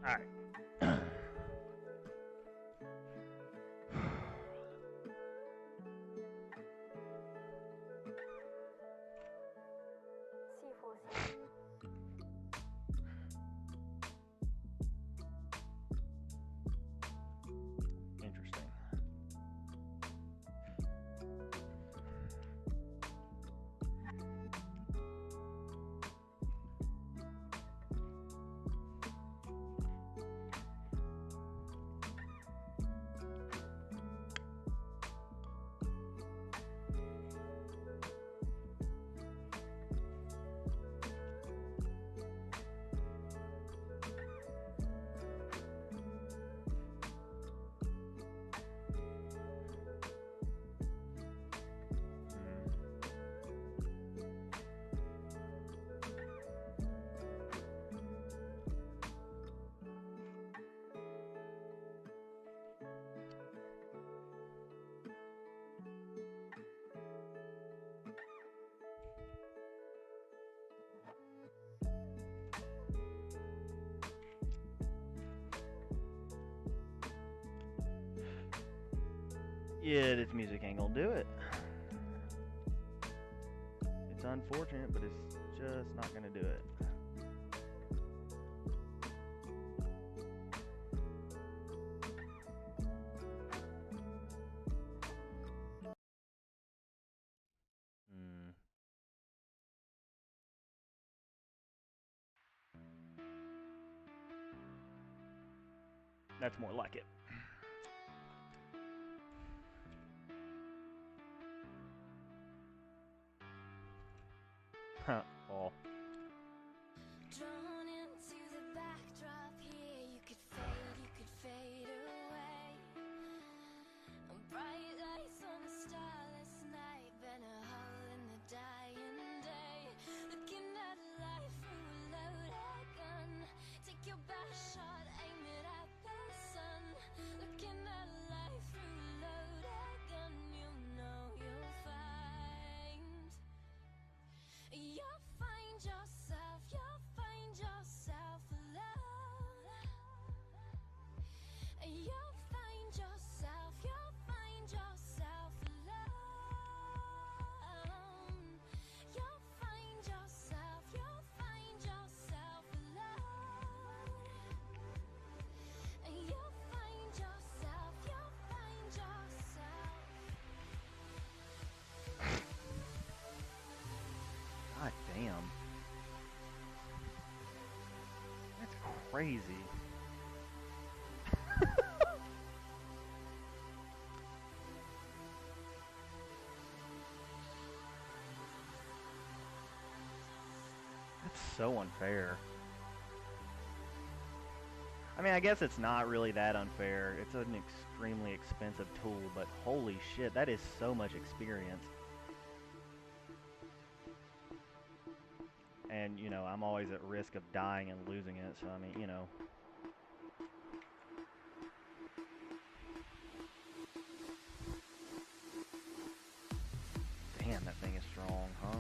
All right. Interesting. Yeah, this music ain't gonna do it. It's unfortunate, but it's just not gonna do it. That's more like it. Huh. Oh. Drawn into the backdrop here, you could fade away. Bright lights on a starless night, been a hole in the dying day. Looking at life through a loaded gun. Take your best shot, aim it at the sun. Looking at life through a loaded gun, you know you'll find you'll find yourself alone. You'll find yourself alone. You'll find yourself alone. You'll find yourself. God damn. That's crazy. That's so unfair. I mean, I guess it's not really that unfair. It's an extremely expensive tool, but holy shit, that is so much experience. And, you know, I'm always at risk of dying and losing it, so I mean, you know. Damn, that thing is strong, huh?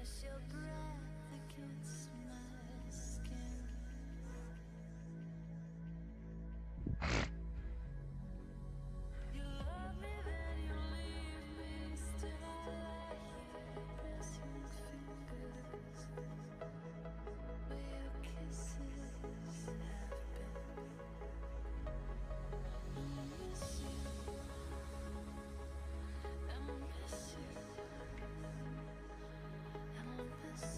miss your breath against my skin. You love me, then you leave me. Still I lie here, pressing fingers where your kisses have been. I miss you, I miss you, I miss you.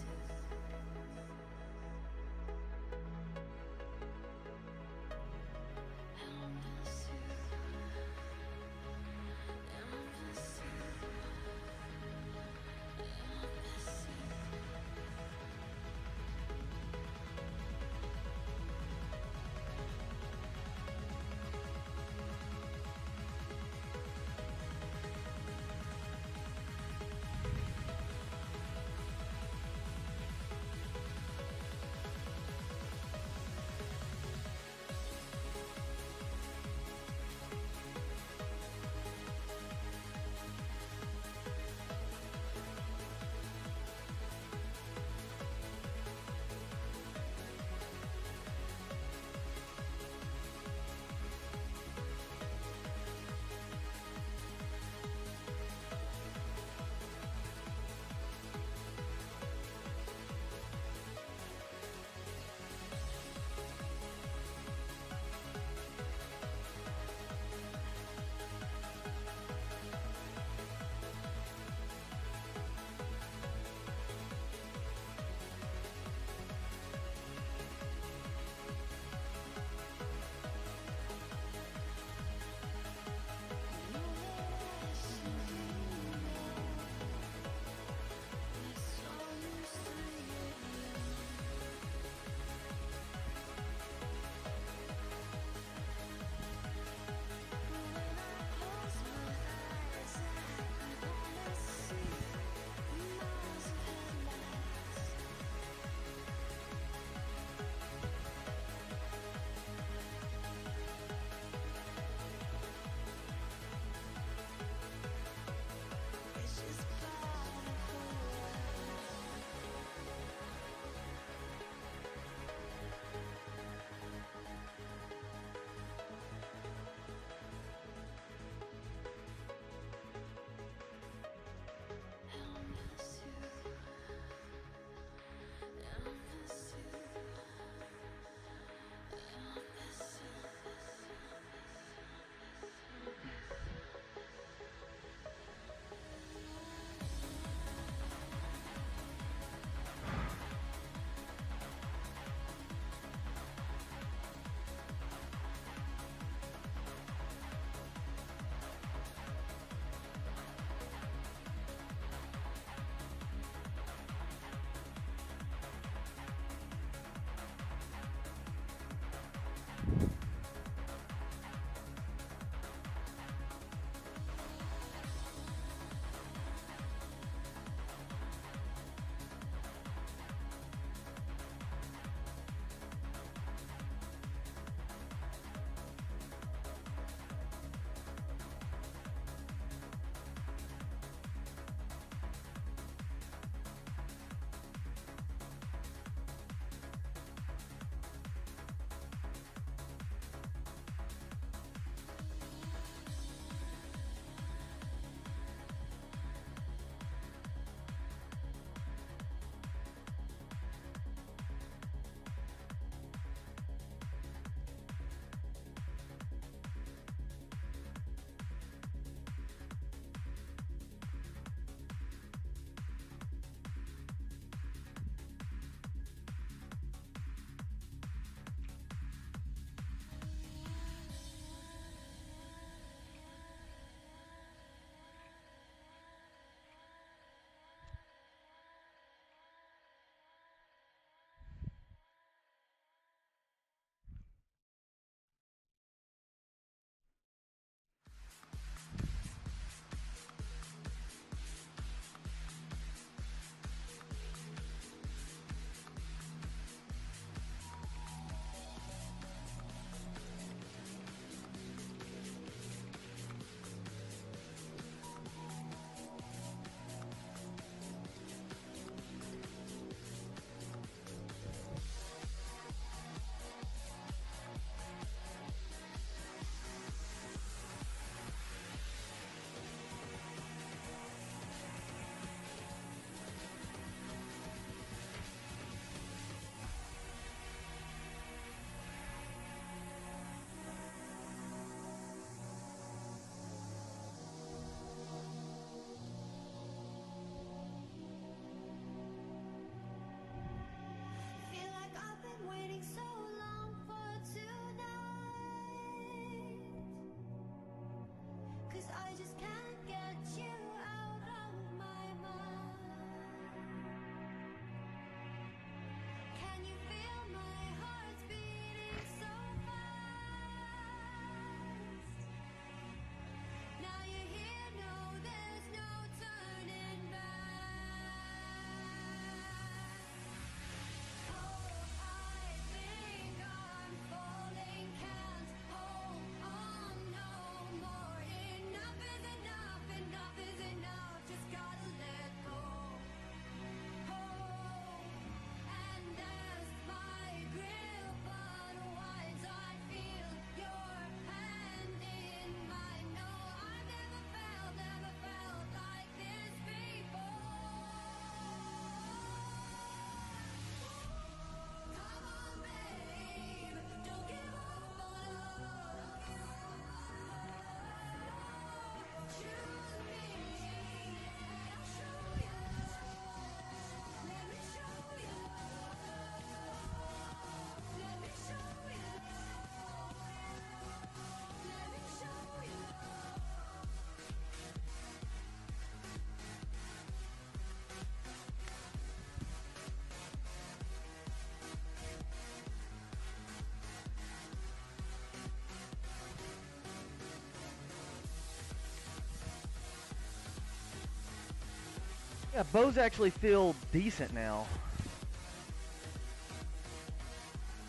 Yeah, bows actually feel decent now.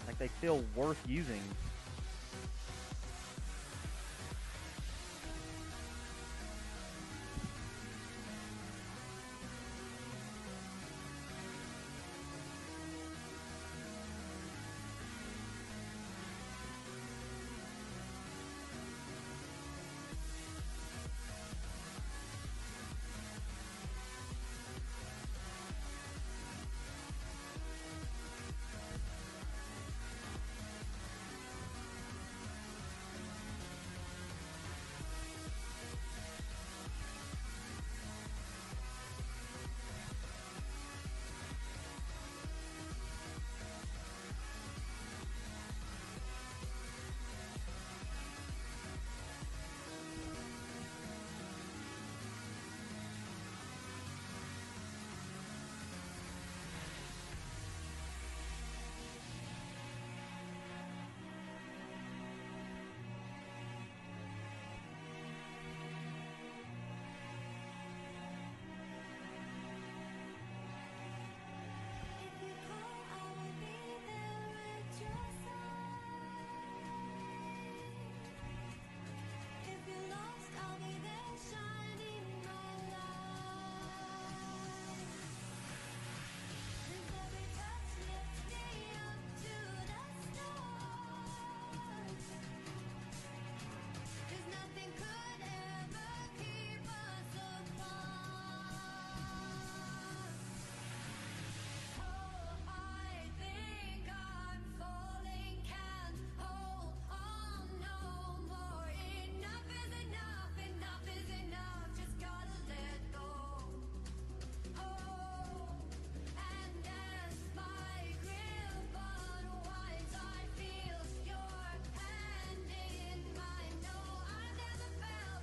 Like they feel worth using. If you call, I will be there at your side. If you're lost, I'll be there shining my light. 'Cause every touch lifts me up to the stars. 'Cause nothing could ever keep us apart. Oh, I think I'm falling, can't hold on no more. Enough is enough, enough is enough, just gotta let go. Oh, and as my grip unwinds, I feel your hand in mine. No, I've never felt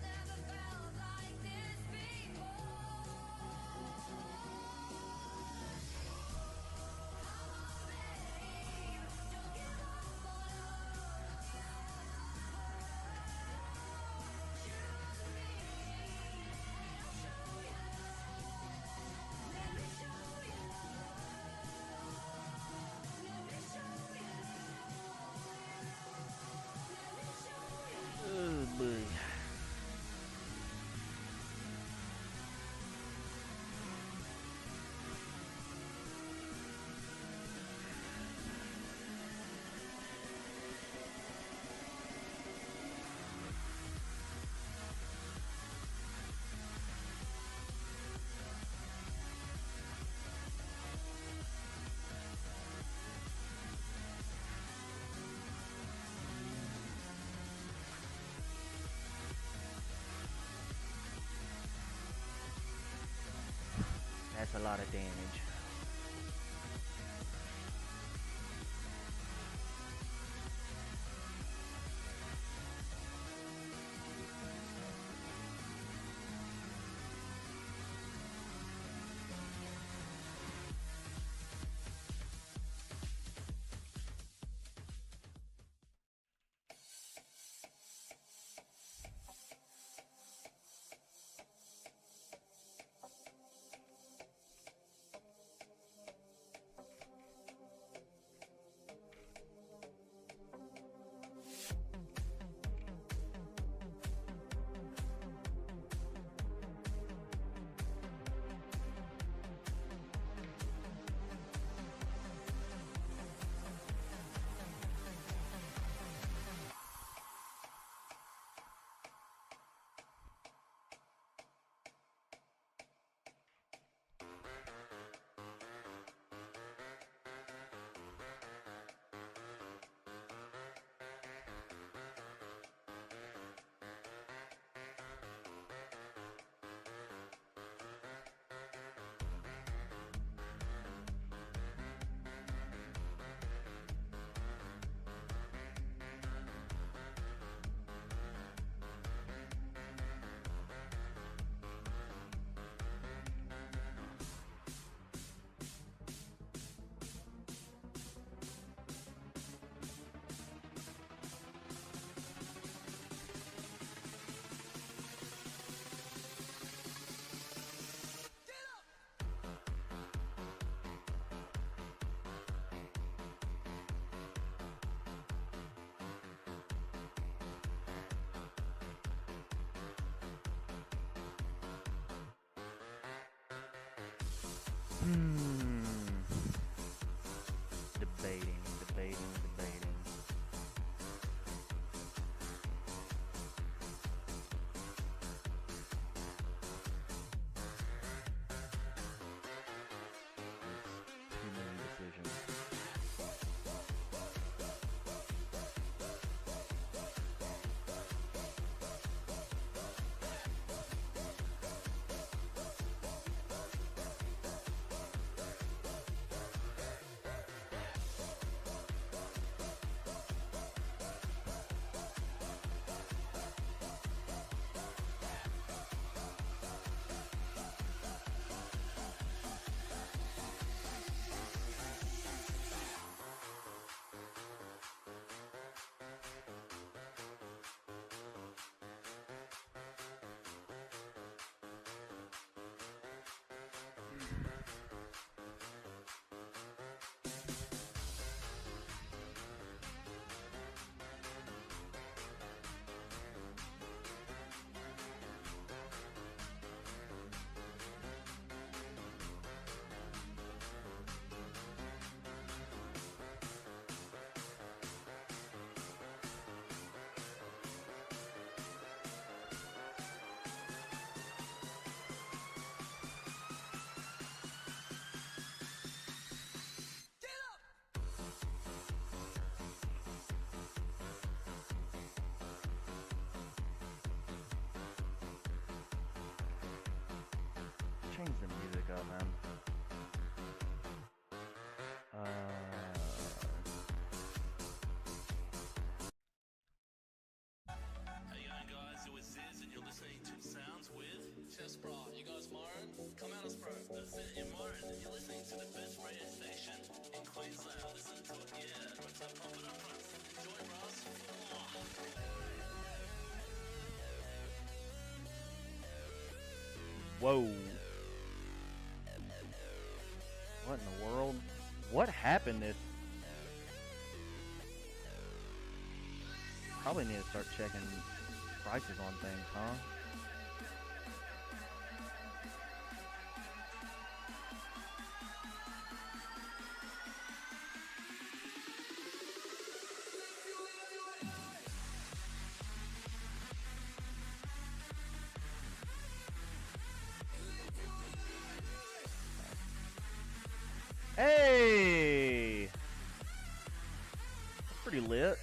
like this before. Oh boy. That's a lot of damage. Hmm. Debating, debating, debating. Too many decisions. Change the music up, man. How you going, guys? It was Ziz, and you're listening to Sounds with Chess Bra. You guys, Myron? Come at us, bro. That's it, you're Myron, and you're listening to the best radio station in Queensland. Listen to it, yeah. What's up, pump it up, bro. Enjoy, bros. Whoa. What in the world? What happened this? Probably need to start checking prices on things, huh? Hey! That's pretty lit.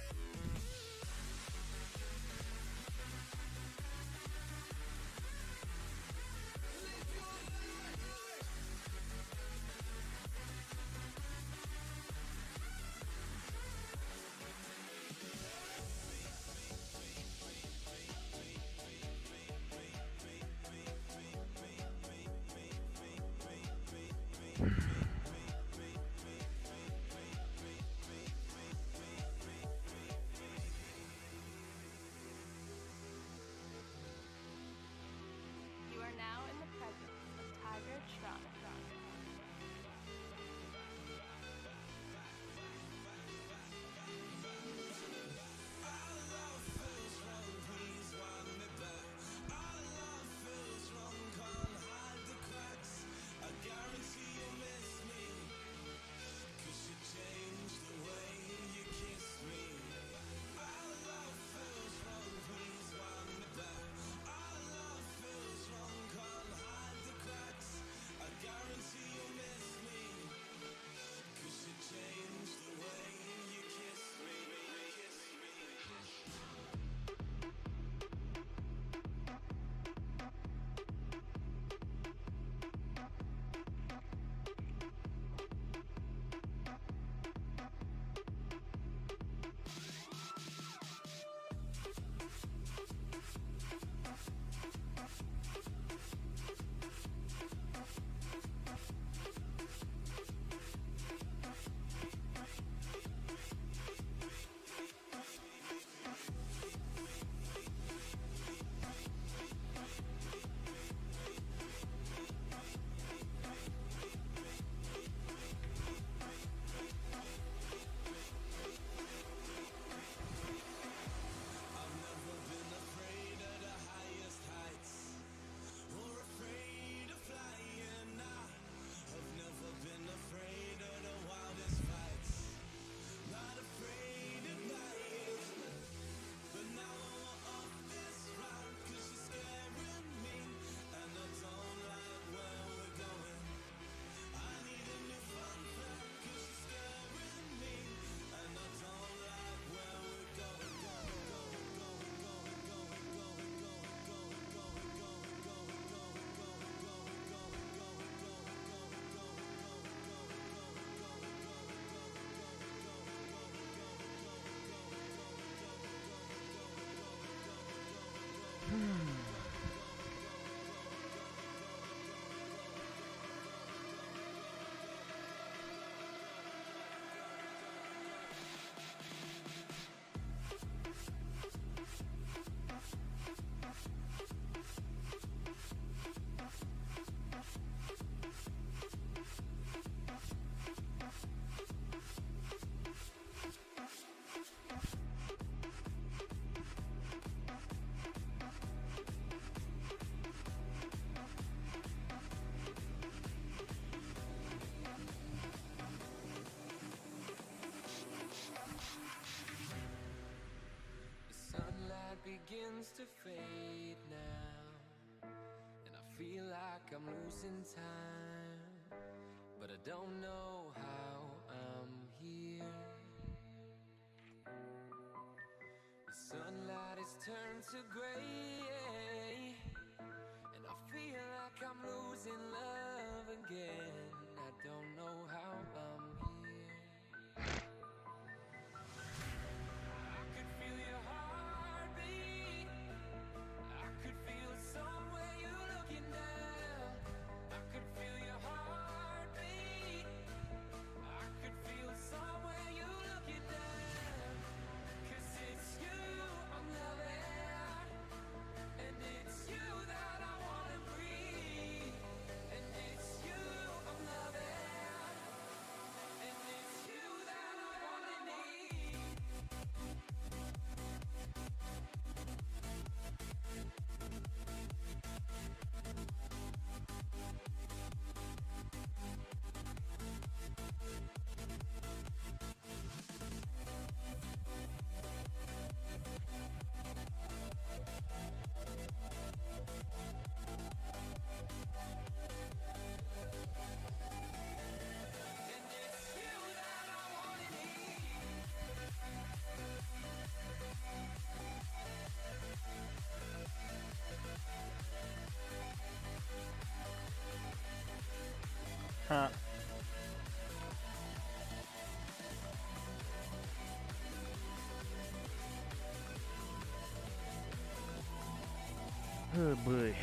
to fade now, and I feel like I'm losing time, but I don't know how I'm here. The sunlight has turned to gray, and I feel like I'm losing love again. I don't know how I'm here. I could feel your heartbeat. I could feel it somewhere you're looking down. I could feel your heartbeat. I could feel it somewhere you're looking down. 'Cause it's you I'm loving, and it's you that I wanna breathe. And it's you I'm loving, and it's you that I wanna need. Huh. Oh boy.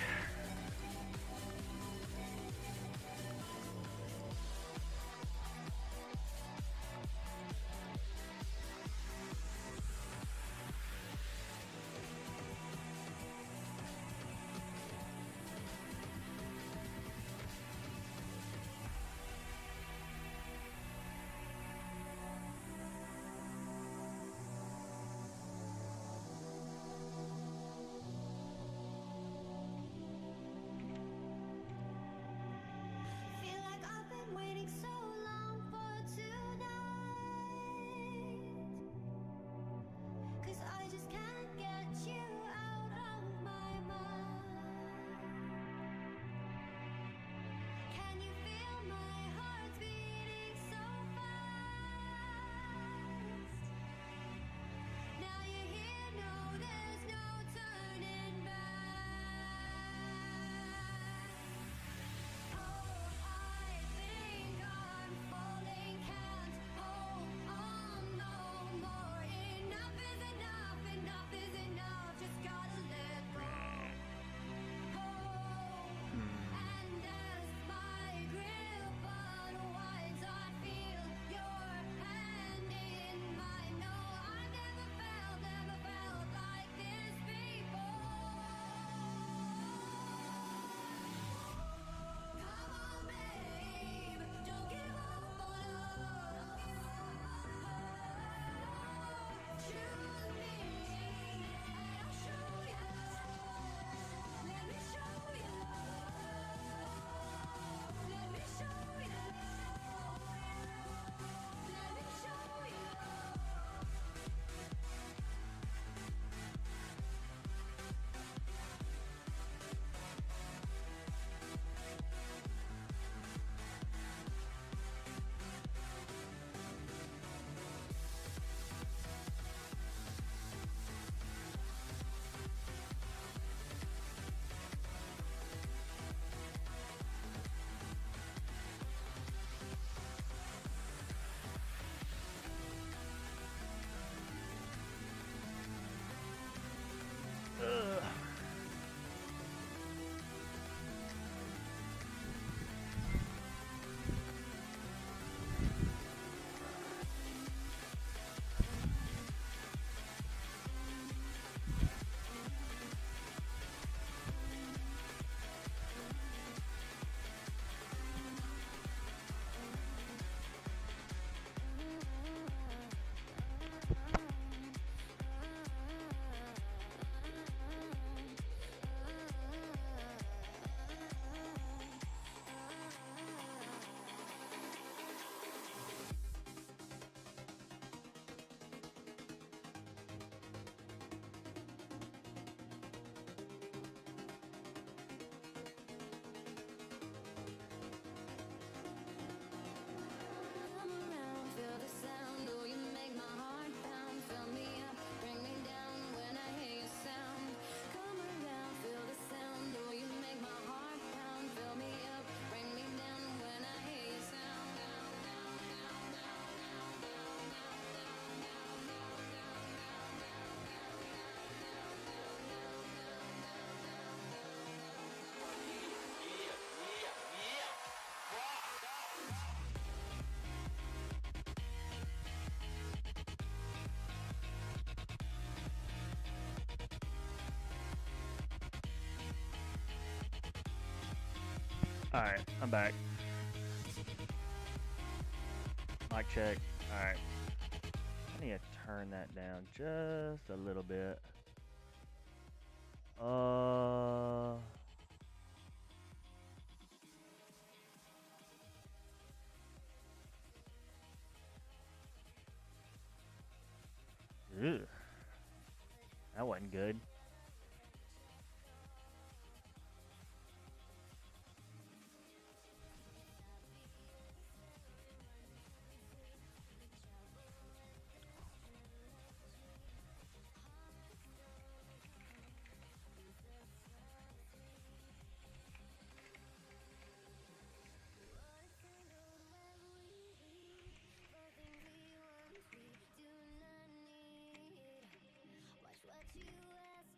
Alright, I'm back. Mic check. Alright. I need to turn that down just a little bit. Ugh. That wasn't good. Watch what you ask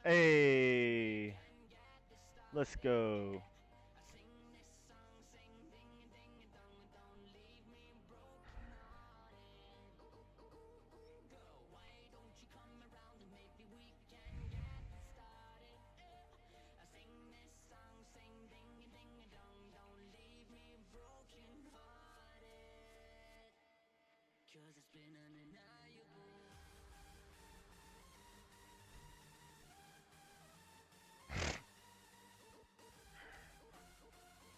Hey, let's go. Cause it's been undeniable. I had a dream of a world so bright, a place where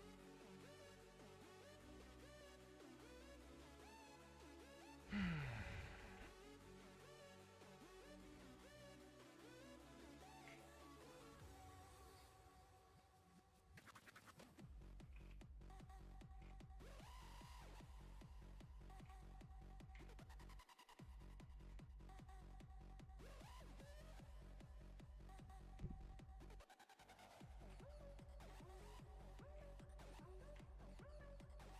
violence would never see the light. But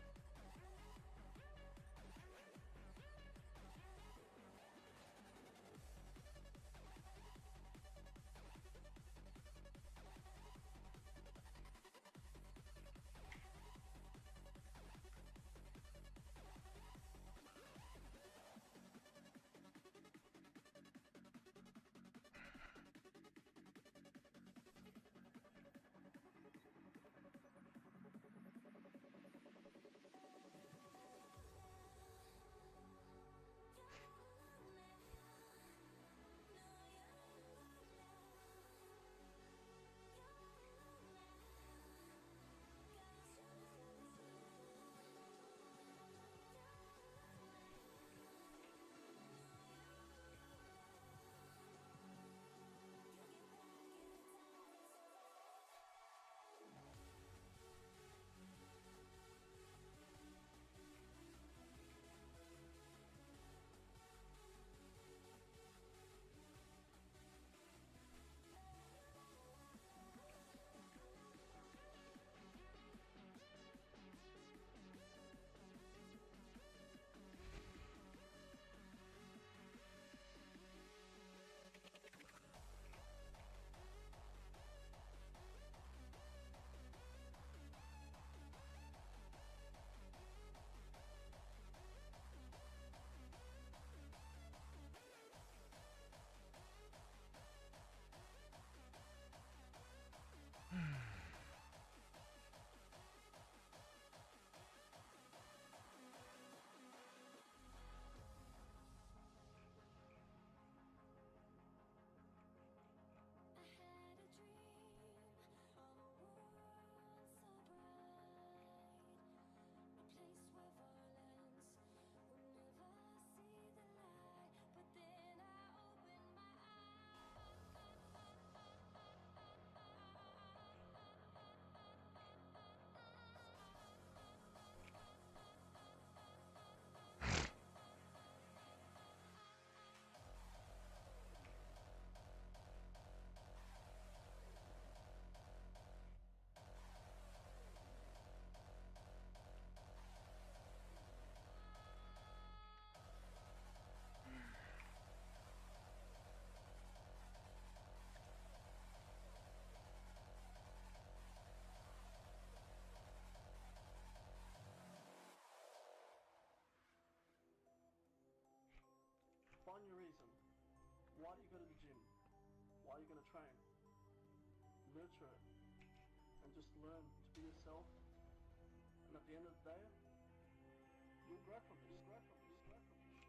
then I opened my Find your reason. Why do you go to the gym? Why are you going to train? Nurture it. And just learn to be yourself. And at the end of the day, Grab from this. Grab from this. Grab from this.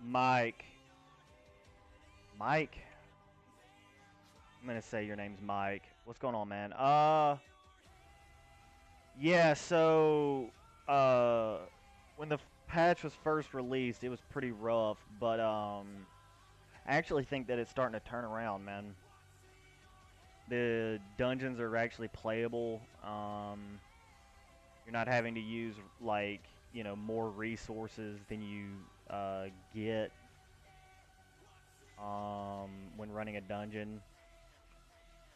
Mike. Mike? I'm gonna say your name's Mike. What's going on, man? Yeah, so, when the patch was first released, it was pretty rough, but, I actually think that it's starting to turn around, man. The dungeons are actually playable. You're not having to use, like, more resources than you, get, when running a dungeon.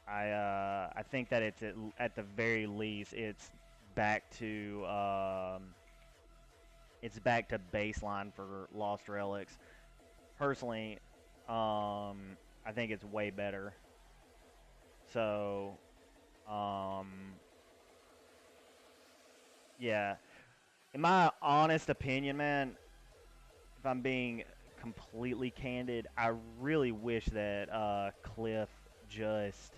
I think that it's at the very least it's back to baseline for Lost Relics. Personally, I think it's way better. So, um, yeah. In my honest opinion, man, if I'm being completely candid, I really wish that Cliff just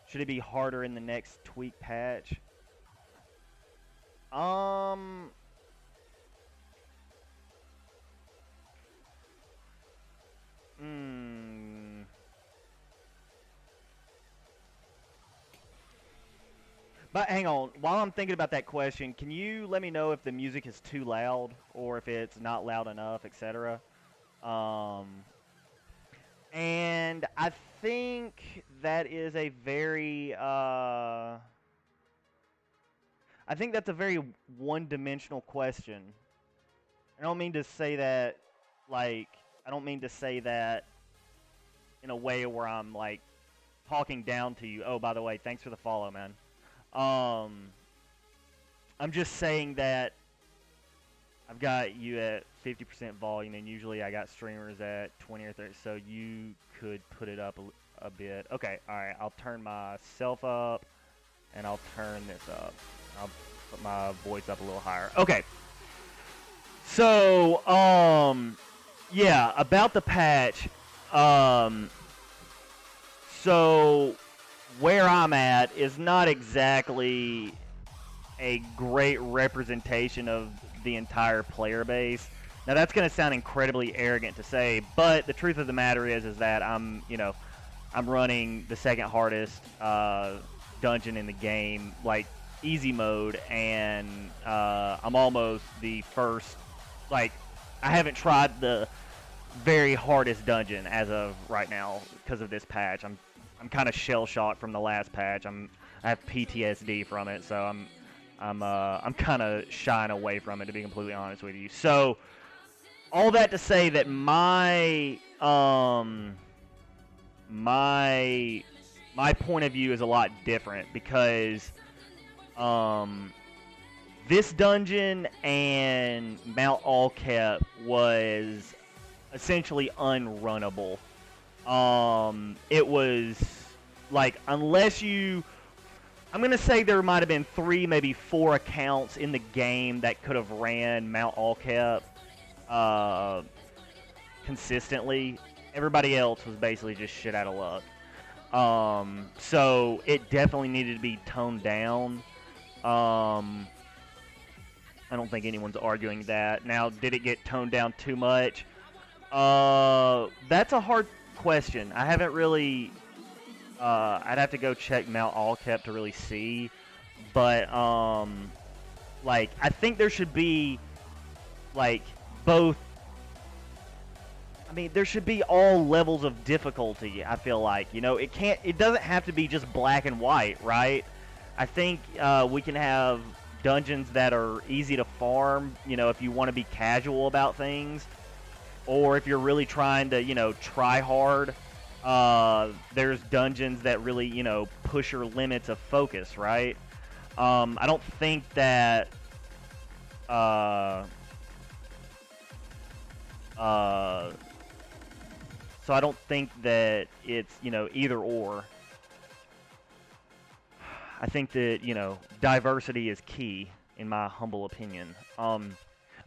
should it be harder in the next tweak patch? Um, hmm. But hang on, while I'm thinking about that question, can you let me know if the music is too loud or if it's not loud enough, etc.? Um, and I think that is a very I think that's a very one-dimensional question. I don't mean to say that, like, I don't mean to say that in a way where I'm, like, talking down to you. Oh, by the way, thanks for the follow, man. I'm just saying that I've got you at 50% volume, and usually I got streamers at 20 or 30, so you could put it up a bit. Okay, alright, I'll turn myself up, and I'll turn this up. I'll put my voice up a little higher. Okay. So, yeah, about the patch, so where I'm at is not exactly a great representation of the entire player base. Now that's going to sound incredibly arrogant to say, but the truth of the matter is that I'm running the second hardest dungeon in the game, like easy mode, and I'm almost the first. Like, I haven't tried the very hardest dungeon as of right now because of this patch. I'm kind of shell shocked from the last patch. I have PTSD from it, so I'm kind of shying away from it, to be completely honest with you. So all that to say that my point of view is a lot different because this dungeon and Mount Allkeep was essentially unrunnable. It was like, unless you, I'm gonna say there might have been 3, maybe 4 accounts in the game that could have ran Mount Allkeep consistently. Everybody else was basically just shit out of luck. So it definitely needed to be toned down. I don't think anyone's arguing that. Now, did it get toned down too much? That's a hard question. I haven't really. I'd have to go check Mount Allkeep to really see, but like, I think there should be like both. I mean, there should be all levels of difficulty. I feel like, it doesn't have to be just black and white, right? I think we can have dungeons that are easy to farm, you know, if you want to be casual about things, or if you're really trying to, you know, try hard. There's dungeons that really, you know, push your limits of focus, right? I don't think that so I don't think that it's, you know, either or. I think that, you know, diversity is key, in my humble opinion. All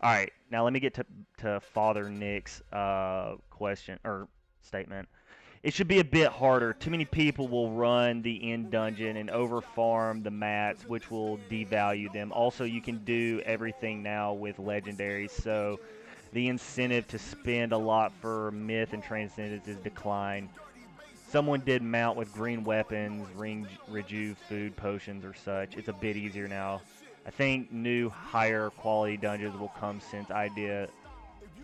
right, now let me get to Father Nick's question or statement. It should be a bit harder. Too many people will run the end dungeon and overfarm the mats, which will devalue them. Also, you can do everything now with legendaries, so the incentive to spend a lot for myth and transcendence is declined. Someone did mount with green weapons, ring rejuve, food, potions, or such. It's a bit easier now. I think new, higher quality dungeons will come since idea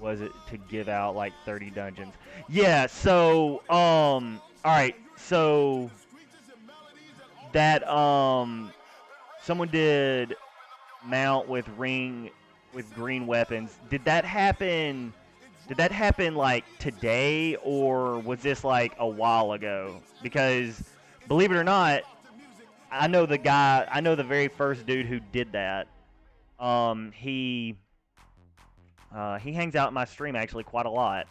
was it to give out like 30 dungeons. Yeah, so, alright, so that, someone did mount with green weapons. Did that happen like today, or was this like a while ago? Because believe it or not, I know the very first dude who did that. He hangs out in my stream actually quite a lot.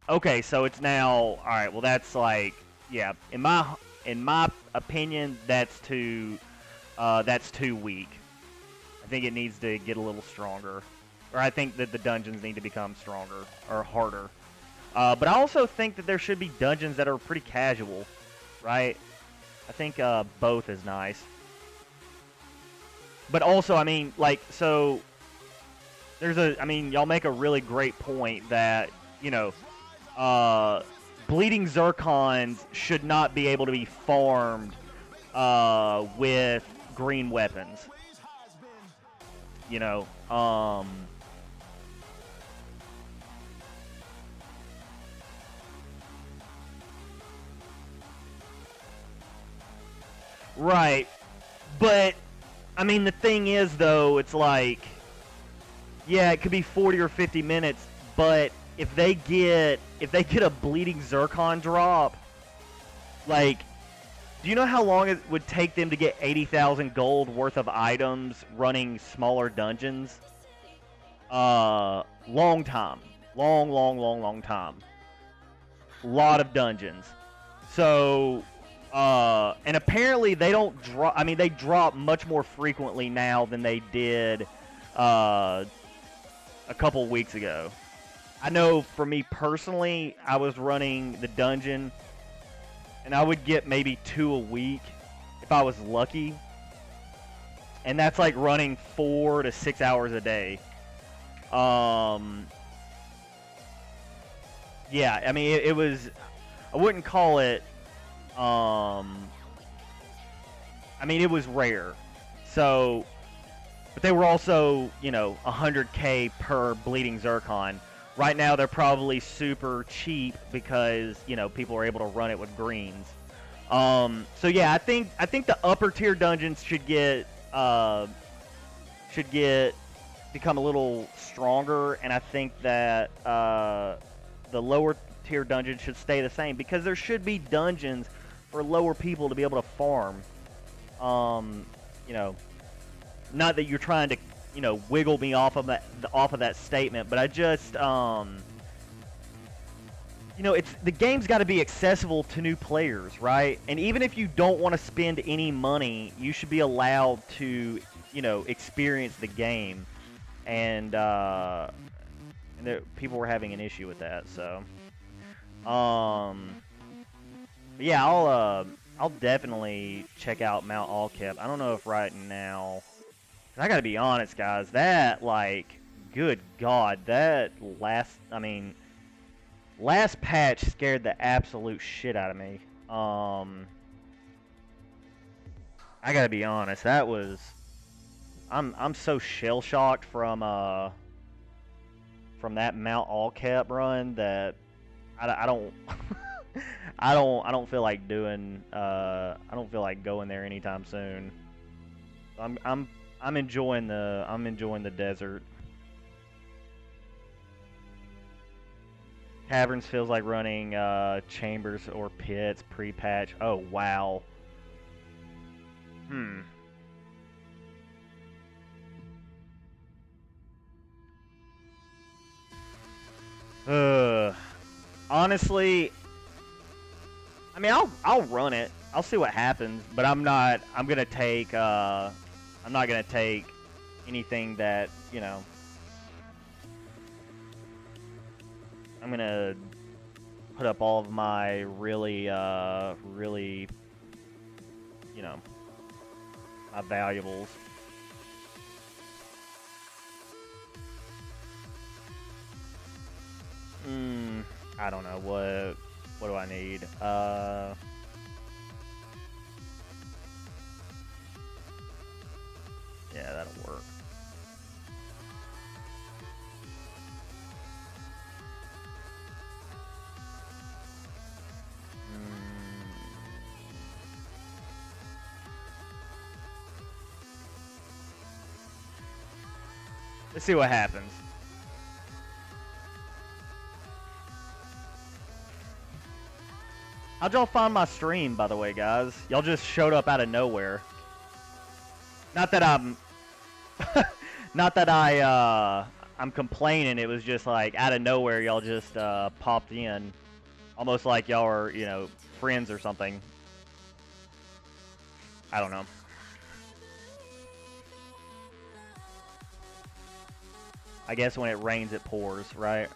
Okay, so it's now, all right, well that's like, yeah, in my opinion, that's too weak. I think it needs to get a little stronger. Or I think that the dungeons need to become stronger or harder. But I also think that there should be dungeons that are pretty casual, right? I think both is nice. But also, I mean, like, so I mean, y'all make a really great point that, you know, bleeding zircons should not be able to be farmed with green weapons. You know, right. But, I mean, the thing is, though, it's like, yeah, it could be 40 or 50 minutes, but if they get a bleeding zircon drop, like, do you know how long it would take them to get 80,000 gold worth of items running smaller dungeons? Long time. Long time. Lot of dungeons. So, and apparently they don't drop, I mean, they drop much more frequently now than they did, a couple weeks ago. I know for me personally, I was running the dungeon, and I would get maybe 2 a week if I was lucky. And that's like running 4 to 6 hours a day. Yeah, I mean, it was, I wouldn't call it, I mean, it was rare. So, but they were also, you know, 100k per bleeding zircon. Right now, they're probably super cheap because, you know, people are able to run it with greens. So yeah, I think the upper tier dungeons should become a little stronger, and I think that the lower tier dungeons should stay the same because there should be dungeons for lower people to be able to farm. You know, not that you're trying to, you know, wiggle me off of that statement, but I just, you know, the game's got to be accessible to new players, right? And even if you don't want to spend any money, you should be allowed to, you know, experience the game. And people were having an issue with that, so. Yeah, I'll definitely check out Mount Alkep. I don't know if right now, I gotta be honest, guys, that, like, good God, that last patch scared the absolute shit out of me. I gotta be honest, that was, I'm so shell-shocked from that Mount Alkep run that I don't I don't feel like doing I don't feel like going there anytime soon. I'm enjoying the desert. Caverns feels like running chambers or pits pre-patch. Oh wow. Hmm. Honestly, I mean, I'll run it. I'll see what happens, but I'm not gonna take anything that, you know. I'm gonna put up all of my really, you know, my valuables. I don't know what do I need? Yeah, that'll work. Let's see what happens. How'd y'all find my stream, by the way, guys? Y'all just showed up out of nowhere. Not that I'm, not that I'm complaining. It was just like out of nowhere, y'all just popped in, almost like y'all are, you know, friends or something. I don't know. I guess when it rains, it pours, right?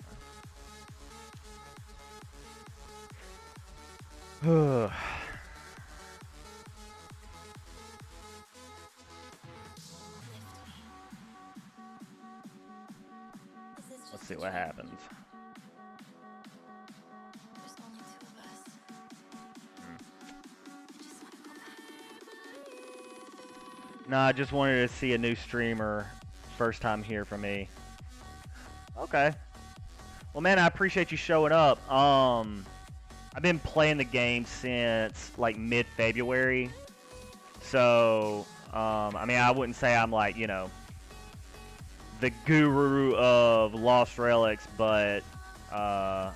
Let's see what happens. There's only two of us. I just want to go back. No, I just wanted to see a new streamer. First time here for me. Okay. Well, man, I appreciate you showing up. I've been playing the game since like mid-February. So, I mean, I wouldn't say I'm like, you know, the guru of Lost Relics, but I'd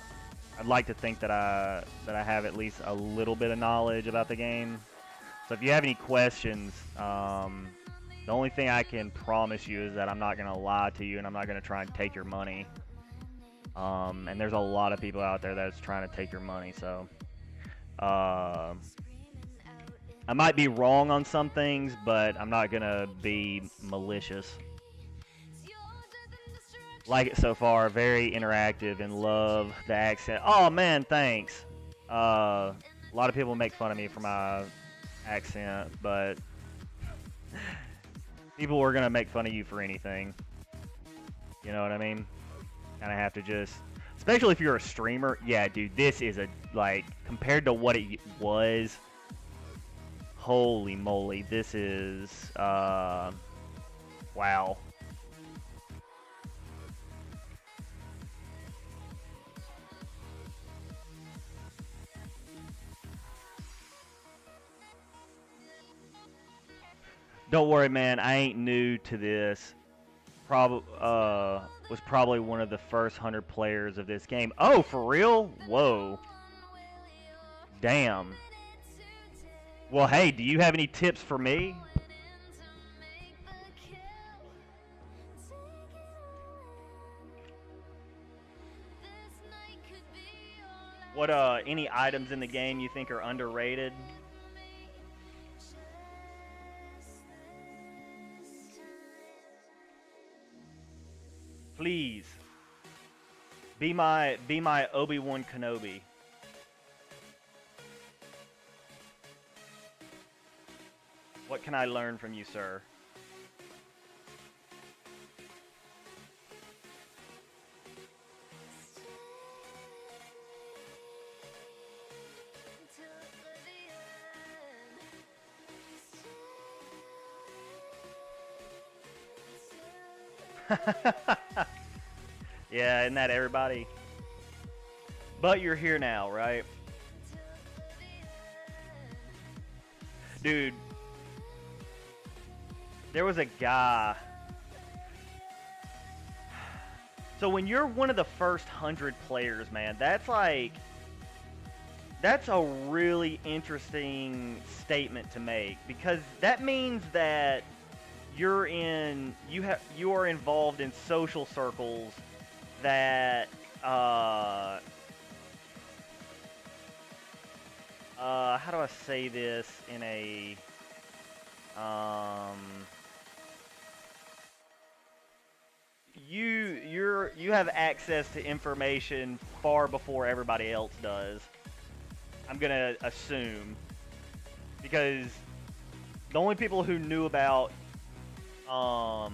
like to think that I have at least a little bit of knowledge about the game. So if you have any questions, the only thing I can promise you is that I'm not going to lie to you and I'm not going to try and take your money. And there's a lot of people out there that's trying to take your money, so I might be wrong on some things, but I'm not going to be malicious. Like it so far, very interactive and love the accent. Oh man, thanks. A lot of people make fun of me for my accent, but people are gonna make fun of you for anything. You know what I mean? Kind of have to just, especially if you're a streamer. Yeah, dude, this is like compared to what it was. Holy moly, this is wow. Don't worry, man. I ain't new to this. Was probably one of the first 100 players of this game. Oh, for real? Whoa. Damn. Well, hey, do you have any tips for me? What any items in the game you think are underrated? Please be my Obi-Wan Kenobi. What can I learn from you, sir? Yeah, isn't that everybody? But you're here now, right? Dude, There was a guy. So when you're one of the first 100 players, man, that's like, that's a really interesting statement to make, because that means that you are involved in social circles that how do I say this in a you have access to information far before everybody else does. I'm gonna assume, because the only people who knew about oh,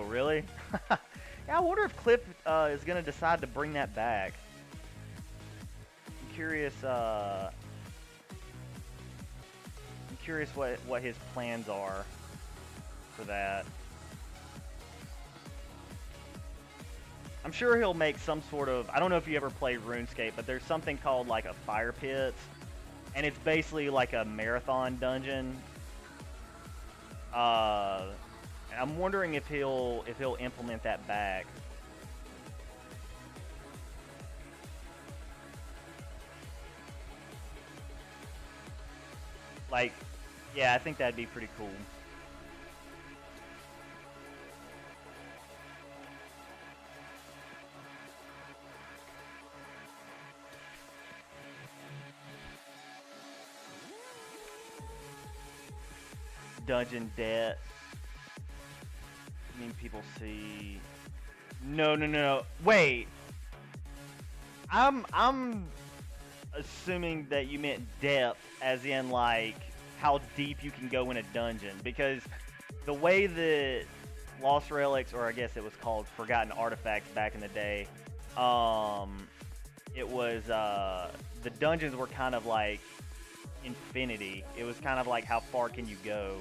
really? Yeah, I wonder if Cliff is gonna decide to bring that back. I'm curious. I'm curious what his plans are for that. I'm sure he'll make some sort of, I don't know if you ever played RuneScape, but there's something called like a fire pit, and it's basically like a marathon dungeon. I'm wondering if he'll implement that back. Like, yeah, I think that'd be pretty cool. Dungeon debt. I mean, people see. No. Wait. I'm assuming that you meant depth, as in like how deep you can go in a dungeon, because the way that Lost Relics, or I guess it was called Forgotten Artifacts back in the day, it was the dungeons were kind of like infinity. It was kind of like how far can you go.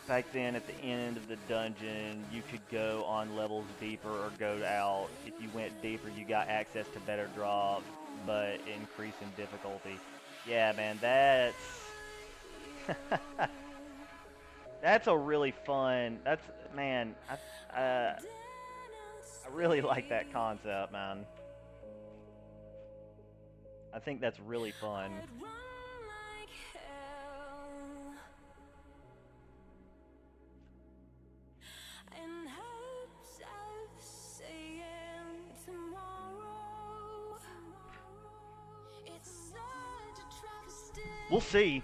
Back then, at the end of the dungeon, you could go on levels deeper or go out. If you went deeper, you got access to better drops, but increase in difficulty. Yeah, man, that's that's a really fun. Man, I really like that concept, man. I think that's really fun. We'll see.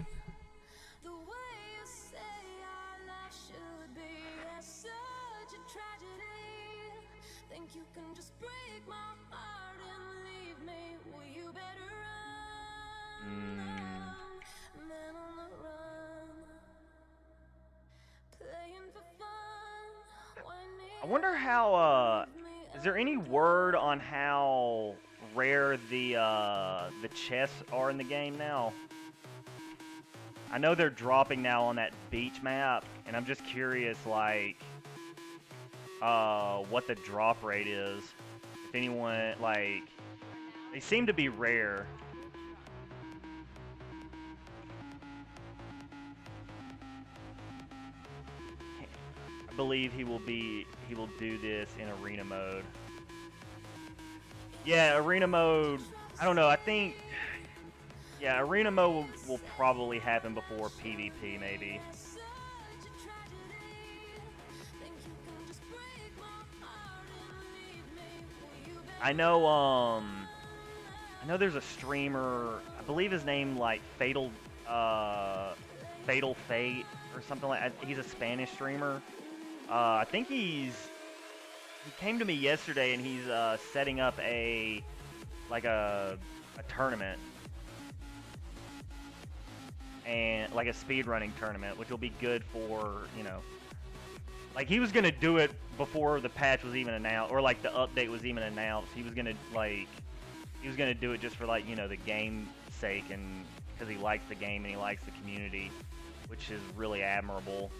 I wonder how, is there any word on how rare the chests are in the game now? I know they're dropping now on that beach map, and I'm just curious, like, what the drop rate is. If anyone, like, they seem to be rare. I believe he will do this in arena mode. Yeah, arena mode, I don't know, I think, yeah, arena mode will probably happen before PvP, maybe. I know there's a streamer, I believe his name, like, Fatal Fate, or something like that. He's a Spanish streamer. I think he came to me yesterday, and he's setting up a tournament, and like a speedrunning tournament, which will be good for, you know, like, he was gonna do it before the patch was even announced, or like the update was even announced. He was gonna do it just for, like, you know, the game sake, and because he likes the game and he likes the community, which is really admirable.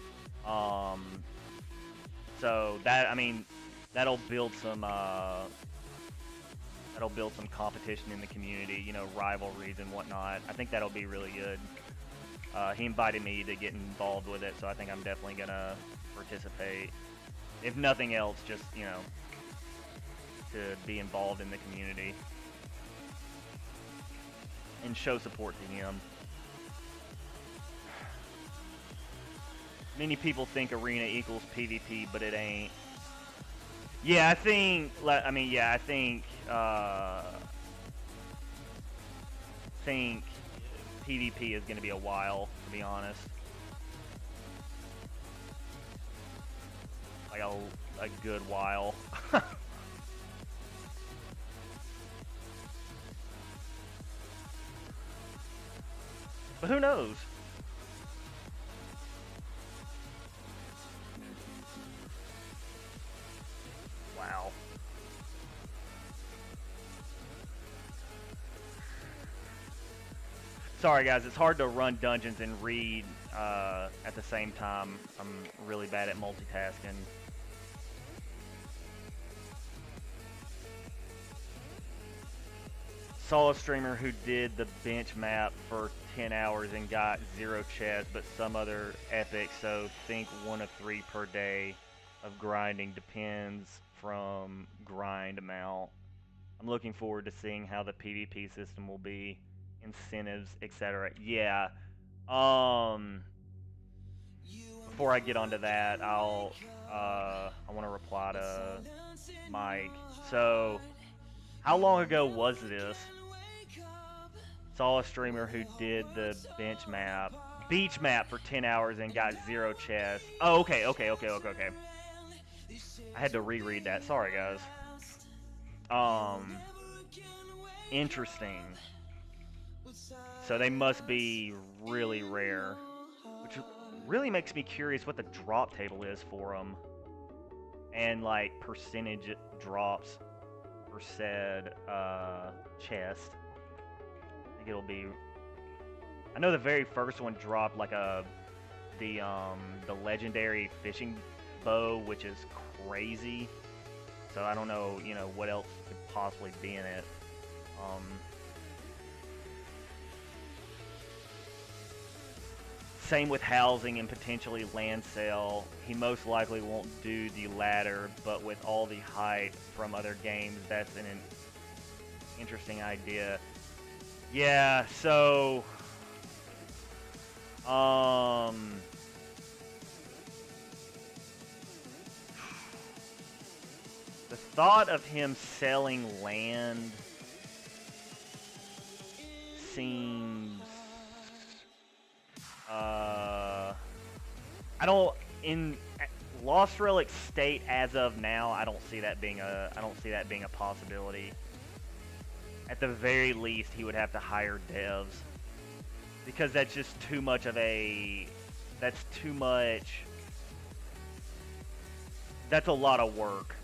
So that, I mean, that'll build some competition in the community, you know, rivalries and whatnot. I think that'll be really good. He invited me to get involved with it, so I think I'm definitely gonna participate. If nothing else, just, you know, to be involved in the community and show support to him. Many people think arena equals PvP, but it ain't. Yeah, I think. I mean, yeah, I think. Think PvP is going to be a while, to be honest. Like a good while. But who knows? Wow. Sorry guys, it's hard to run dungeons and read at the same time. I'm really bad at multitasking. Saw a streamer who did the bench map for 10 hours and got 0 chests, but some other epic, so think 1 of 3 per day of grinding, depends from grind amount. I'm looking forward to seeing how the PvP system will be, incentives, etc. Yeah. Before I get onto that, I want to reply to Mike. So, how long ago was this? Saw a streamer who did the beach map for 10 hours and got 0 chests. Oh, okay. I had to reread that. Sorry, guys. Interesting. So they must be really rare, which really makes me curious what the drop table is for them, and like percentage drops for said chest. I think it'll be. I know the very first one dropped like the legendary fishing bow, which is crazy. So I don't know, you know, what else could possibly be in it. Same with housing and potentially land sale. He most likely won't do the latter, but with all the hype from other games, that's an interesting idea. Yeah, so the thought of him selling land seems I don't in Lost Relic state as of now. I don't see that being a possibility. At the very least, he would have to hire devs because that's just too much of a. That's too much. That's a lot of work.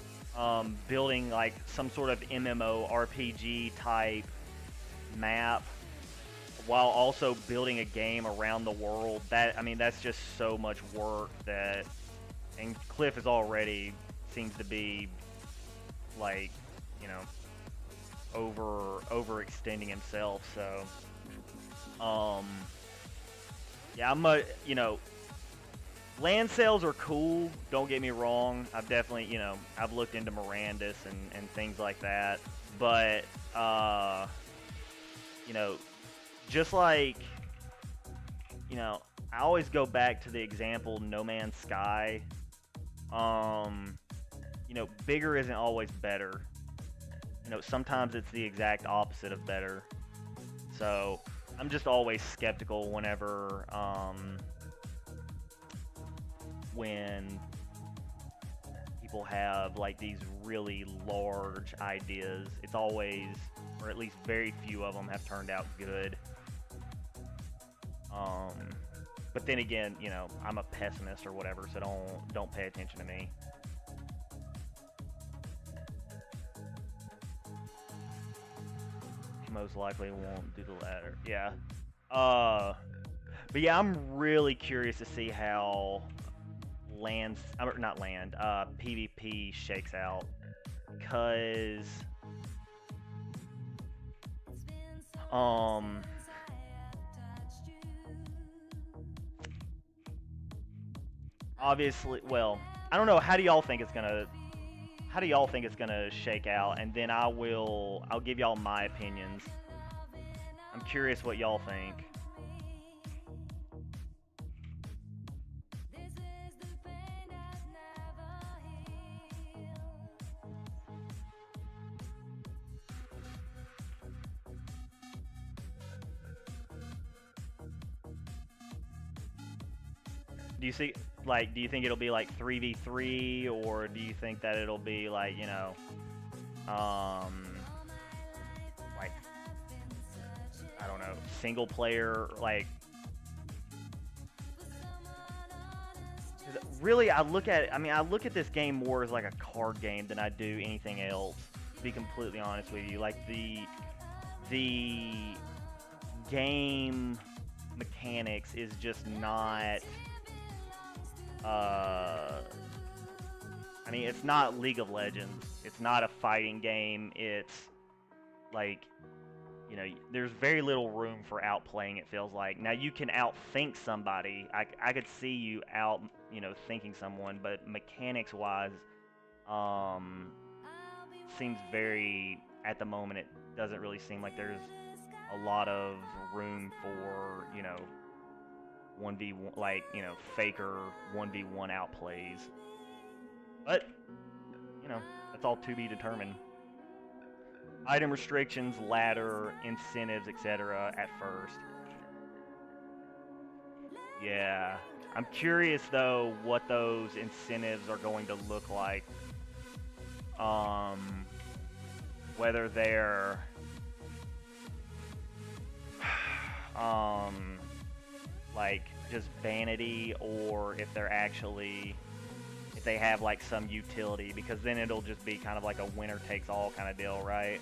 Building like some sort of MMO RPG type map while also building a game around the world. That's just so much work that, and Cliff is already seems to be like, you know, overextending himself. So, yeah, you know, land sales are cool. Don't get me wrong. I've definitely, you know, I've looked into Mirandus and things like that. But, you know, just like, you know, I always go back to the example No Man's Sky. You know, bigger isn't always better. You know, sometimes it's the exact opposite of better. So, I'm just always skeptical whenever, when people have like these really large ideas. It's always, or at least very few of them have turned out good. But then again, you know, I'm a pessimist or whatever, so don't pay attention to me. He most likely won't do the latter. Yeah. But yeah, I'm really curious to see how PvP shakes out, cause um, obviously, well, I don't know. How do y'all think it's gonna shake out? And then I'll give y'all my opinions. I'm curious what y'all think. Do you see, like, do you think it'll be like 3v3, or do you think that it'll be like, like, I don't know, single player, like, 'cause really I look at it, I look at this game more as like a card game than I do anything else, to be completely honest with you. Like the game mechanics is just not it's not League of Legends. It's not a fighting game. It's like, there's very little room for outplaying, it feels like. Now, you can outthink somebody. I could see you out, thinking someone, but mechanics-wise, seems very, at the moment, it doesn't really seem like there's a lot of room for, 1v1, like, faker 1v1 outplays. But, that's all to be determined. Item restrictions, ladder, incentives, etc. at first. Yeah. I'm curious, though, what those incentives are going to look like. Whether they're... like, just vanity, or if they're actually... if they have like some utility, because then it'll just be kind of like a winner takes all kind of deal, right?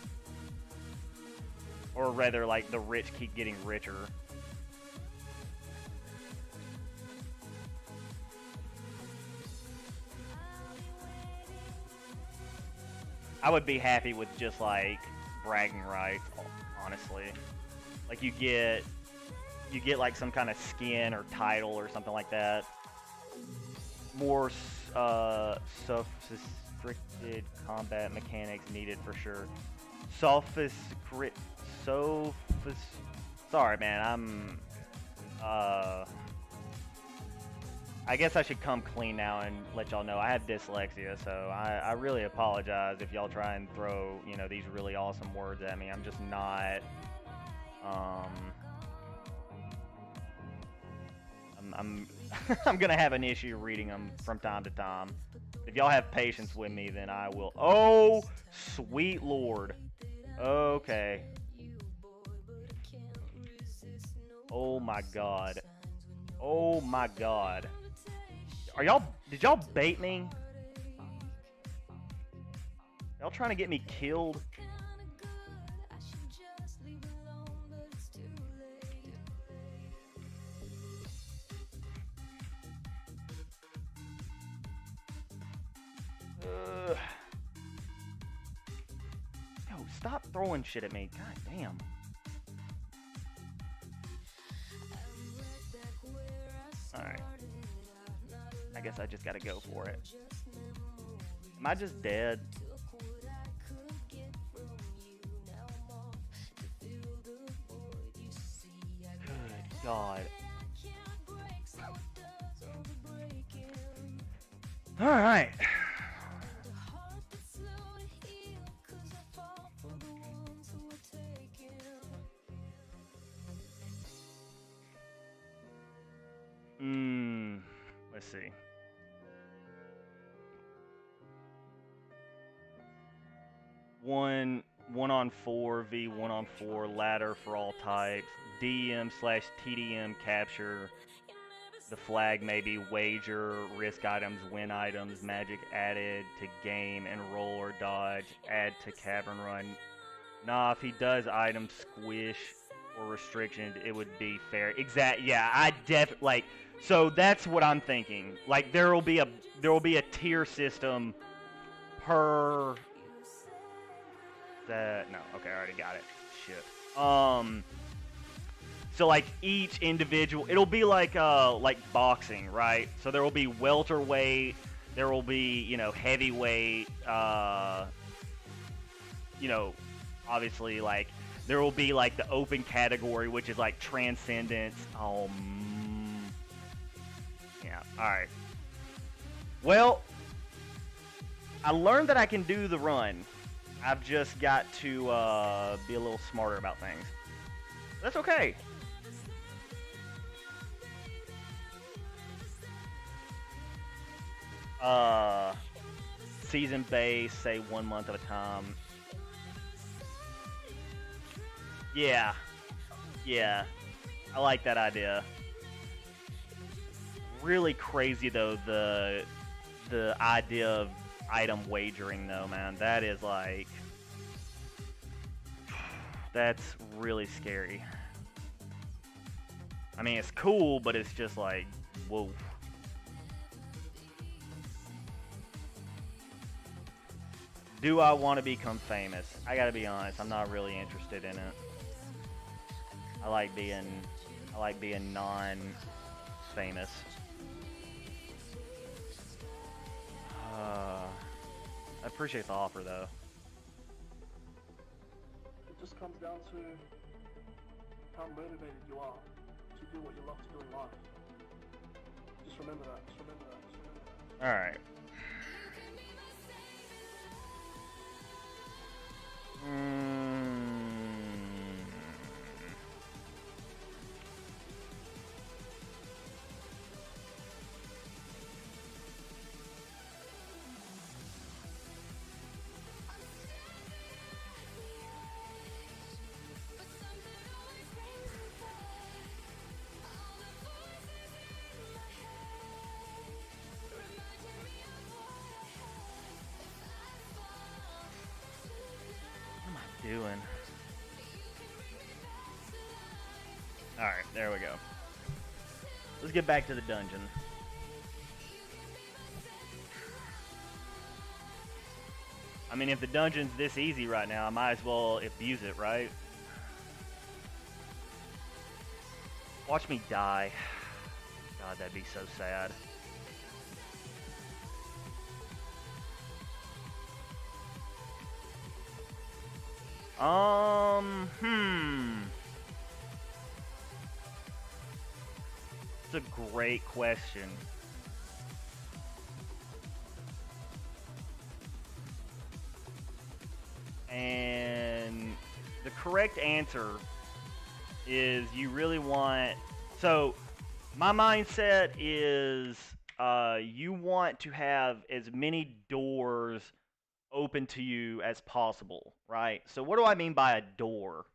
Or rather, like, the rich keep getting richer. I would be happy with just like bragging rights, honestly. Like, you get like some kind of skin or title or something like that. More sophisticated combat mechanics needed for sure. Sorry, man. I guess I should come clean now and let y'all know I have dyslexia, so I really apologize if y'all try and throw, these really awesome words at me. I'm just not, I'm I'm gonna have an issue reading them from time to time. If y'all have patience with me, then I will. Oh, sweet lord. Okay. Oh my god. Oh my god. Did y'all bait me? Y'all trying to get me killed? Yo, stop throwing shit at me. God damn. Alright. I guess I just gotta go for it. Am I just dead? Good God. Alright. Let's see. One on 4 v 1 on 4 ladder for all types. DM/TDM capture. The flag may be wager, risk items, win items, magic added to game, enroll or dodge, add to cavern run. Nah, if he does item squish or restrictions, it would be fair. Yeah, I like. So that's what I'm thinking. Like there will be a tier system per. No, okay, I already got it. Shit. So like each individual, it'll be like boxing, right? So there will be welterweight, there will be heavyweight, obviously like there will be like the open category, which is like transcendence. Yeah. All right. Well, I learned that I can do the run. I've just got to be a little smarter about things. That's okay. Season base, say 1 month at a time. Yeah. Yeah. I like that idea. Really crazy though, the idea of item wagering though, man. That is like, that's really scary. I mean, it's cool, but it's just like, whoa. Do I want to become famous? I gotta be honest, I'm not really interested in it. I like being non-famous. I appreciate the offer though. It just comes down to how motivated you are to do what you love to do in life. Just remember that. Just remember that. Just remember that. All right. Doing. Alright, there we go. Let's get back to the dungeon. I mean, if the dungeon's this easy right now, I might as well abuse it, right? Watch me die. God, that'd be so sad. It's a great question. And the correct answer is you really want... So, my mindset is you want to have as many doors open to you as possible, right? So what do I mean by a door?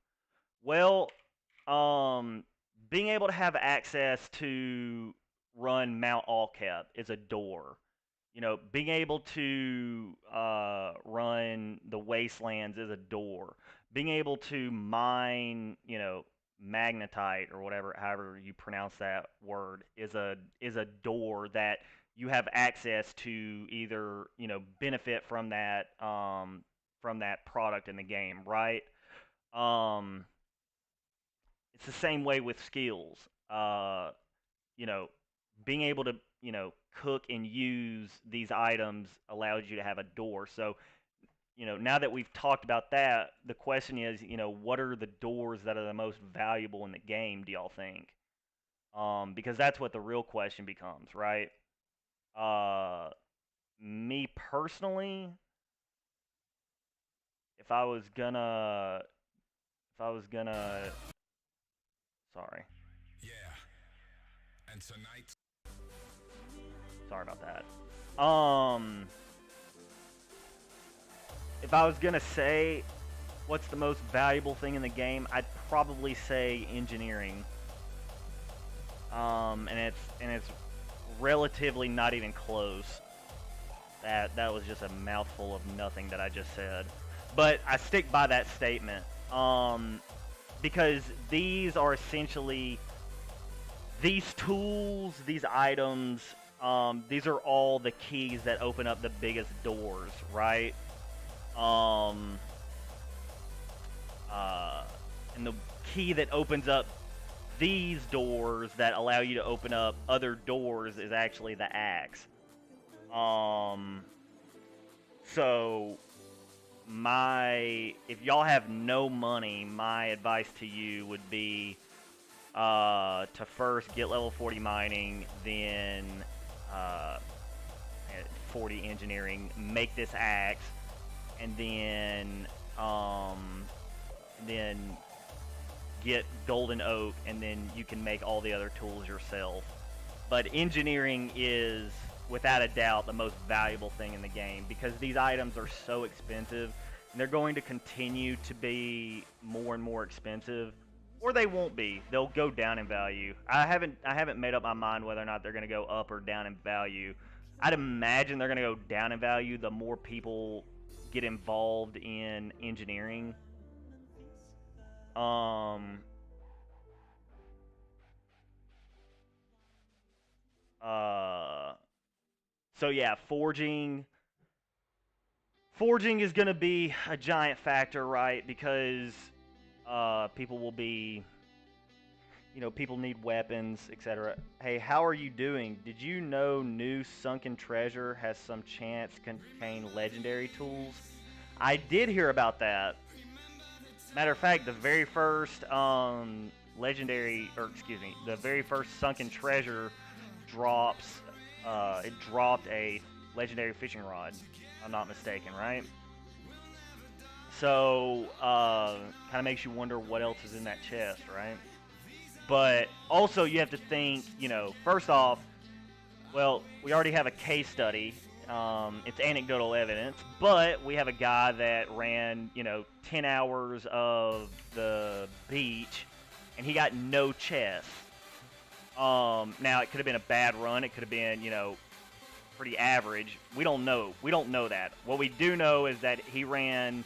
Well, being able to have access to run Mount Alcap is a door. Being able to run the Wastelands is a door. Being able to mine, magnetite or whatever, however you pronounce that word, is a door that you have access to either benefit from that product in the game, right? It's the same way with skills. You know, Being able to cook and use these items allows you to have a door. So now that we've talked about that, the question is, what are the doors that are the most valuable in the game? Do y'all think? Because that's what the real question becomes, right? Me personally, if I was gonna, sorry, And tonight, sorry about that. If I was gonna say what's the most valuable thing in the game, I'd probably say engineering. And it's relatively not even close. That was just a mouthful of nothing that I just said. But I stick by that statement. because these are essentially these tools, these items. These are all the keys that open up the biggest doors, right? Um, and the key that opens up these doors that allow you to open up other doors is actually the axe. So if y'all have no money, my advice to you would be to first get level 40 mining, then 40 engineering, make this axe, and then get golden oak, and then you can make all the other tools yourself. But engineering is, without a doubt, the most valuable thing in the game, because these items are so expensive, and they're going to continue to be more and more expensive, or they won't be. They'll go down in value. I haven't made up my mind whether or not they're going to go up or down in value. I'd imagine they're going to go down in value the more people get involved in engineering. So yeah, forging is going to be a giant factor, right? Because people will be, people need weapons, etc. Hey, how are you doing? Did you know new sunken treasure has some chance to contain legendary tools? I did hear about that. Matter of fact, the very first the very first sunken treasure drops, it dropped a legendary fishing rod, if I'm not mistaken, right? So, kind of makes you wonder what else is in that chest, right? But also you have to think, first off, well, we already have a case study. It's anecdotal evidence, but we have a guy that ran, 10 hours of the beach, and he got no chest. Now, it could have been a bad run. It could have been, pretty average. We don't know. We don't know that. What we do know is that he ran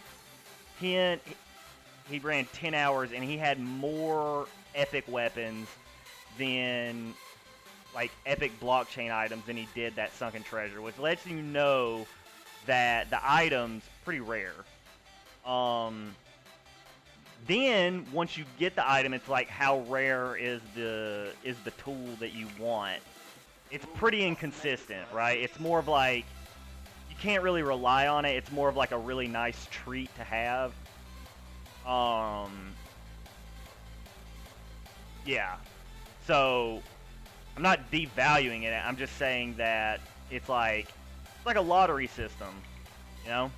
10 hours, and he had more epic weapons than, like, epic blockchain items than he did that sunken treasure, which lets you know that the item's pretty rare. Then once you get the item, it's like, how rare is the tool that you want? It's pretty inconsistent, right? It's more of like, you can't really rely on it. It's more of like a really nice treat to have. Yeah. So I'm not devaluing it. I'm just saying that it's like a lottery system, if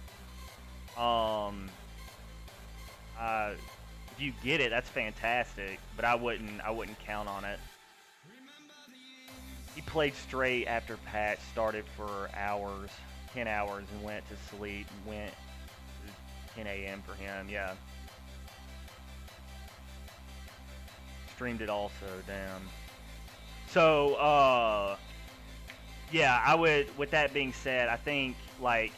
you get it, that's fantastic, but I wouldn't count on it. He played straight after patch started for hours, 10 hours, and went to sleep. Went to 10 a.m. for him, yeah. Streamed it also, damn. So, yeah, I would, with that being said, I think, like,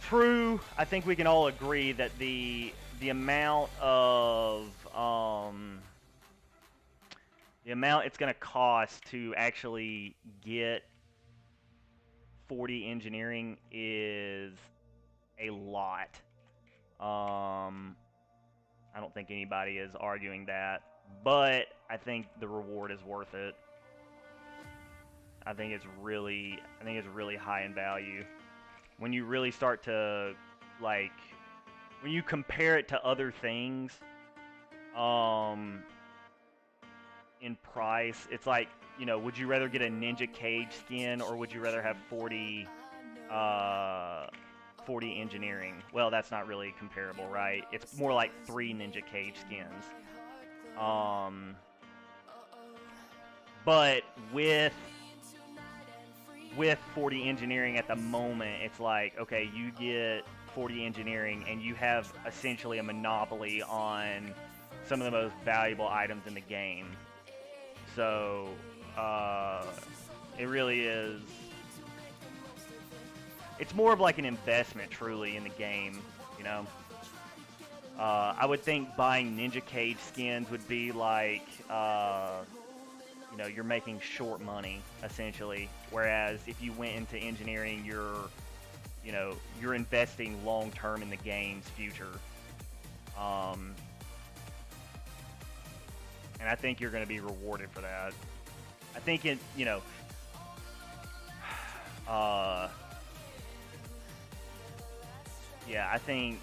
true, I think we can all agree that the amount of, the amount it's going to cost to actually get 40 engineering is a lot. I don't think anybody is arguing that, but I think the reward is worth it. I think it's really high in value. When you really start to, like, when you compare it to other things, in price, it's like, would you rather get a Ninja Cage skin, or would you rather have 40 engineering? Well, that's not really comparable, right? It's more like 3 Ninja Cage skins. But with 40 engineering at the moment, it's like, okay, you get 40 engineering and you have essentially a monopoly on some of the most valuable items in the game. So, it really is, it's more of like an investment, truly, in the game, I would think buying Ninja Cage skins would be like, you know, you're making short money essentially. Whereas if you went into engineering, you know, you're investing long term in the game's future. And I think you're going to be rewarded for that. I think it, you know, yeah, I think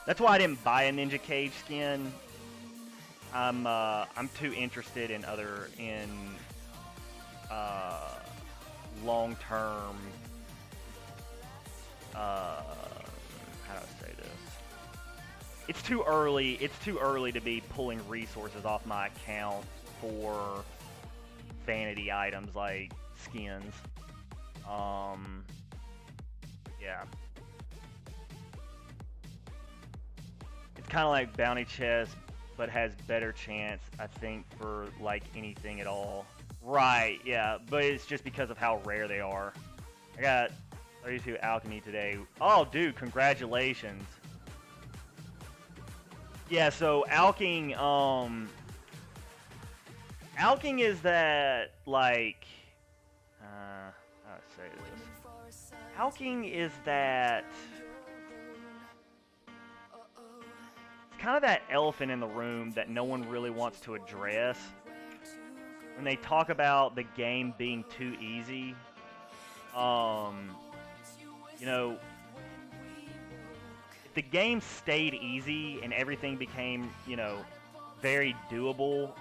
that's why I didn't buy a Ninja Cage skin. I'm too interested in long term. How do I say this? It's too early. It's too early to be pulling resources off my account for vanity items like skins. Yeah. It's kind of like bounty chest, but has better chance, I think, for like anything at all. Right, yeah, but it's just because of how rare they are. I got 32 alchemy today. Oh, dude, congratulations. Yeah, so alching, alching is that, like, how do I say this? Alching is that, it's kind of that elephant in the room that no one really wants to address. When they talk about the game being too easy, you know, if the game stayed easy and everything became, you know, very doable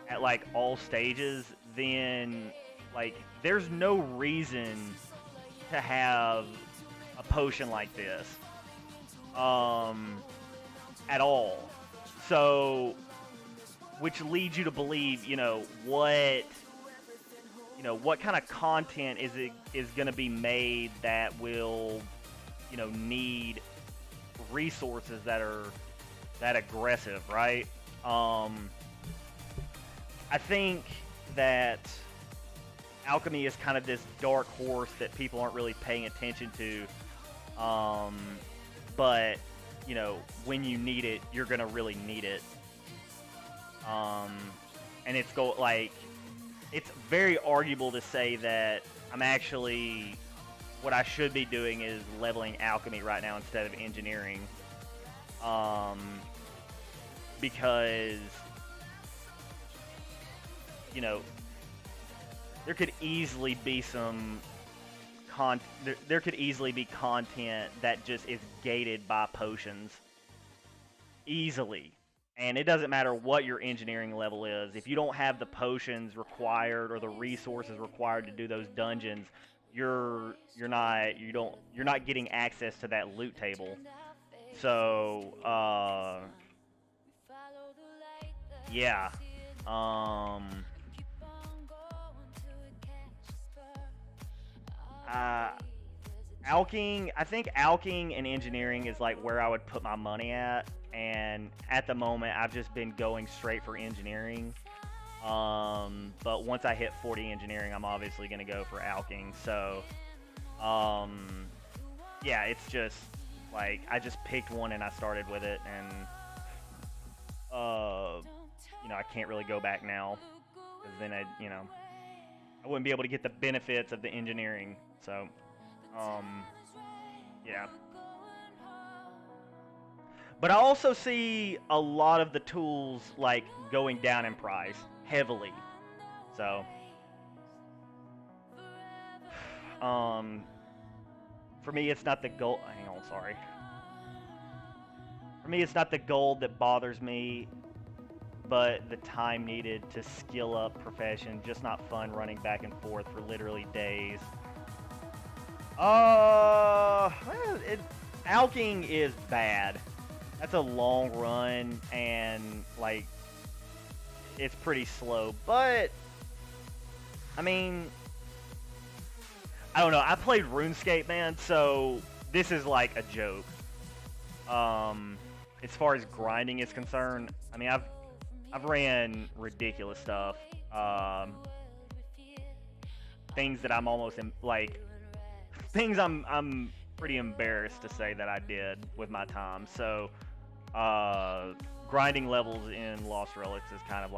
at like all stages, then like there's no reason to have a potion like this at all. So, which leads you to believe, you know, what kind of content is going to be made that will, you know, need resources that are that aggressive, right? I think that alchemy is kind of this dark horse that people aren't really paying attention to. But, you know, when you need it, you're going to really need it. And it's it's very arguable to say that I'm actually, what I should be doing is leveling alchemy right now instead of engineering. Because, you know, there could easily be there could easily be content that just is gated by potions. Easily. And it doesn't matter what your engineering level is. If you don't have the potions required or the resources required to do those dungeons, you're not getting access to that loot table. So, yeah. Alching, I think alching and engineering is like where I would put my money at, and at the moment I've just been going straight for engineering. But once I hit 40 engineering, I'm obviously going to go for alching. So, yeah, it's just like I just picked one and I started with it, and you know, I can't really go back now because then I wouldn't be able to get the benefits of the engineering. So, yeah. But I also see a lot of the tools like going down in price heavily. So, for me, it's not the gold. Hang on, sorry. For me, it's not the gold that bothers me, but the time needed to skill up profession. Just not fun running back and forth for literally days. Alching is bad. That's a long run, and like it's pretty slow. But I mean, I don't know. I played RuneScape, man, so this is like a joke. As far as grinding is concerned, I mean, I've ran ridiculous stuff. Things that I'm almost in, like things I'm pretty embarrassed to say that I did with my time. So, grinding levels in Lost Relics is kind of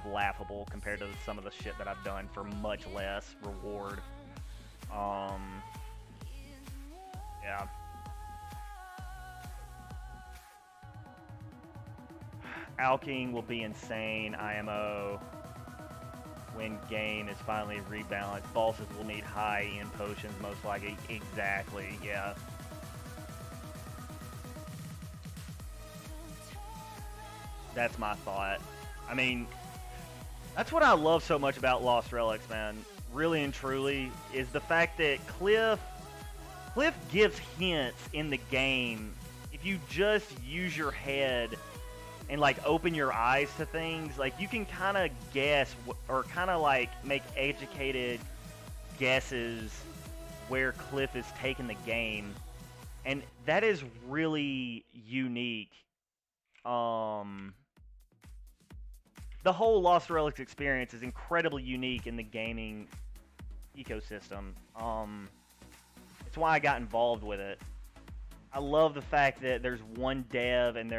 laughable compared to some of the shit that I've done for much less reward. Um, yeah. Alking will be insane. IMO. When game is finally rebalanced, bosses will need high end potions, most likely. Exactly, yeah. That's my thought. I mean, that's what I love so much about Lost Relics, man. Really and truly, is the fact that Cliff gives hints in the game. If you just use your head and like open your eyes to things, like you can kind of guess or kind of like make educated guesses where Cliff is taking the game, and that is really unique. The whole Lost Relics experience is incredibly unique in the gaming ecosystem. It's why I got involved with it. I love the fact that there's one dev and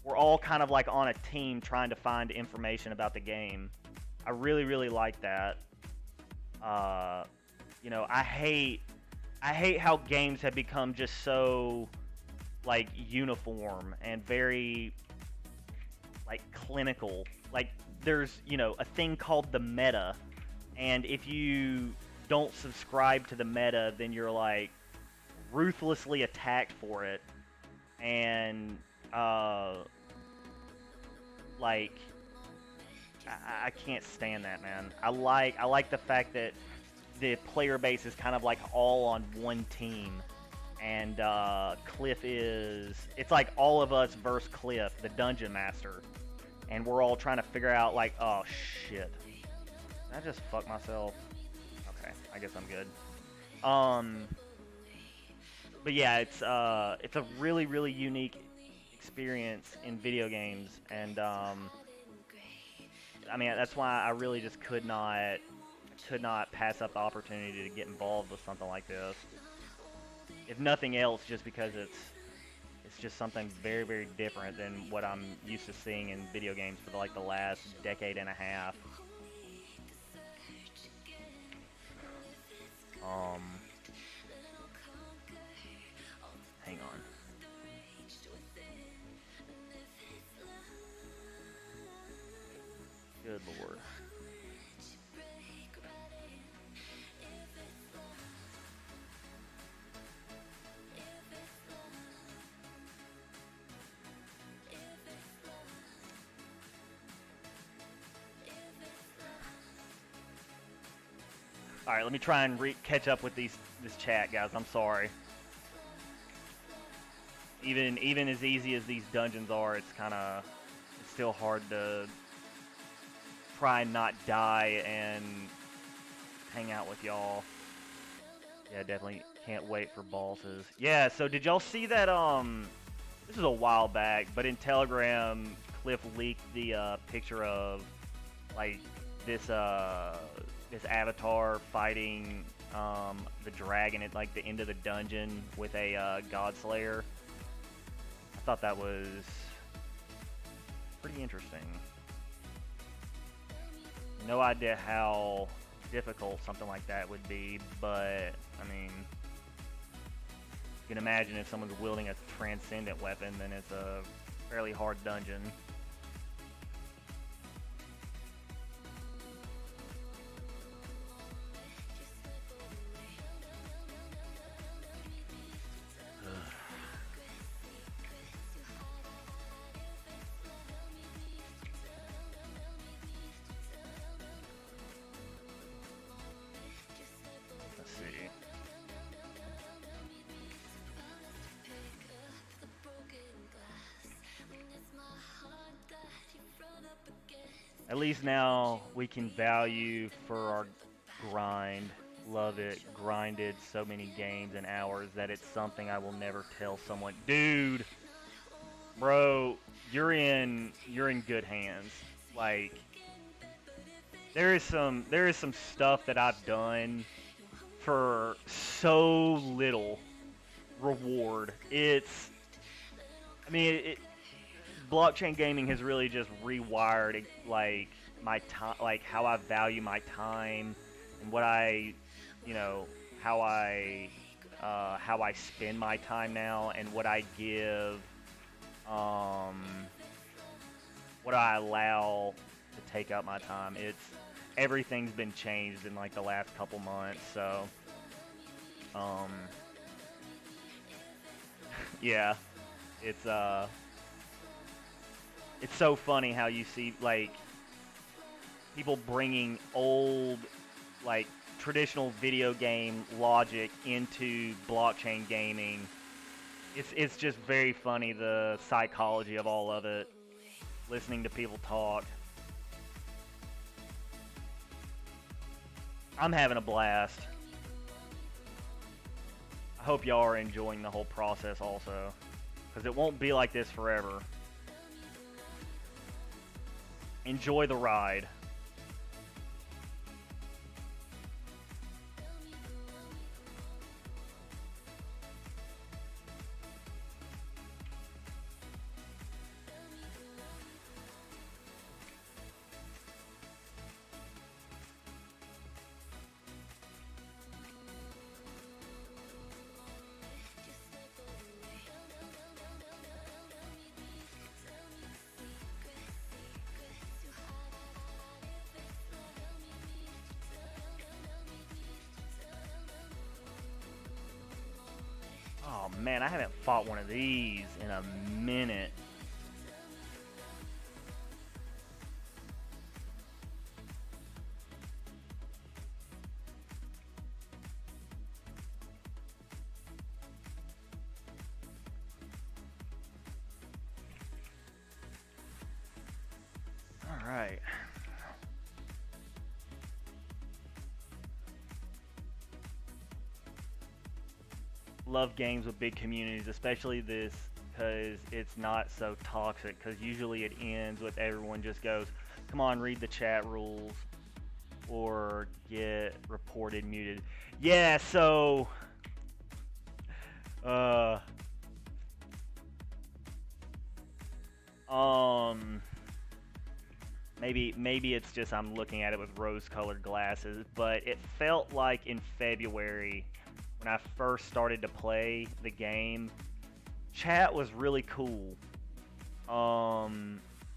we're all kind of like on a team trying to find information about the game. I really, really like that. You know, I hate how games have become just so like uniform and very like clinical. Like there's, you know, a thing called the meta, and if you don't subscribe to the meta, then you're like ruthlessly attacked for it. And like I can't stand that, man. I like the fact that the player base is kind of like all on one team, and Cliff it's like all of us versus Cliff, the dungeon master, and we're all trying to figure out like, oh shit, did I just fuck myself? Okay, I guess I'm good. But yeah, it's a really, really unique experience in video games, and I mean, that's why I really just could not pass up the opportunity to get involved with something like this. If nothing else, just because it's just something very, very different than what I'm used to seeing in video games for like the last decade and a half. Hang on. Good lord. All right, let me try and catch up with this chat, guys. I'm sorry. Even as easy as these dungeons are, it's still hard to try and not die and hang out with y'all. Yeah, definitely can't wait for bosses. Yeah, so did y'all see that? This was a while back, but in Telegram, Cliff leaked the picture of like this avatar fighting the dragon at like the end of the dungeon with a God Slayer. I thought that was pretty interesting. No idea how difficult something like that would be, but I mean, you can imagine if someone's wielding a transcendent weapon, then it's a fairly hard dungeon. At least now we can value for our grind. Love it. Grinded so many games and hours that it's something I will never tell someone. Dude, bro, you're in good hands. Like there is some stuff that I've done for so little reward. I mean, blockchain gaming has really just rewired like my time, like how I value my time and what I, you know, how I spend my time now and what I give, what I allow to take up my time. Everything's been changed in like the last couple months, so yeah, it's it's so funny how you see like people bringing old like traditional video game logic into blockchain gaming. It's just very funny, the psychology of all of it, listening to people talk. I'm having a blast. I hope y'all are enjoying the whole process also, because it won't be like this forever. Enjoy the ride. Oh man, I haven't fought one of these in a minute. All right. Love games with big communities, especially this, because it's not so toxic, because usually it ends with everyone just goes, come on, read the chat rules, or get reported muted. Yeah, so maybe it's just I'm looking at it with rose-colored glasses, but it felt like in February when I first started to play the game, chat was really cool.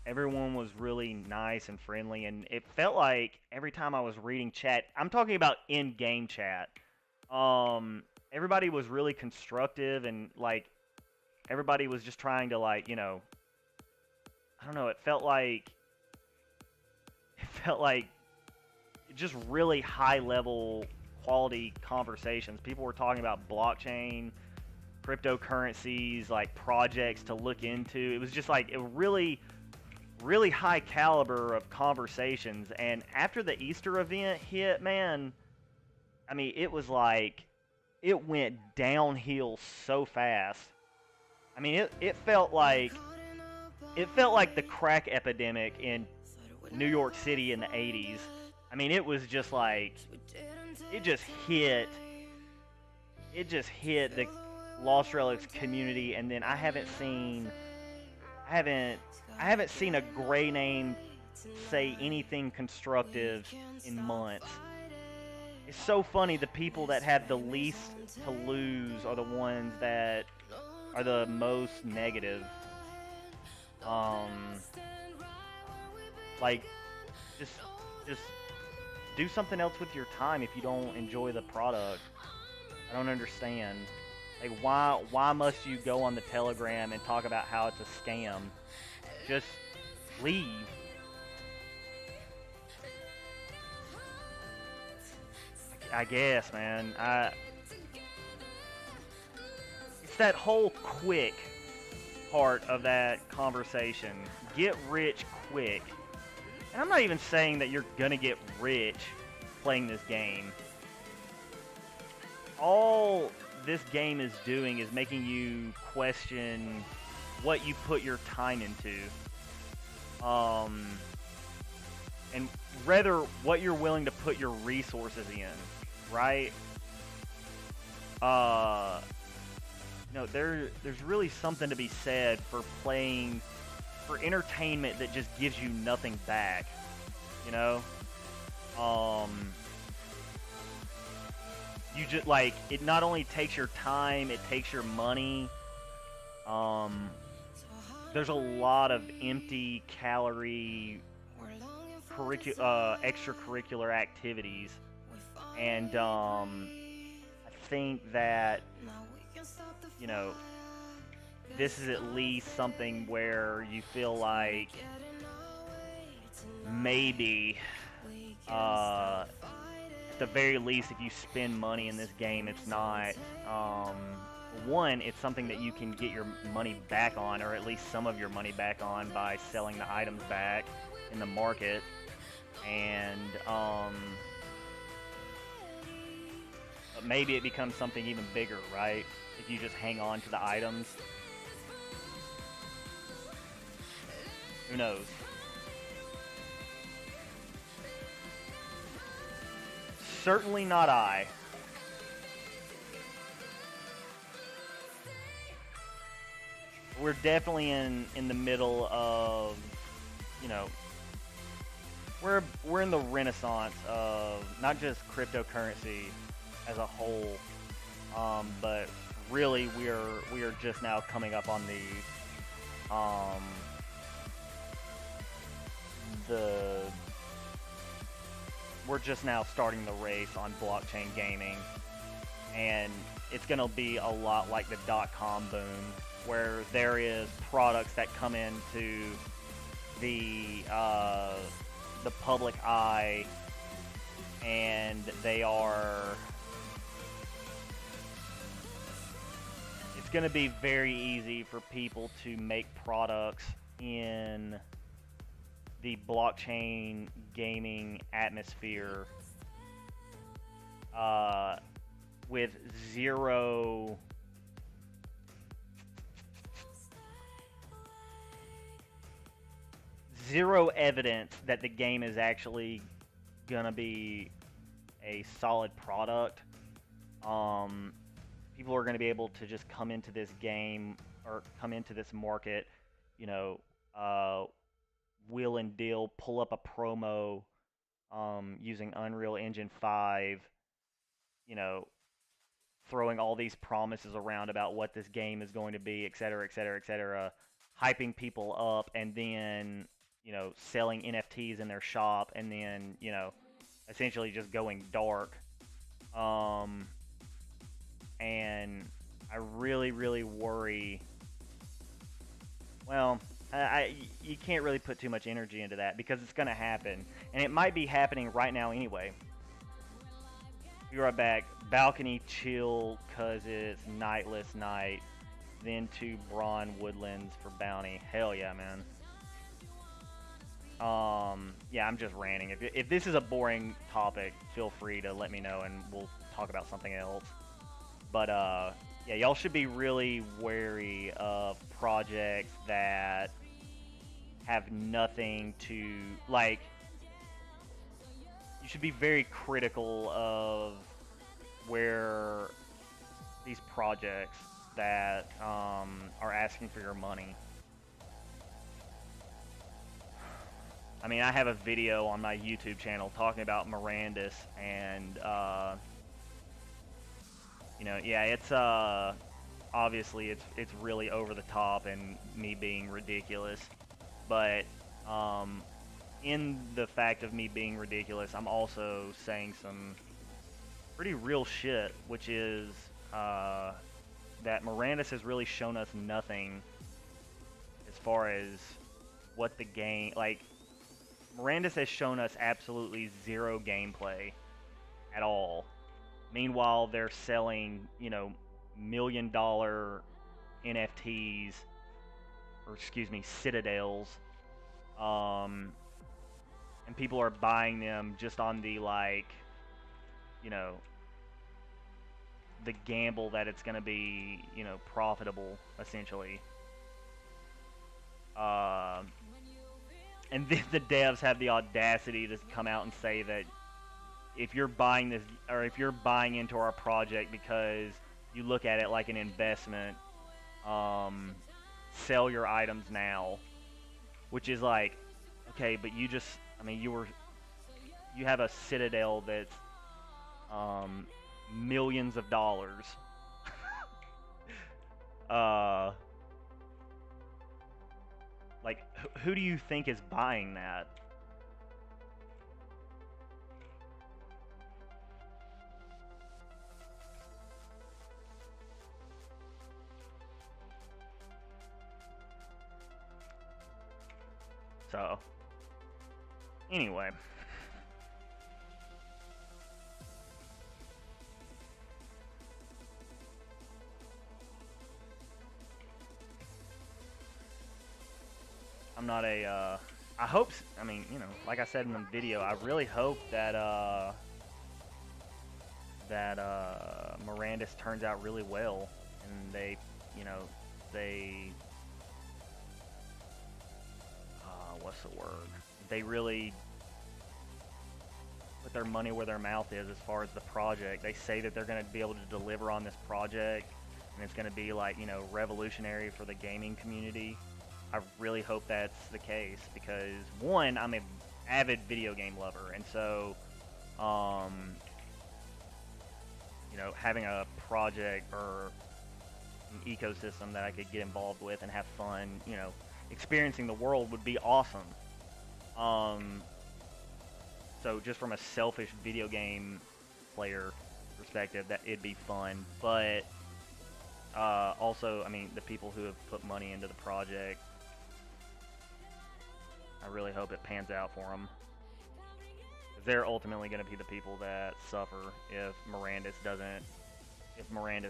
Everyone was really nice and friendly, and it felt like every time I was reading chat, I'm talking about in-game chat, everybody was really constructive, and like everybody was just trying to, like, you know, I don't know, it felt like just really high level quality conversations. People were talking about blockchain, cryptocurrencies, like projects to look into. It was just like a really high caliber of conversations. And after the Easter event hit, man, I mean, it was like it went downhill so fast. I mean, it felt like the crack epidemic in New York City in the 80s. I mean, it was just like it just hit the Lost Relics community, and then I haven't seen a gray name say anything constructive in months. It's so funny, the people that have the least to lose are the ones that are the most negative. Like, just do something else with your time if you don't enjoy the product. I don't understand. Like, why must you go on the Telegram and talk about how it's a scam? Just leave. I guess, man. It's that whole quick part of that conversation. Get rich quick. And I'm not even saying that you're gonna get rich playing this game. All this game is doing is making you question what you put your time into. And rather what you're willing to put your resources in, right? there's really something to be said for playing for entertainment that just gives you nothing back. You know, you just like it. Not only takes your time, it takes your money. There's a lot of empty calorie extracurricular activities, and I think that this is at least something where you feel like maybe at the very least, if you spend money in this game, it's not one, it's something that you can get your money back on, or at least some of your money back on, by selling the items back in the market. And but maybe it becomes something even bigger, right? If you just hang on to the items. Who knows? Certainly not I. We're definitely in the middle of, we're in the renaissance of not just cryptocurrency as a whole, but really we are just now coming up on we're just now starting the race on blockchain gaming, and it's going to be a lot like the .com boom, where there is products that come into the public eye, and it's going to be very easy for people to make products in the blockchain gaming atmosphere with zero evidence that the game is actually gonna be a solid product. People are gonna be able to just come into this game or come into this market, wheel and deal, pull up a promo using Unreal Engine 5, throwing all these promises around about what this game is going to be, et cetera, et cetera, et cetera, hyping people up, and then, selling NFTs in their shop, and then, essentially just going dark. And I really, really worry. Well, you can't really put too much energy into that because it's going to happen. And it might be happening right now anyway. Be right back. Balcony chill because it's nightless night. Then to Brawn Woodlands for bounty. Hell yeah, man. Yeah, I'm just ranting. If this is a boring topic, feel free to let me know and we'll talk about something else. But yeah, y'all should be really wary of projects that have nothing to, like, you should be very critical of where these projects that are asking for your money. I mean, I have a video on my YouTube channel talking about Mirandus, and yeah, it's obviously it's really over the top and me being ridiculous, but in the fact of me being ridiculous, I'm also saying some pretty real shit, which is that Mirandus has really shown us nothing as far as what the game, like, Mirandus has shown us absolutely zero gameplay at all. Meanwhile, they're selling, $1 million NFTs, or excuse me, citadels, and people are buying them just on the, like, the gamble that it's going to be, profitable, essentially. And then the devs have the audacity to come out and say that if you're buying this, or if you're buying into our project because you look at it like an investment. Sell your items now, which is like, okay, but you just, I mean, you have a citadel that's millions of dollars. Like, who do you think is buying that? So, anyway. I'm not a, I hope, I mean, you know, like I said in the video, I really hope that, Mirandus turns out really well, and they, you know, they, what's the word? They really put their money where their mouth is as far as the project. They say that they're going to be able to deliver on this project, and it's going to be like, you know, revolutionary for the gaming community. I really hope that's the case because, one, I'm an avid video game lover, and so, you know, having a project or an ecosystem that I could get involved with and have fun, you know, experiencing the world would be awesome. So just from a selfish video game player perspective, that it'd be fun. But also, I mean, the people who have put money into the project, I really hope it pans out for them. They're ultimately going to be the people that suffer if Mirandus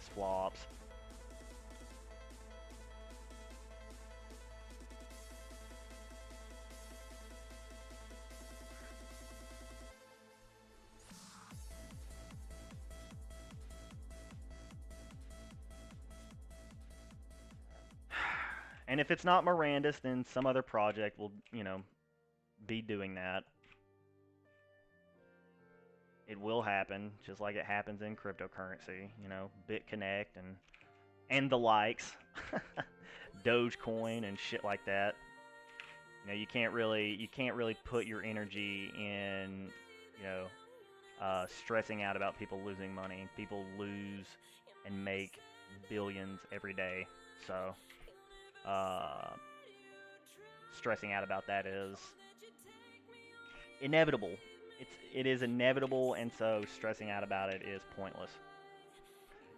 flops. And if it's not Mirandus, then some other project will, you know, be doing that. It will happen, just like it happens in cryptocurrency, you know, BitConnect and the likes, Dogecoin and shit like that. You know, you can't really put your energy in, you know, stressing out about people losing money. People lose and make billions every day, so stressing out about that is inevitable. It is inevitable, and so stressing out about it is pointless.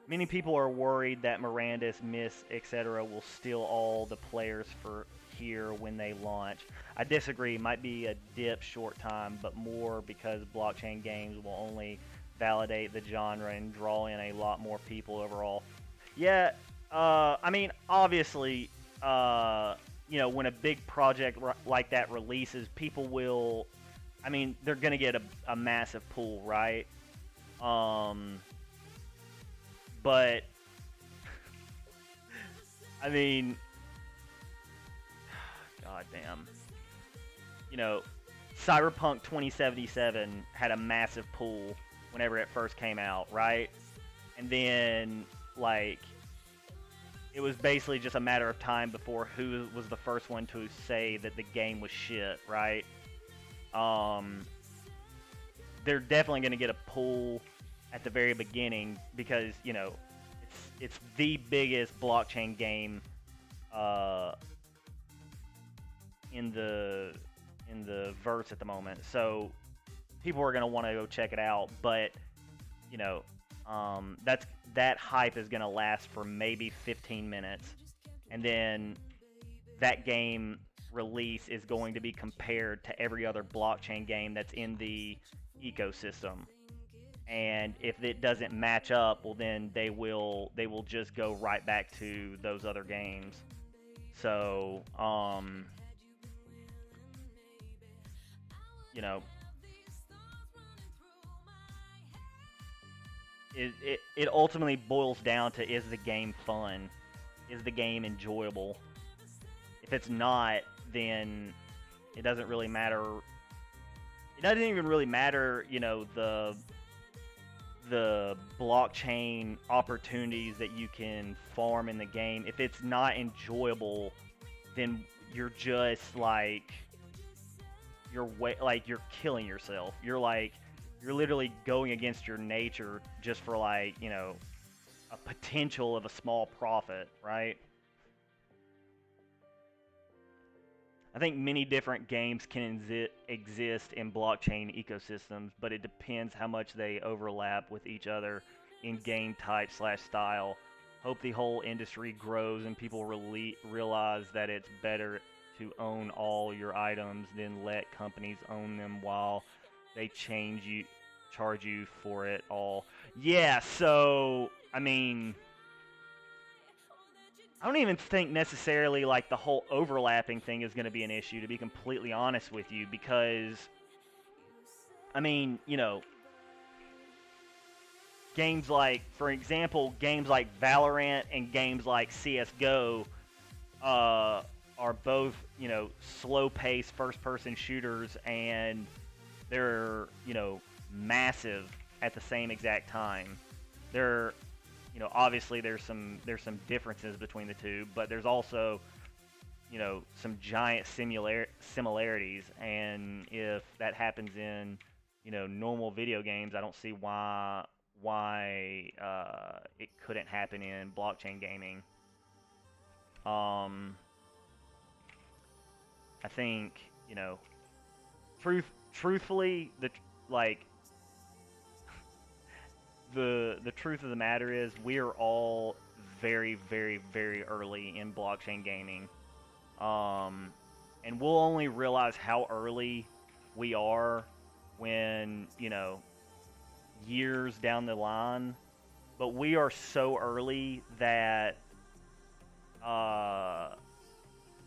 Many people are worried that Mirandus, Miss, etc. will steal all the players for here when they launch. I disagree. Might be a dip short time, but more because blockchain games will only validate the genre and draw in a lot more people overall. Yeah, I mean, obviously, you know, when a big project like that releases, people will, I mean, they're going to get a massive pool, right? But, I mean, god damn. You know, Cyberpunk 2077 had a massive pool whenever it first came out, right? And then, like, it was basically just a matter of time before who was the first one to say that the game was shit, right? They're definitely going to get a pull at the very beginning because, you know, it's the biggest blockchain game in the verse at the moment. So people are going to want to go check it out, but, you know, that hype is going to last for maybe 15 minutes, and then that game release is going to be compared to every other blockchain game that's in the ecosystem. And if it doesn't match up, well, then they will just go right back to those other games. So, you know, it ultimately boils down to, is the game fun? Is the game enjoyable? If it's not, then it doesn't really matter. It doesn't even really matter, you know, the the blockchain opportunities that you can farm in the game, if it's not enjoyable, then you're just like you're killing yourself. You're literally going against your nature just for like, you know, a potential of a small profit, right? I think many different games can exist in blockchain ecosystems, but it depends how much they overlap with each other in game type / style. Hope the whole industry grows and people realize that it's better to own all your items than let companies own them while they charge you for it all. Yeah, so I mean, I don't even think necessarily like the whole overlapping thing is going to be an issue, to be completely honest with you, because I mean, you know, games like, for example, games like Valorant and games like CS:GO are both, you know, slow-paced first-person shooters, and they're, you know, massive at the same exact time. They're, you know, obviously there's some differences between the two, but there's also, you know, some giant similarities, and if that happens in, you know, normal video games, I don't see why it couldn't happen in blockchain gaming. I think, you know, truthfully, like the truth of the matter is we are all very, very, very early in blockchain gaming. And we'll only realize how early we are when, you know, years down the line. But we are so early that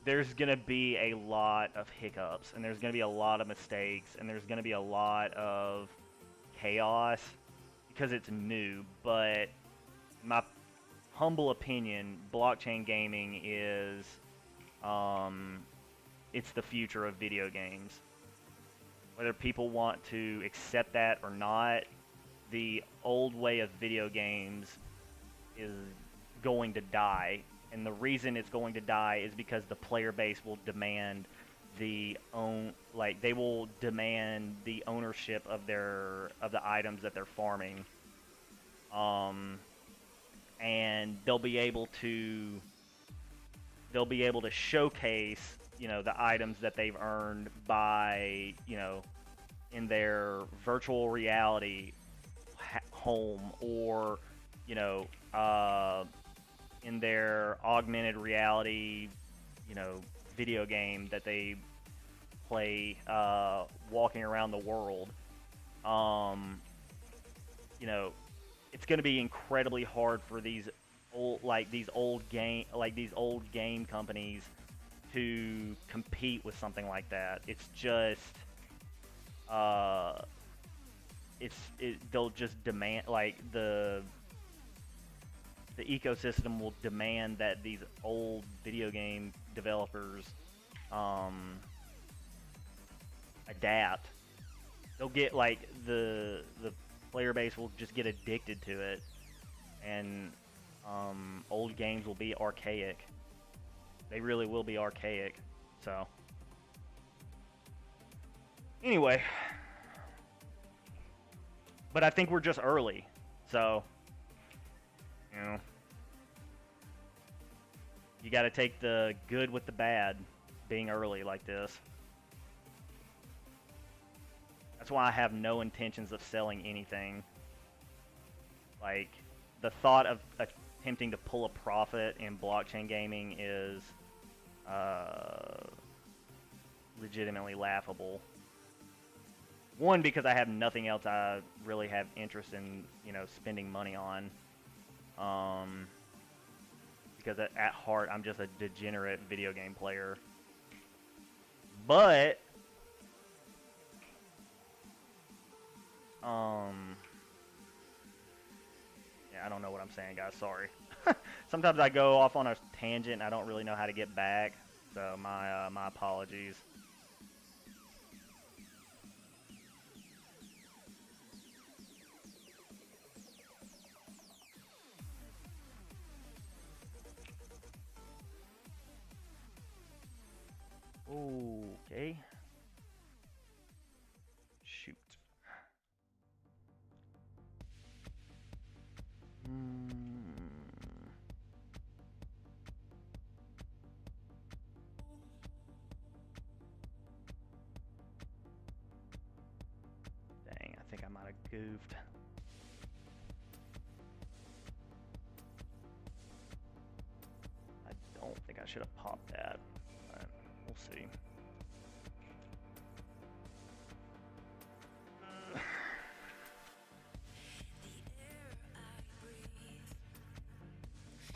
there's going to be a lot of hiccups, and there's going to be a lot of mistakes, and there's going to be a lot of chaos because it's new. But in my humble opinion, blockchain gaming is it's the future of video games. Whether people want to accept that or not, the old way of video games is going to die. And the reason it's going to die is because the player base will demand they will demand the ownership of the items that they're farming. And they'll be able to showcase, you know, the items that they've earned by, you know, in their virtual reality home, or, you know, in their augmented reality, you know, video game that they play walking around the world. You know, it's going to be incredibly hard for these old game companies to compete with something like that. It's just they'll just demand, like, the ecosystem will demand that these old video game developers adapt. They'll get, like, the player base will just get addicted to it, and old games will be archaic. They really will be archaic. So anyway, but I think we're just early, so, you know, you got to take the good with the bad being early like this. That's why I have no intentions of selling anything. Like, the thought of attempting to pull a profit in blockchain gaming is legitimately laughable. One, because I have nothing else I really have interest in, you know, spending money on. Because at heart, I'm just a degenerate video game player. But yeah, I don't know what I'm saying, guys. Sorry. Sometimes I go off on a tangent and I don't really know how to get back. So my apologies. goofed. I don't think I should have popped that. But we'll see.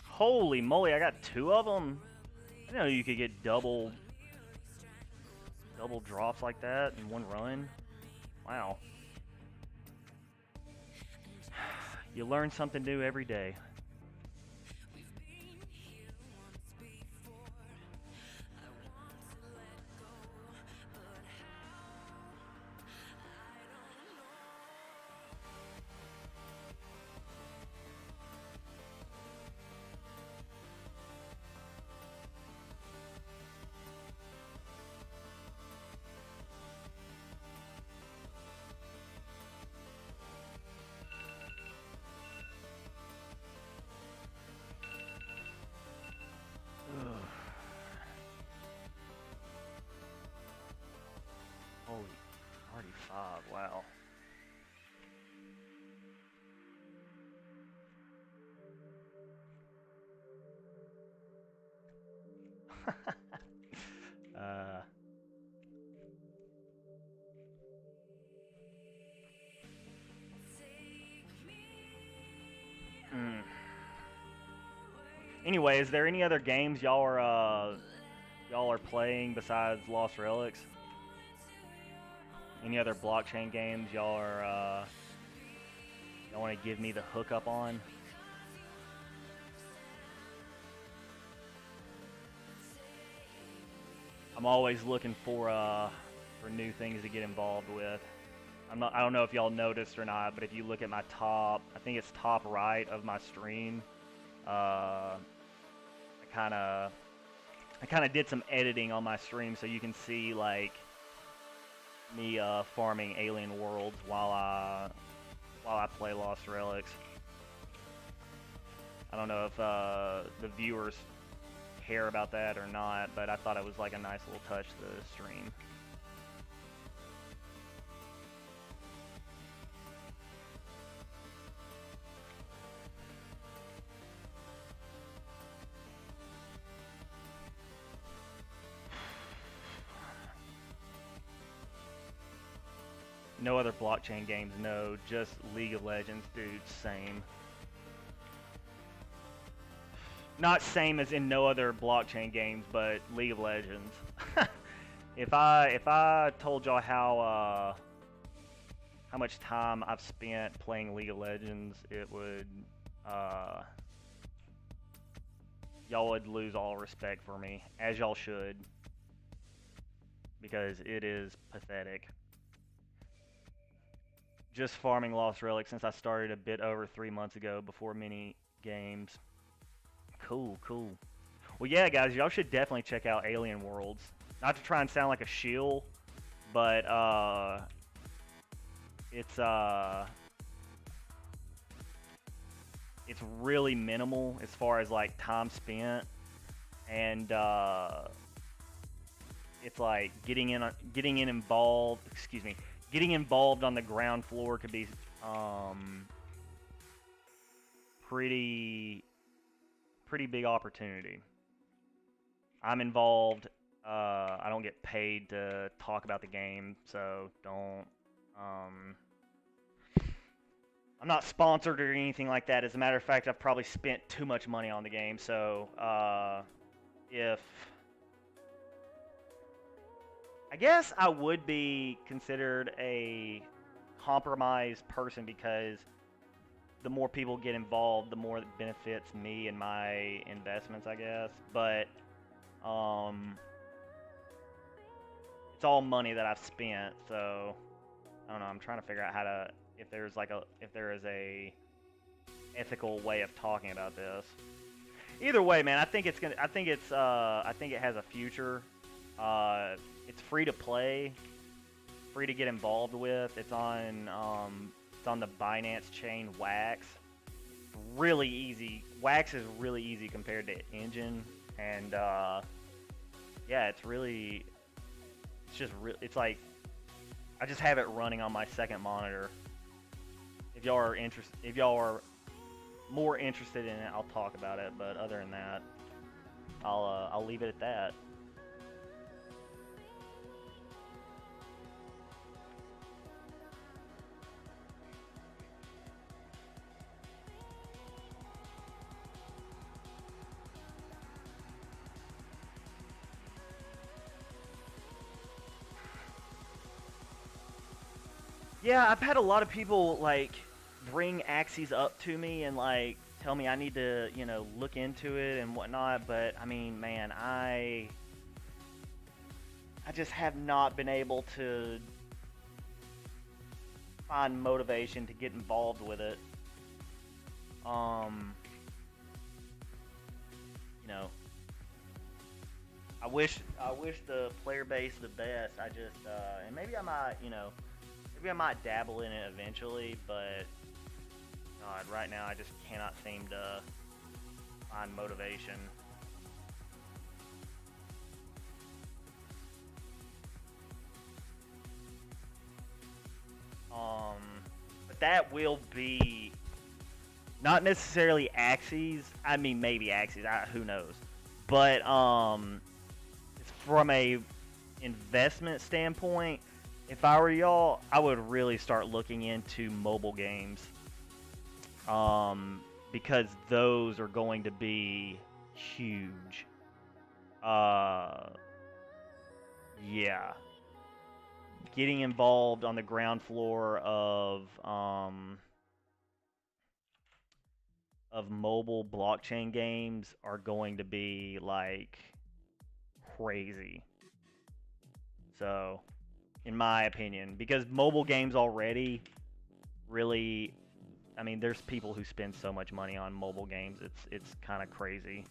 Holy moly, I got 2 of them. I didn't know you could get double drops like that in one run. Wow. You learn something new every day. Holy, already 5, wow. uh, mm. Anyway, is there any other games y'all are playing besides Lost Relics? Any other blockchain games y'all want to give me the hookup on? I'm always looking for new things to get involved with. I don't know if y'all noticed or not, but if you look at my top, I think it's top right of my stream, I kind of did some editing on my stream so you can see like me farming alien worlds while I play Lost Relics. I don't know if the viewers care about that or not, but I thought it was like a nice little touch to the stream. No other blockchain games, no, just League of Legends, dude, same. Not same as in no other blockchain games, but League of Legends. If I told y'all how much time I've spent playing League of Legends, it would y'all would lose all respect for me, as y'all should, because it is pathetic. Just farming Lost Relics since I started a bit over 3 months ago before many games. Cool, cool. Well, yeah, guys, y'all should definitely check out Alien Worlds. Not to try and sound like a shill, but it's really minimal as far as like time spent, and it's like getting involved. Excuse me, getting involved on the ground floor could be pretty big opportunity. I'm involved. I don't get paid to talk about the game, so don't. I'm not sponsored or anything like that. As a matter of fact, I've probably spent too much money on the game. So if I guess I would be considered a compromised person, because the more people get involved, the more it benefits me and my investments, I guess. But it's all money that I've spent, so I don't know. I'm trying to figure out how to, if there is a ethical way of talking about this. Either way, man, I think it has a future. It's free to play, free to get involved with. It's on the Binance chain Wax. Really easy. Wax is really easy compared to Engine, and yeah, it's just it's like I just have it running on my second monitor. if y'all are more interested in it, I'll talk about it. But other than that, I'll leave it at that. Yeah, I've had a lot of people like bring Axes up to me and like tell me I need to, look into it and whatnot. But I mean, man, I just have not been able to find motivation to get involved with it. You know, I wish the player base the best. I just and maybe I might, maybe I might dabble in it eventually, but God, right now I just cannot seem to find motivation. But that will be not necessarily Axes. I mean, maybe Axes. Who knows? But from a investment standpoint, if I were y'all, I would really start looking into mobile games. Because those are going to be huge. Yeah. Getting involved on the ground floor of mobile blockchain games are going to be like crazy. So, in my opinion, because mobile games already really, I mean, there's people who spend so much money on mobile games. It's kind of crazy.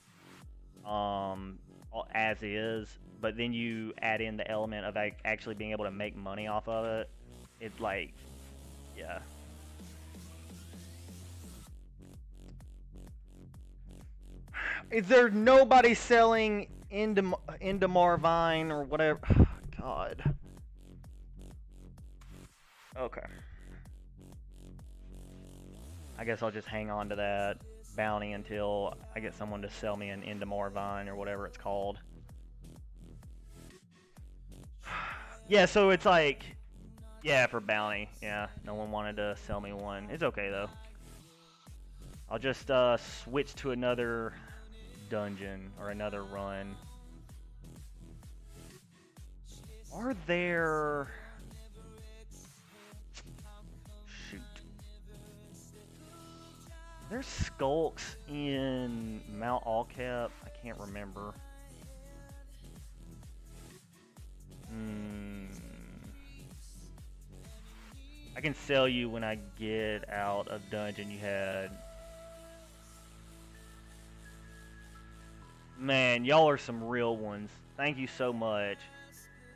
As is, but then you add in the element of actually being able to make money off of it. It's like, yeah. Is there nobody selling into Marvine or whatever? God. Okay. I guess I'll just hang on to that bounty until I get someone to sell me an Indamar Vine or whatever it's called. Yeah, so it's like, yeah, for bounty. Yeah, no one wanted to sell me one. It's okay though. I'll just switch to another dungeon or another run. Are there... Shoot. There's skulks in Mount Allcap. I can't remember. I can sell you when I get out of dungeon you had. Man, y'all are some real ones. Thank you so much.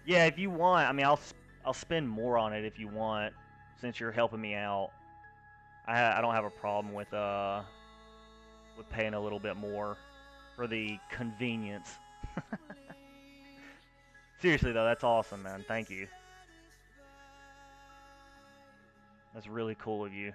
Yeah, if you want, I mean, I'll spend more on it if you want, since you're helping me out. I don't have a problem with paying a little bit more for the convenience. Seriously though, that's awesome, man. Thank you. That's really cool of you.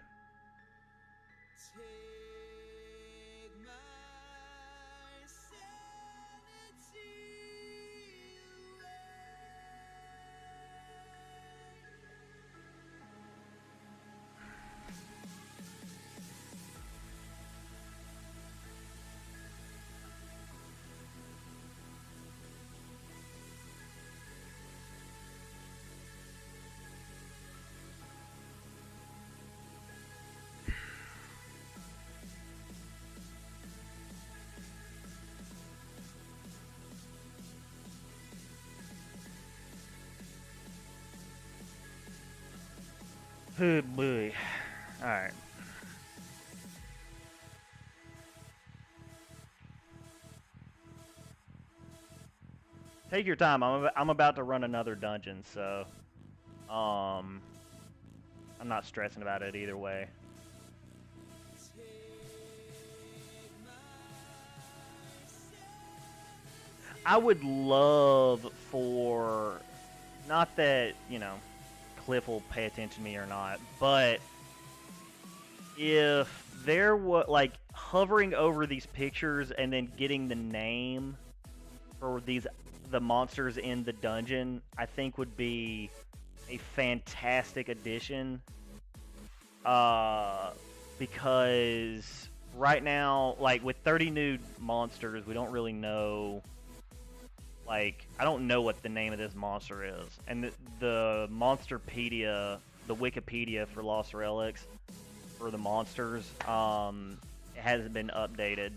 Oh boy. Alright. Take your time. I'm about to run another dungeon, so I'm not stressing about it either way. I would love for, not that, Cliff will pay attention to me or not, but if there was like hovering over these pictures and then getting the name for the monsters in the dungeon, I think would be a fantastic addition. Because right now, like with 30 new monsters, we don't really know. Like, I don't know what the name of this monster is, and the Monsterpedia, the Wikipedia for Lost Relics for the monsters, it hasn't been updated.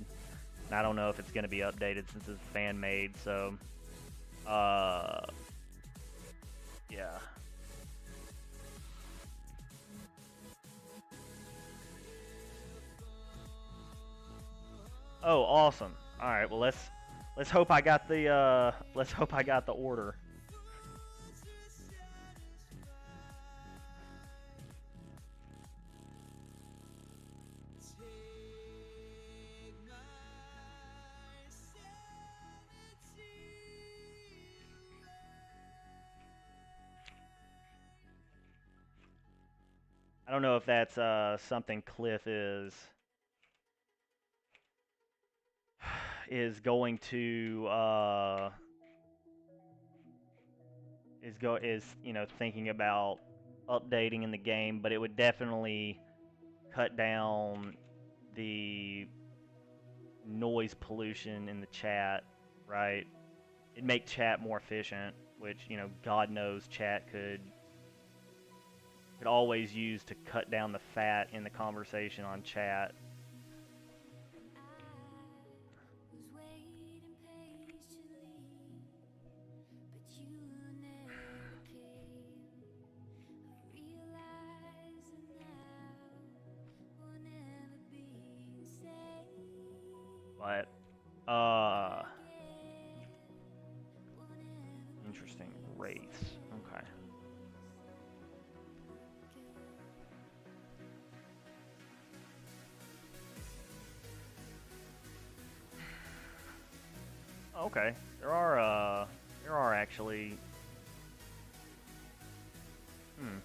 And I don't know if it's going to be updated since it's fan made. So, yeah. Oh, awesome. All right, well let's hope I got the let's hope I got the order. I don't know if that's something Cliff is going to is thinking about updating in the game, but it would definitely cut down the noise pollution in the chat, right? It'd make chat more efficient, which God knows chat could always use to cut down the fat in the conversation on chat. I was waiting patiently, but you never came. I realize that now we'll never be the same. But Again, we'll never interesting be the race. Okay. Okay. There are actually hmm.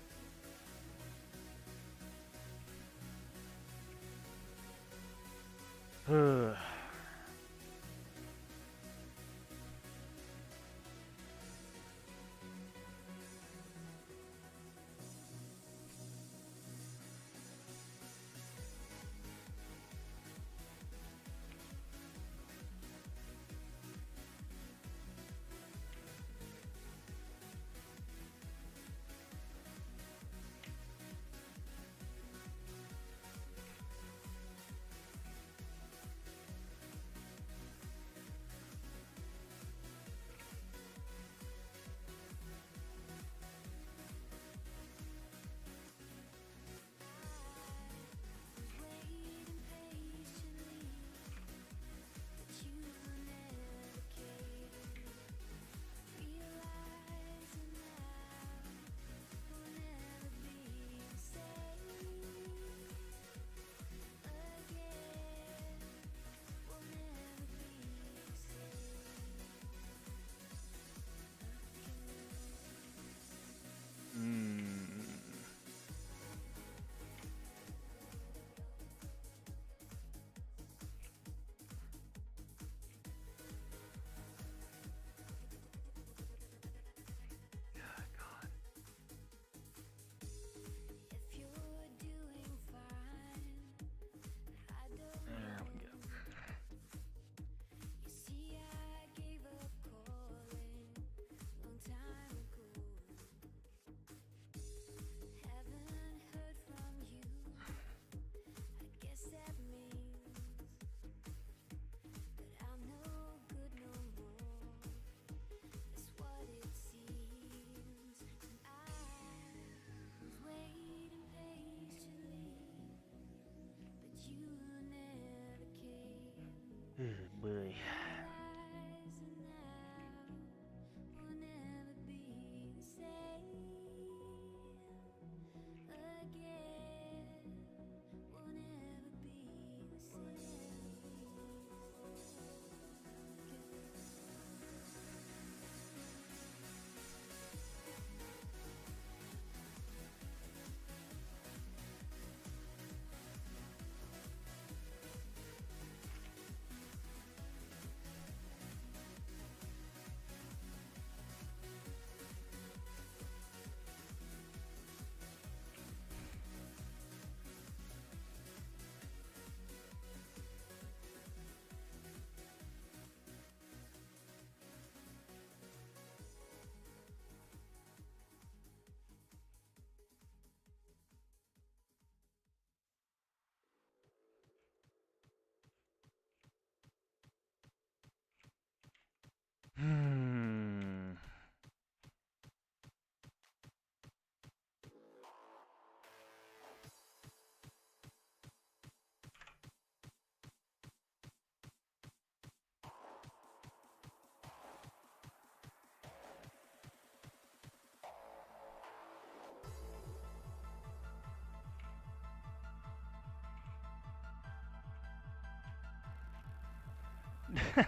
Okay.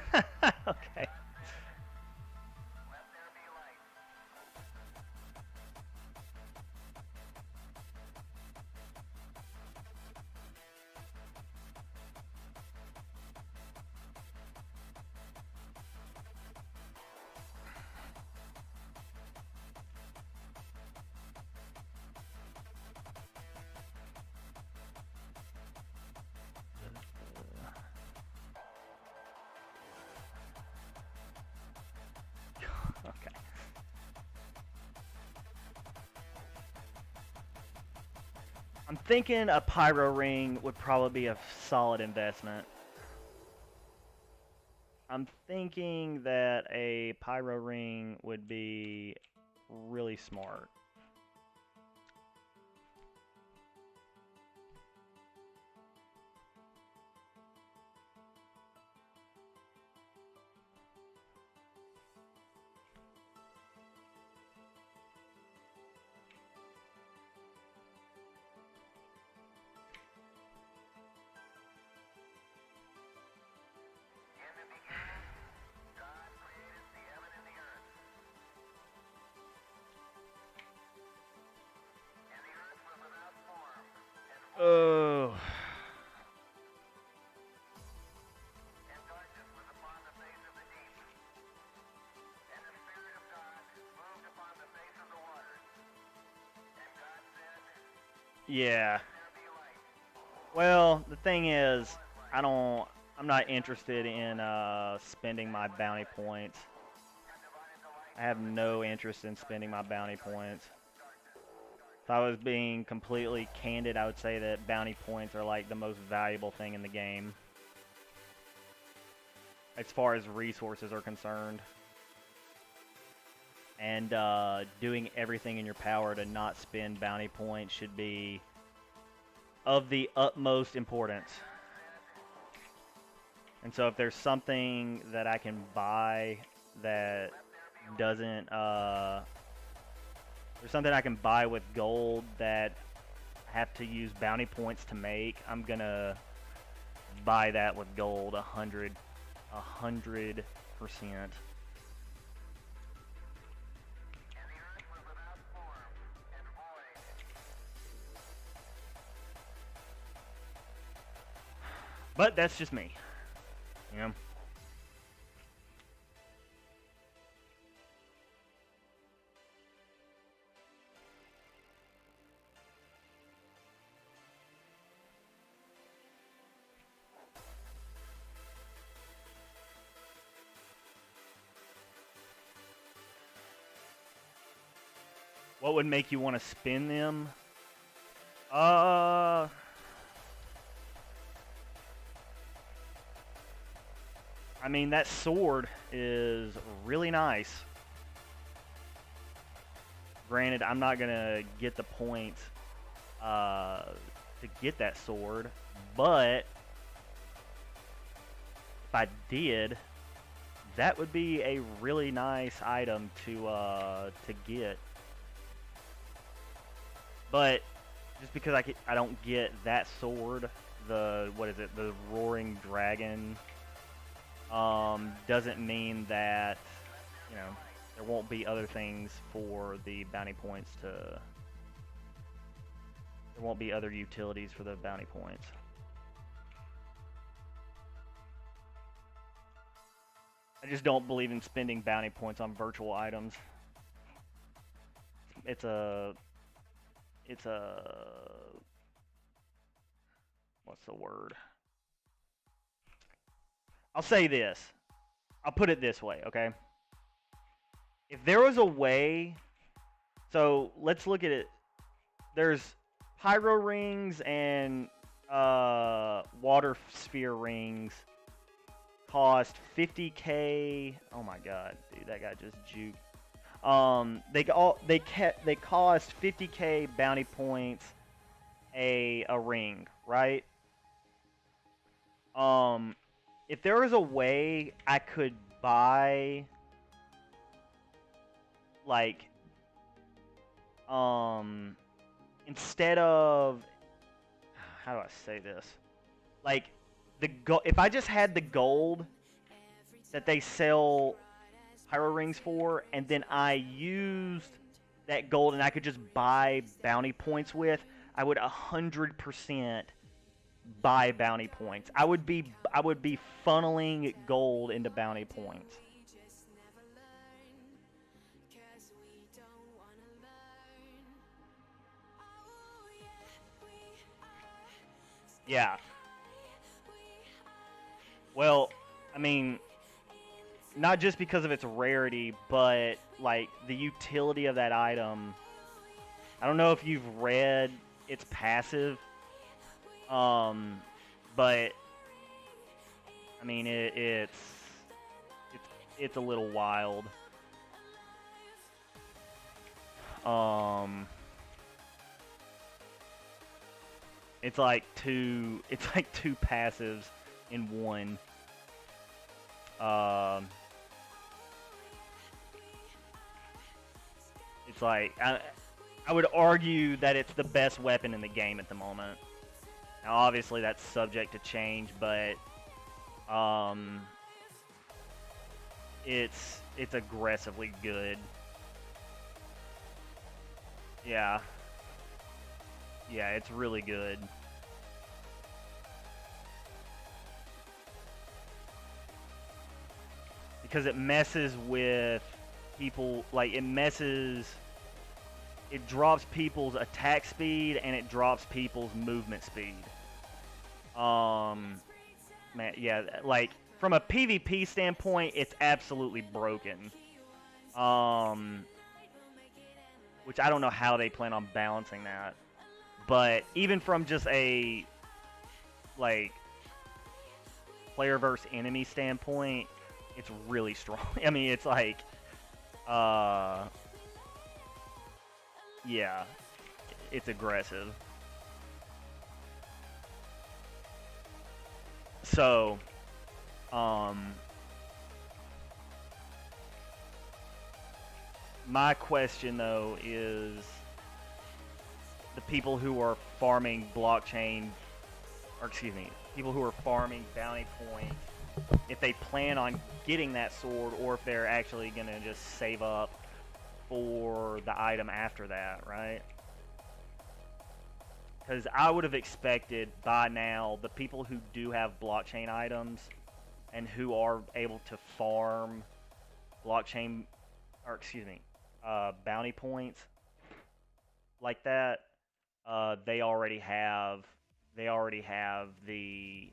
Okay. I'm thinking a pyro ring would probably be a solid investment. I'm thinking that a pyro ring would be really smart. Oh. Yeah. Well, the thing is, I'm not interested in spending my bounty points. I have no interest in spending my bounty points. If I was being completely candid, I would say that bounty points are like the most valuable thing in the game, as far as resources are concerned. And doing everything in your power to not spend bounty points should be of the utmost importance. And so if there's something that I can buy that doesn't, there's something I can buy with gold that I have to use bounty points to make, I'm gonna buy that with gold 100%. But that's just me, you know. What would make you want to spin them? I mean, that sword is really nice. Granted, I'm not gonna get the points to get that sword, but if I did, that would be a really nice item to get. But just because I don't get that sword, the the Roaring Dragon, doesn't mean that, you know, there won't be other things for the bounty points to. There won't be other utilities for the bounty points. I just don't believe in spending bounty points on virtual items. It's a what's the word? I'll say this. I'll put it this way, okay? If there was a way, so let's look at it. There's pyro rings and water sphere rings cost 50k. Oh my god, dude, that guy just juked. They cost 50k bounty points a ring, right? If there was a way I could buy, like, instead of, how do I say this? Like, if I just had the gold that they sell pyro rings for, and then I used that gold and I could just buy bounty points with, I would 100% buy bounty points. I would be funneling gold into bounty points. Yeah. Well, I mean, not just because of its rarity, but like the utility of that item. I don't know if you've read its passive, but I mean it's a little wild. It's like two passives in one. It's like I would argue that it's the best weapon in the game at the moment. Now, obviously, that's subject to change, but it's aggressively good. Yeah. Yeah, it's really good. Because it messes with people, like it drops people's attack speed and it drops people's movement speed. Man, yeah, like from a PvP standpoint, it's absolutely broken. Which I don't know how they plan on balancing that. But even from just a like player versus enemy standpoint, it's really strong. I mean, it's like yeah, it's aggressive. So, my question though is the people who are farming blockchain, or excuse me, people who are farming bounty points, if they plan on getting that sword or if they're actually going to just save up for the item after that, right? Because I would have expected by now the people who do have blockchain items and who are able to farm blockchain, or excuse me, bounty points like that, they already have the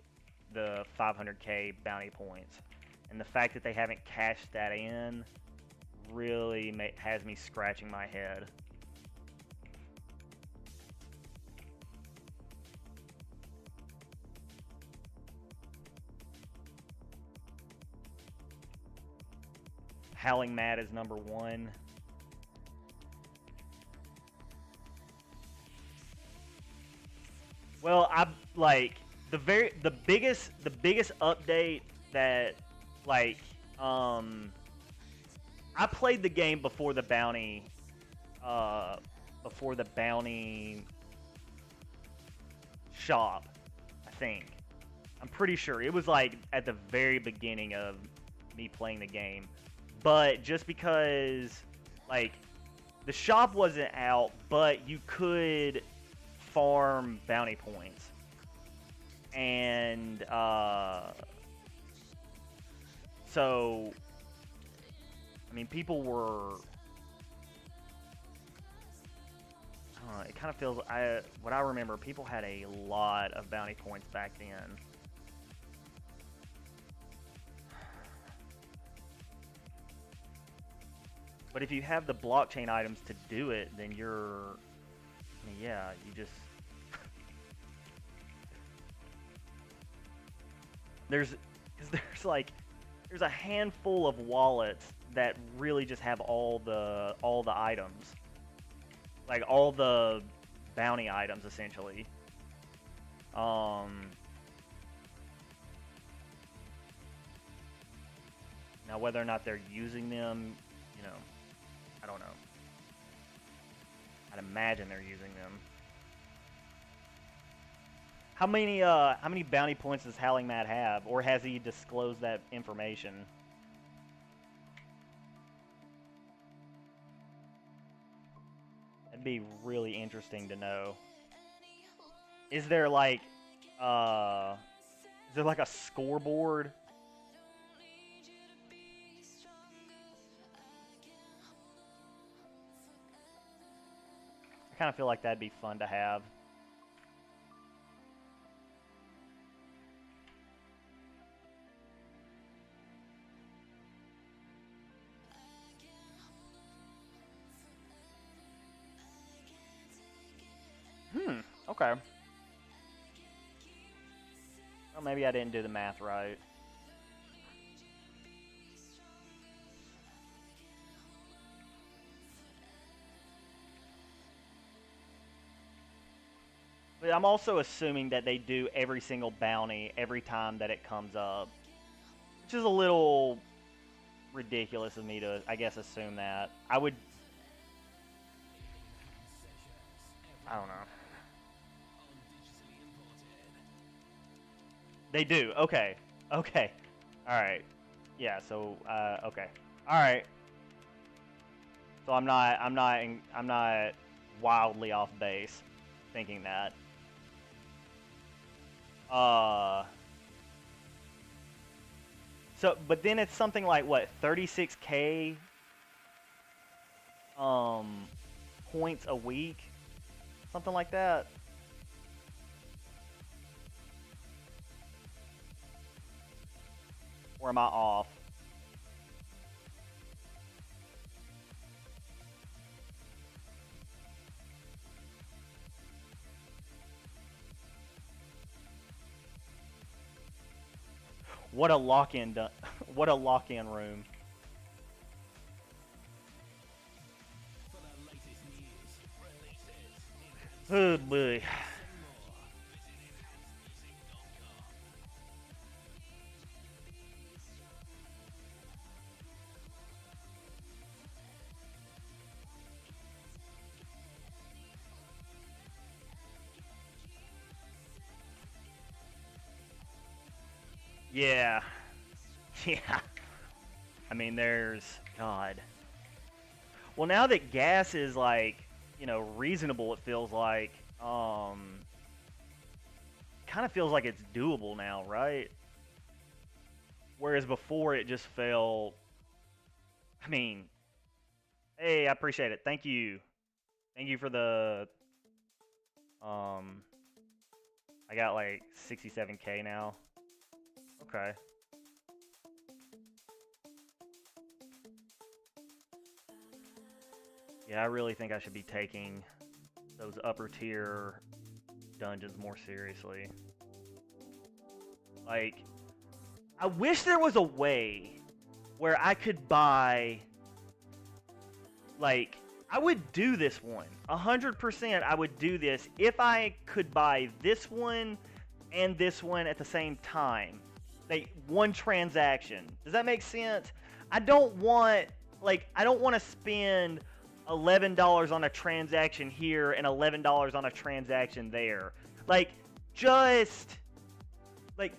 500k bounty points, and the fact that they haven't cashed that in really has me scratching my head. Howling Mad is number one. Well, I like the biggest update that like I played the game before the bounty shop, I think. I'm pretty sure it was like at the very beginning of me playing the game. But just because like the shop wasn't out, but you could farm bounty points, and so I mean people were, I don't know, it kind of feels, what I remember, people had a lot of bounty points back then. But if you have the blockchain items to do it, then you're, I mean, yeah, you just there's a handful of wallets that really just have all the items, like all the bounty items essentially. Now whether or not they're using them, you know, I don't know. I'd imagine they're using them. How many bounty points does Howling Mad have, or has he disclosed that information? That'd be really interesting to know. Is there like a scoreboard? I kind of feel like that'd be fun to have. Okay. Well, maybe I didn't do the math right. But I'm also assuming that they do every single bounty every time that it comes up. Which is a little ridiculous of me to, I guess, assume that. I don't know. They do. Okay. Okay. All right. Yeah. So. Okay. All right. So I'm not wildly off base, thinking that. So, but then it's something like what, 36K points a week, something like that. Or am I off? What a lock-in what a lock-in room. Oh boy. Yeah. Yeah. I mean, there's God. Well, now that gas is like, reasonable, it feels like kind of feels like it's doable now, right? Whereas before it just felt, I mean, hey, I appreciate it. Thank you. Thank you for the I got like 67K now. Okay. Yeah, I really think I should be taking those upper tier dungeons more seriously. Like, I wish there was a way where I could buy, like, I would do this one. 100% I would do this if I could buy this one and this one at the same time. Like, one transaction. Does that make sense? I don't want to spend $11 on a transaction here and $11 on a transaction there. Like, just, like,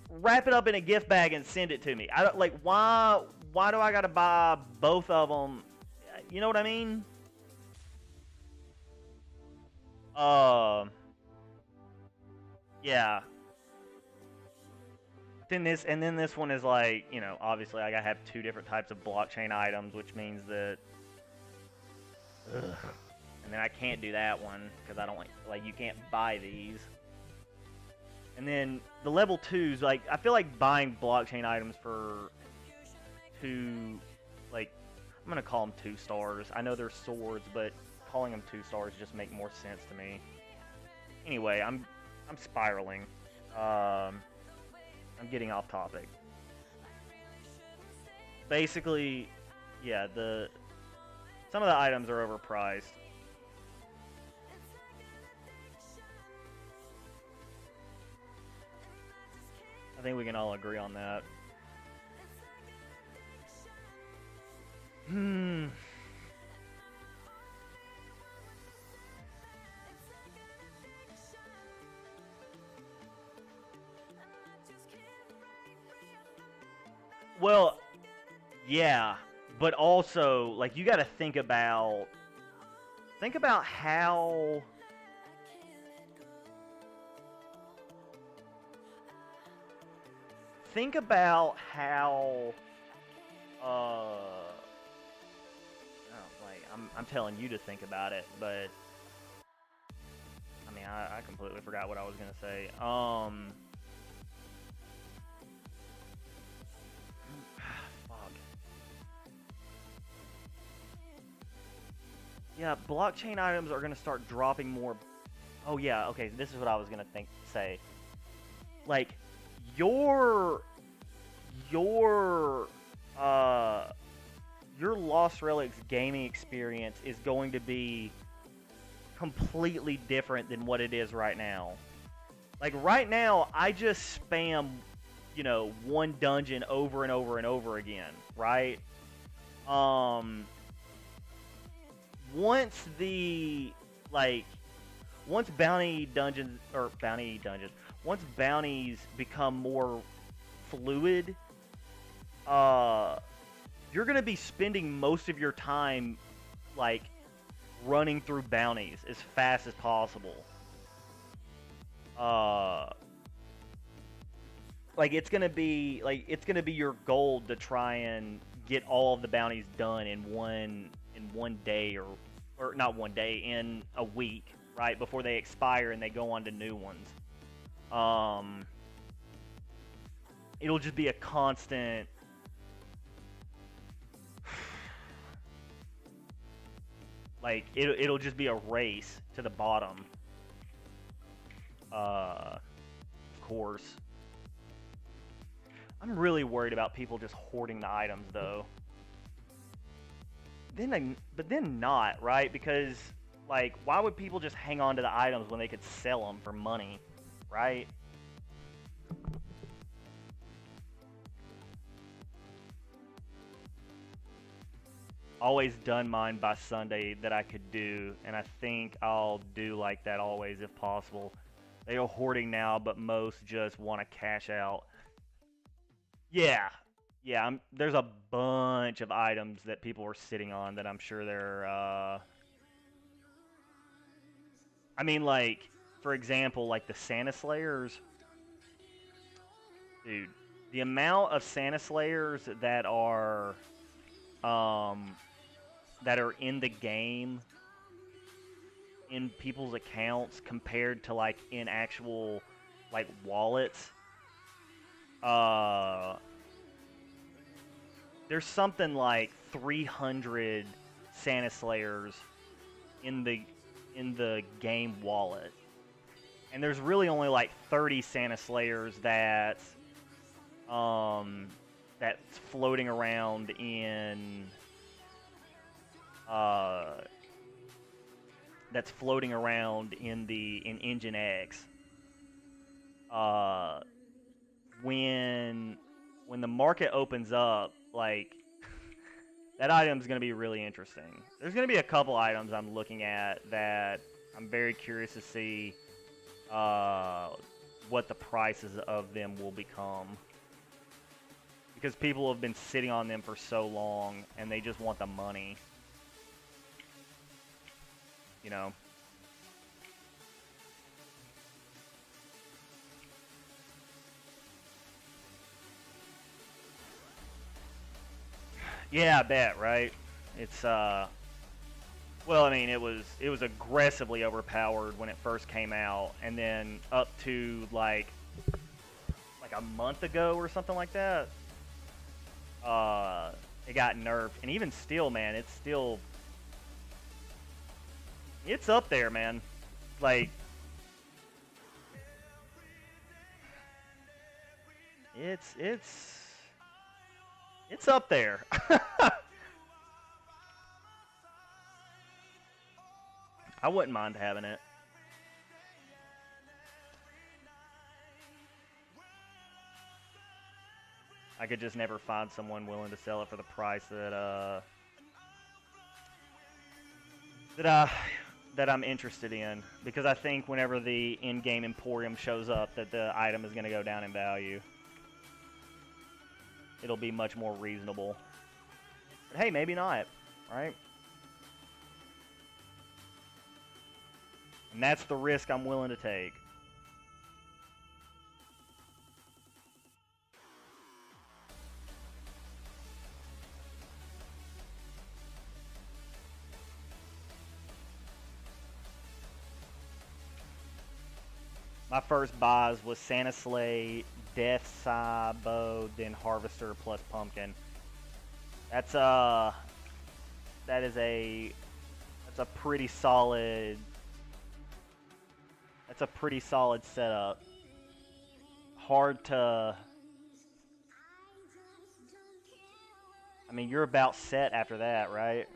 wrap it up in a gift bag and send it to me. I don't, like, why do I gotta buy both of them? You know what I mean? Yeah. Then this one is like, obviously I gotta have two different types of blockchain items, which means that, and then I can't do that one because I don't like you can't buy these. And then the level 2s, like, I feel like buying blockchain items for two, like, I'm gonna call them 2 stars. I know they're swords, but calling them 2 stars just make more sense to me. Anyway, I'm spiraling. I'm getting off topic. Basically, yeah, some of the items are overpriced. I think we can all agree on that. Well, yeah, but also, like, you got to think about how like I'm telling you to think about it, but I mean I completely forgot what I was gonna say. Fuck. Yeah, blockchain items are gonna start dropping more. Oh yeah, okay. This is what I was gonna say. Like your uh your Lost Relics gaming experience is going to be completely different than what it is right now. Like right now, I just spam, one dungeon over and over and over again, right? Once the like once once bounties become more fluid, you're gonna be spending most of your time like running through bounties as fast as possible. Like it's gonna be your goal to try and get all of the bounties done in one day, or not one day, in a week, right, before they expire and they go on to new ones. It'll just be a constant like it'll just be a race to the bottom. Of course. I'm really worried about people just hoarding the items though. But then not, right? Because like, why would people just hang on to the items when they could sell them for money, right? Always done mine by Sunday that I could do, and I think I'll do like that always if possible. They are hoarding now, but most just want to cash out. Yeah, yeah. There's a bunch of items that people are sitting on that I'm sure they're. I mean, like, for example, like the Santa Slayers. Dude, the amount of Santa Slayers that are in the game in people's accounts compared to like in actual like wallets, there's something like 300 Santa Slayers in the game wallet, and there's really only like 30 Santa Slayers that's floating around in in Engine X. When the market opens up, like that item's going to be really interesting. There's going to be a couple items I'm looking at that I'm very curious to see what the prices of them will become. Because people have been sitting on them for so long, and they just want the money. You know? Yeah, I bet, right? It's well, I mean, it was aggressively overpowered when it first came out, and then up to like a month ago or something like that, it got nerfed. And even still, man, it's up there, man. Like, it's up there. I wouldn't mind having it. I could just never find someone willing to sell it for the price that I'm interested in, because I think whenever the in-game Emporium shows up, that the item is going to go down in value. It'll be much more reasonable. But hey, maybe not, right? And that's the risk I'm willing to take. My first buys was Santa Sleigh, Death Bow, then Harvester plus Pumpkin. That's a pretty solid. That's a pretty solid setup. Hard to. I mean, you're about set after that, right?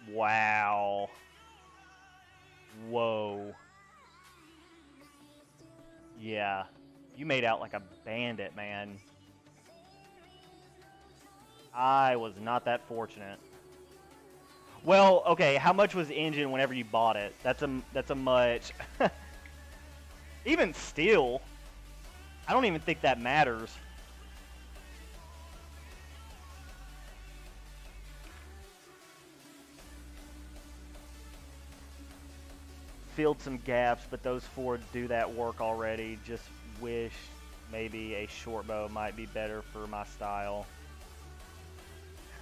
Wow. Whoa. Yeah. You made out like a bandit, man. I was not that fortunate. Well, okay, how much was engine whenever you bought it? That's a much even still, I don't even think that matters. Filled some gaps, but those four do that work already. Just wish maybe a short bow might be better for my style.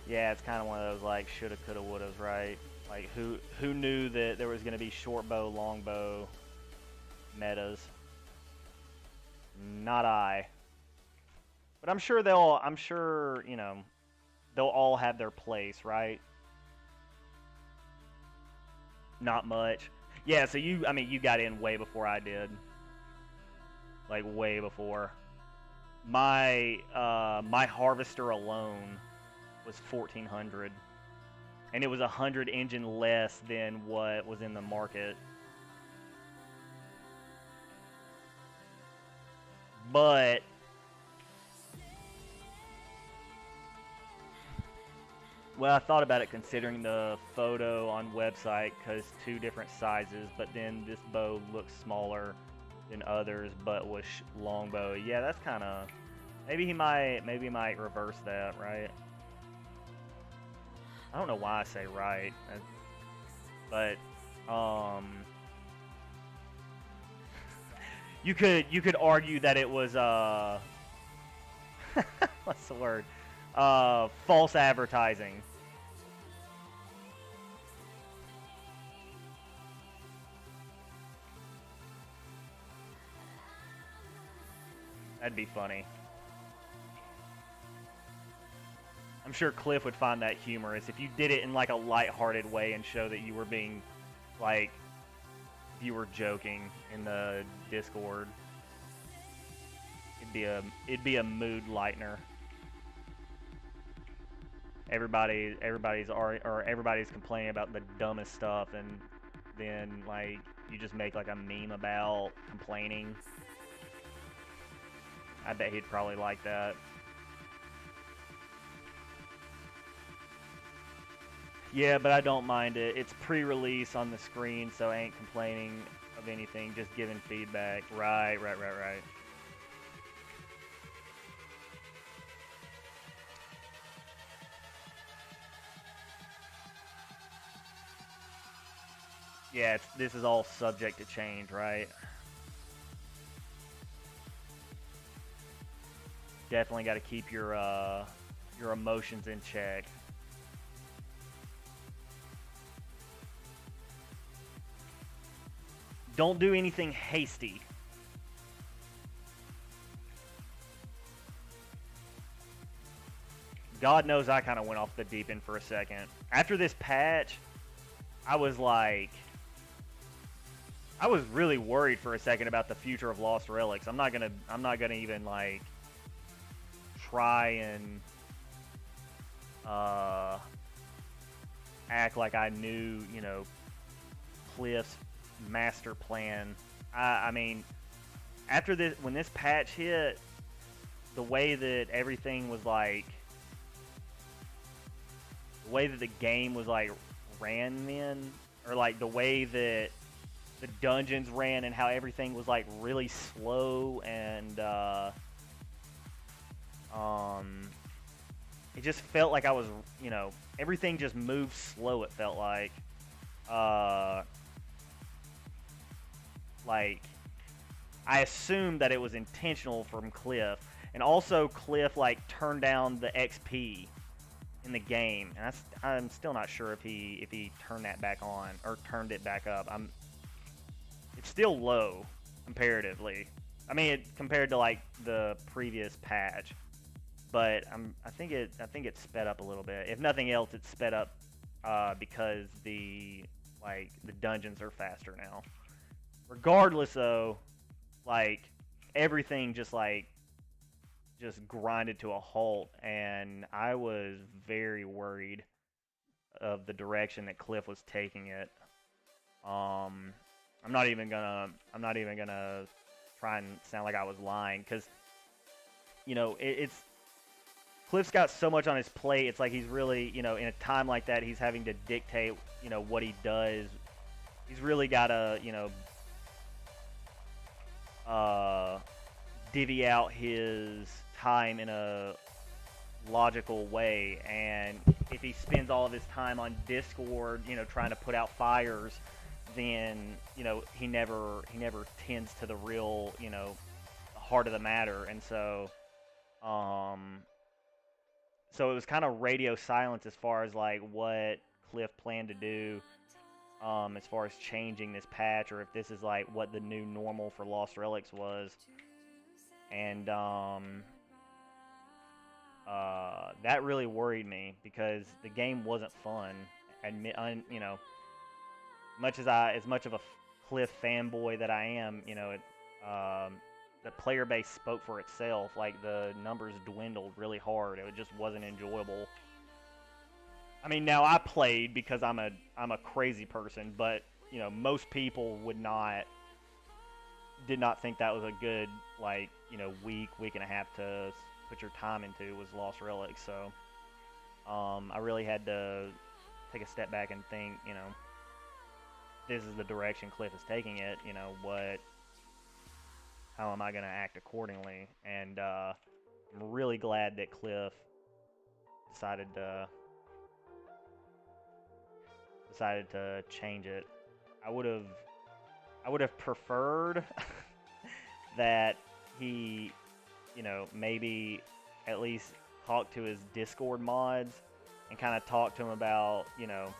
Yeah, it's kind of one of those like shoulda, coulda, wouldas, right? Like who knew that there was going to be short bow, long bow metas? Not I. But I'm sure you know, they'll all have their place, right? Not much. Yeah, so I mean, you got in way before I did. Like way before. My Harvester alone was 1,400, and it was 100 engine less than what was in the market. But well, I thought about it considering the photo on website because 2 different sizes, but then this bow looks smaller than others, but was long bow. Yeah, that's kind of maybe he might reverse that, right? I don't know why I say right, but you could argue that it was what's the word? False advertising. That'd be funny. I'm sure Cliff would find that humorous if you did it in like a lighthearted way and show that you were being like you were joking in the Discord. It'd be a mood lightener. Everybody's complaining about the dumbest stuff, and then like you just make like a meme about complaining. I bet he'd probably like that. Yeah, but I don't mind it. It's pre-release on the screen, so I ain't complaining of anything, just giving feedback. Right. Yeah, this is all subject to change, right? Definitely got to keep your emotions in check. Don't do anything hasty. God knows I kind of went off the deep end for a second. After this patch, I was really worried for a second about the future of Lost Relics. I'm not gonna even like try and act like I knew, you know, Cliff's master plan. I mean, after this, when this patch hit, the way that everything was like, the way that the game was like ran then, or like the way that the dungeons ran and how everything was like really slow and it just felt like I was, you know, everything just moved slow. It felt like I assumed that it was intentional from Cliff, and also Cliff like turned down the XP in the game, and I'm still not sure if he turned that back on or turned it back up. It's still low comparatively. I mean, compared to like the previous patch, but I think it sped up a little bit. If nothing else, it's sped up because the dungeons are faster now. Regardless, though, like everything just grinded to a halt, and I was very worried of the direction that Cliff was taking it. I'm not even gonna try and sound like I was lying, because you know it's Cliff's got so much on his plate. It's like he's really, you know, in a time like that, he's having to dictate, you know, what he does. He's really got to, you know, divvy out his time in a logical way. And if he spends all of his time on Discord, you know, trying to put out fires, then, you know, he never tends to the real, you know, heart of the matter. And so so it was kind of radio silence as far as like what Cliff planned to do, as far as changing this patch, or if this is like what the new normal for Lost Relics was. And that really worried me, because the game wasn't fun. You know, as much of a Cliff fanboy that I am, you know, the player base spoke for itself. Like, the numbers dwindled really hard. It just wasn't enjoyable. I mean, now I played because I'm a crazy person, but you know, most people did not think that was a good, like, you know, week and a half to put your time into was Lost Relics. So I really had to take a step back and think, you know, this is the direction Cliff is taking it, you know, how am I going to act accordingly? And I'm really glad that Cliff decided to change it. I would have preferred that he, you know, maybe at least talk to his Discord mods and kind of talk to him about, you know,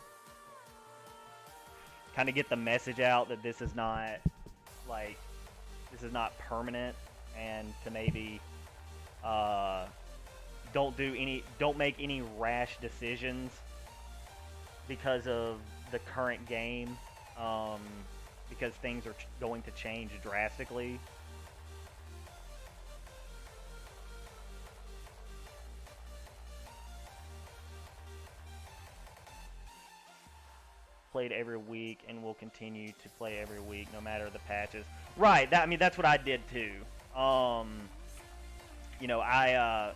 kind of get the message out that this is not permanent, and to maybe don't make any rash decisions because of the current game, because things are going to change drastically. Played every week and will continue to play every week no matter the patches. Right, I mean, that's what I did too. You know, I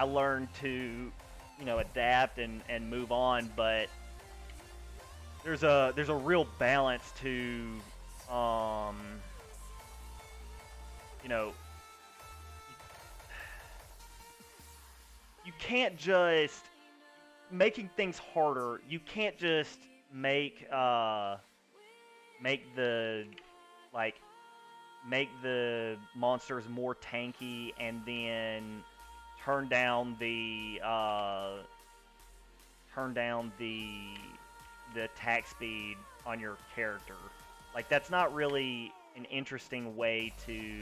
learned to, you know, adapt and move on, but there's a real balance to, you know, you can't just making things harder. You can't just make the monsters more tanky and then turn down the attack speed on your character. Like, that's not really an interesting way to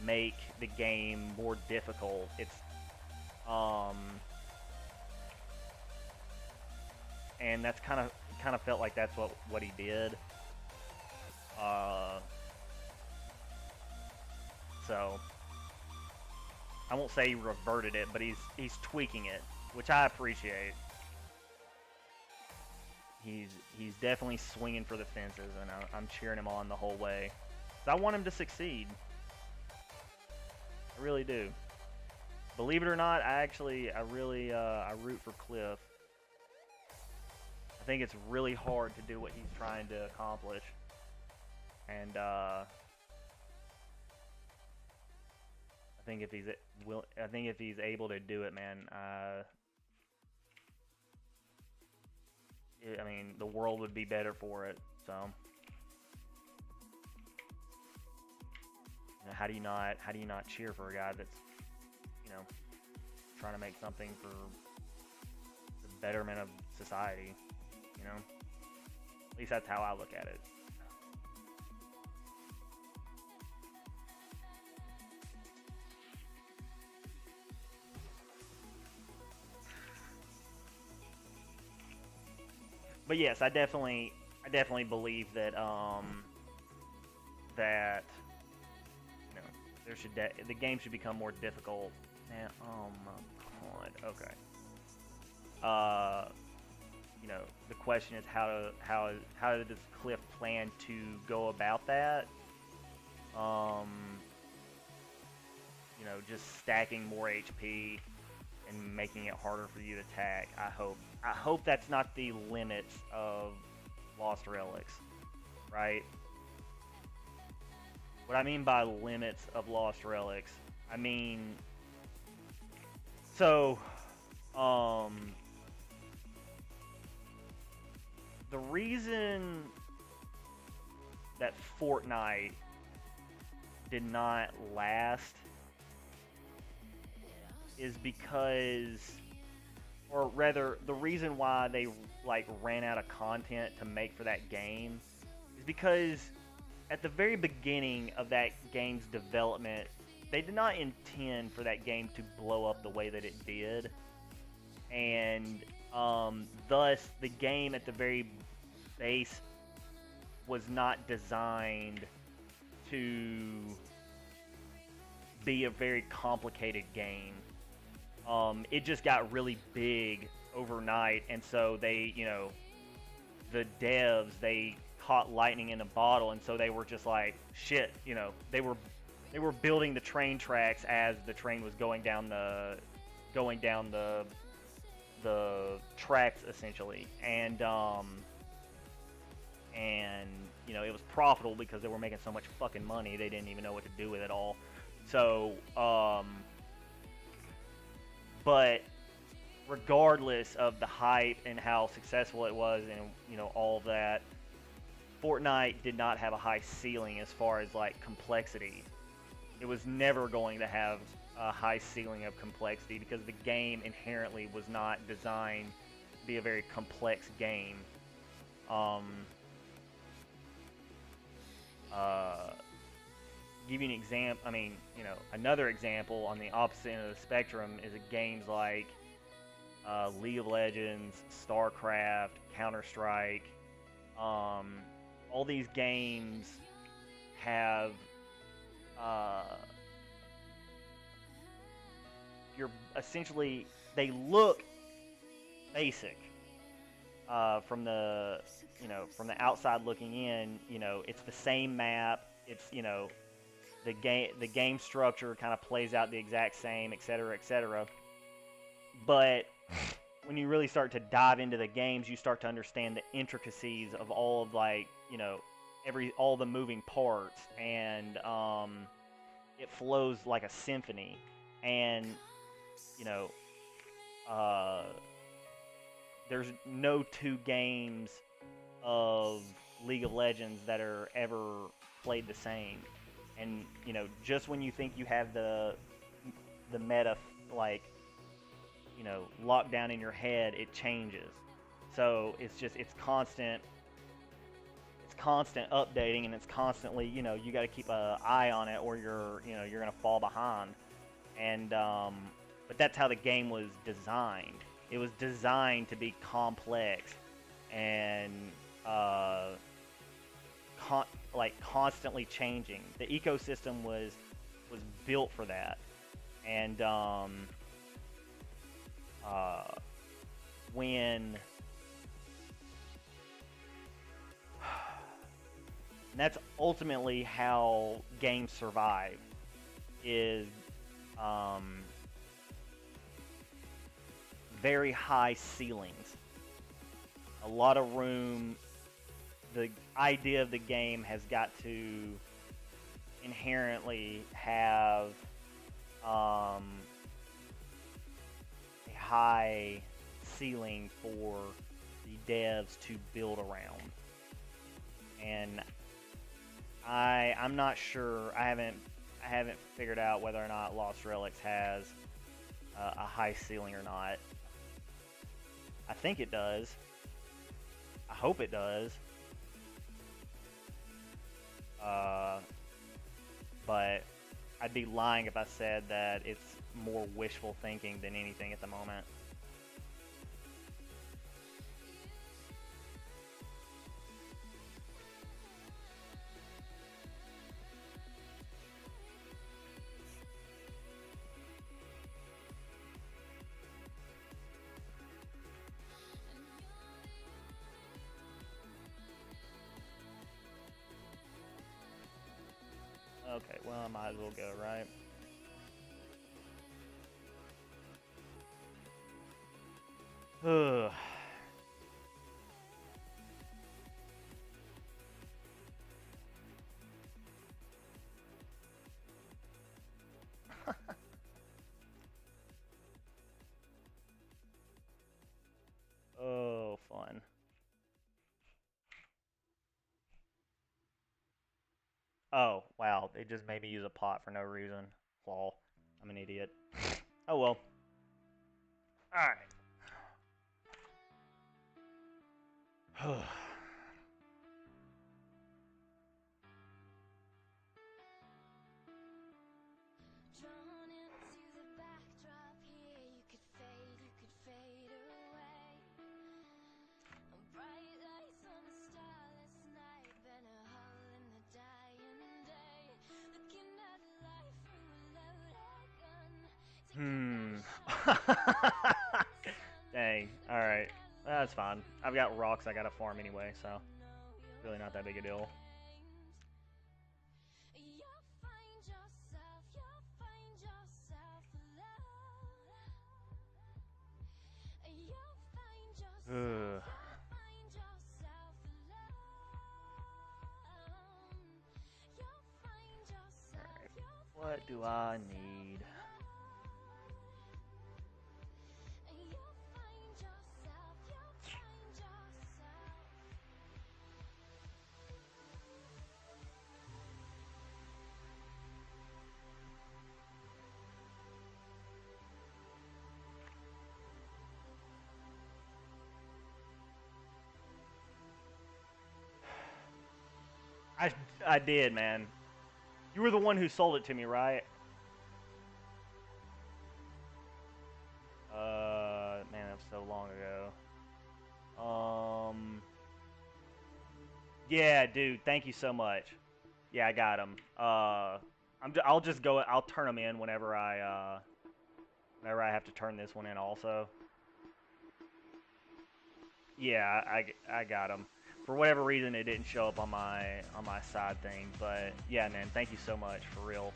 make the game more difficult. It's and that's kind of felt like that's what he did. So I won't say he reverted it, but he's tweaking it, which I appreciate. He's definitely swinging for the fences, and I'm cheering him on the whole way. So I want him to succeed. I really do. Believe it or not, I root for Cliff. I think it's really hard to do what he's trying to accomplish. and I think if he's able to do it, man, I mean, the world would be better for it. So, you know, how do you not cheer for a guy that's, you know, trying to make something for the betterment of society? You know, at least that's how I look at it. But yes, I definitely believe that that, you know, the game should become more difficult. And oh my god, okay. You know, the question is how does Cliff plan to go about that? You know, just stacking more HP and making it harder for you to attack. I hope that's not the limits of Lost Relics, right? What I mean by limits of Lost Relics, I mean, so, the reason that Fortnite did not last is because, or rather, the reason why they like ran out of content to make for that game is because at the very beginning of that game's development, they did not intend for that game to blow up the way that it did, and thus the game at the very base was not designed to be a very complicated game. It just got really big overnight, and so they, you know, the devs, they caught lightning in a bottle, and so they were just like, shit, you know, they were building the train tracks as the train was going down the tracks essentially, and you know, it was profitable because they were making so much fucking money they didn't even know what to do with it all. So but regardless of the hype and how successful it was and, you know, all of that, Fortnite did not have a high ceiling as far as like complexity. It was never going to have a high ceiling of complexity because the game inherently was not designed to be a very complex game. Give you an example. I mean, you know, another example on the opposite end of the spectrum is games like League of Legends, StarCraft, Counter-Strike. All these games have you're essentially, they look basic from the, you know, from the outside looking in. You know, it's the same map. It's, you know, the game structure kind of plays out the exact same, etc., etc. But when you really start to dive into the games, you start to understand the intricacies of all of, like, you know, all the moving parts, and it flows like a symphony. And, you know, there's no two games of League of Legends that are ever played the same. And, you know, just when you think you have the meta, like, you know, locked down in your head, it changes. So it's constant updating, and it's constantly, you know, you got to keep an eye on it, or you're gonna fall behind. And but that's how the game was designed. It was designed to be complex and constantly changing. The ecosystem was built for that. And when and that's ultimately how games survive, is very high ceilings, a lot of room, the idea of the game has got to inherently have a high ceiling for the devs to build around. And I'm not sure. I haven't figured out whether or not Lost Relics has a high ceiling or not. I think it does. I hope it does. But I'd be lying if I said that it's more wishful thinking than anything at the moment. Okay, well, I might as well go, right? Ugh. Oh, fun. Oh, wow. They just made me use a pot for no reason. Lol. I'm an idiot. Oh, well. Alright. Drawn into the backdrop here, you could fade away. Bright lights on a starless night, been a hole in the dying day. Looking at life through a loaded gun. Dang. Alright. That's fine. I've got rocks I gotta farm anyway, so really not that big a deal. You'll find yourself alone. You'll find yourself alone. You'll find yourself. What do I need? You'll find yourself. I did, man. You were the one who sold it to me, right? Man, that was so long ago. Yeah, dude, thank you so much. Yeah, I got them. I'll just go. I'll turn them in whenever I have to turn this one in, also. Yeah, I got them. For whatever reason, it didn't show up on my side thing, but yeah, man, thank you so much, for real.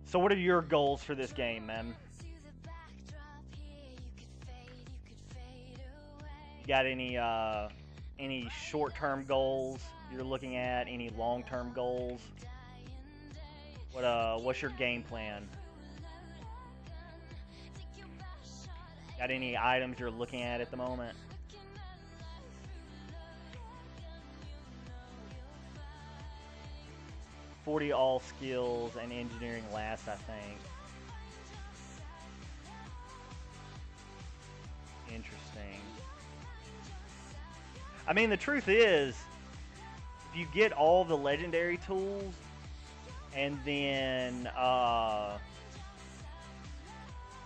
So what are your goals for this game, man? You got any short-term goals you're looking at? Any long-term goals? What's your game plan? Got any items you're looking at the moment? $40 all skills and engineering last, I think. Interesting. I mean, the truth is, if you get all the legendary tools and then all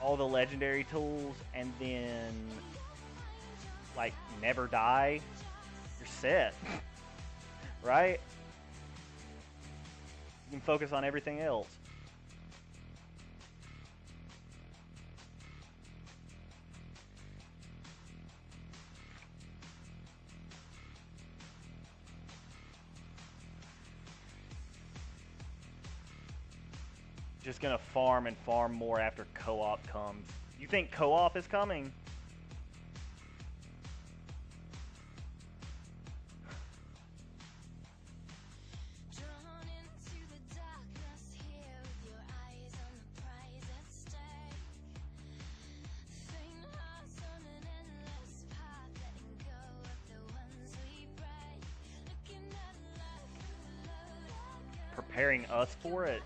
the legendary tools and then like never die, you're set. Right? You can focus on everything else. just gonna farm and farm more after co-op comes. You think co-op is coming? Drawn into the darkness here with your eyes on the prize at stake. Faint hearts on an endless path, letting go of the ones we break. Looking at life through a loaded gun. Preparing us for it?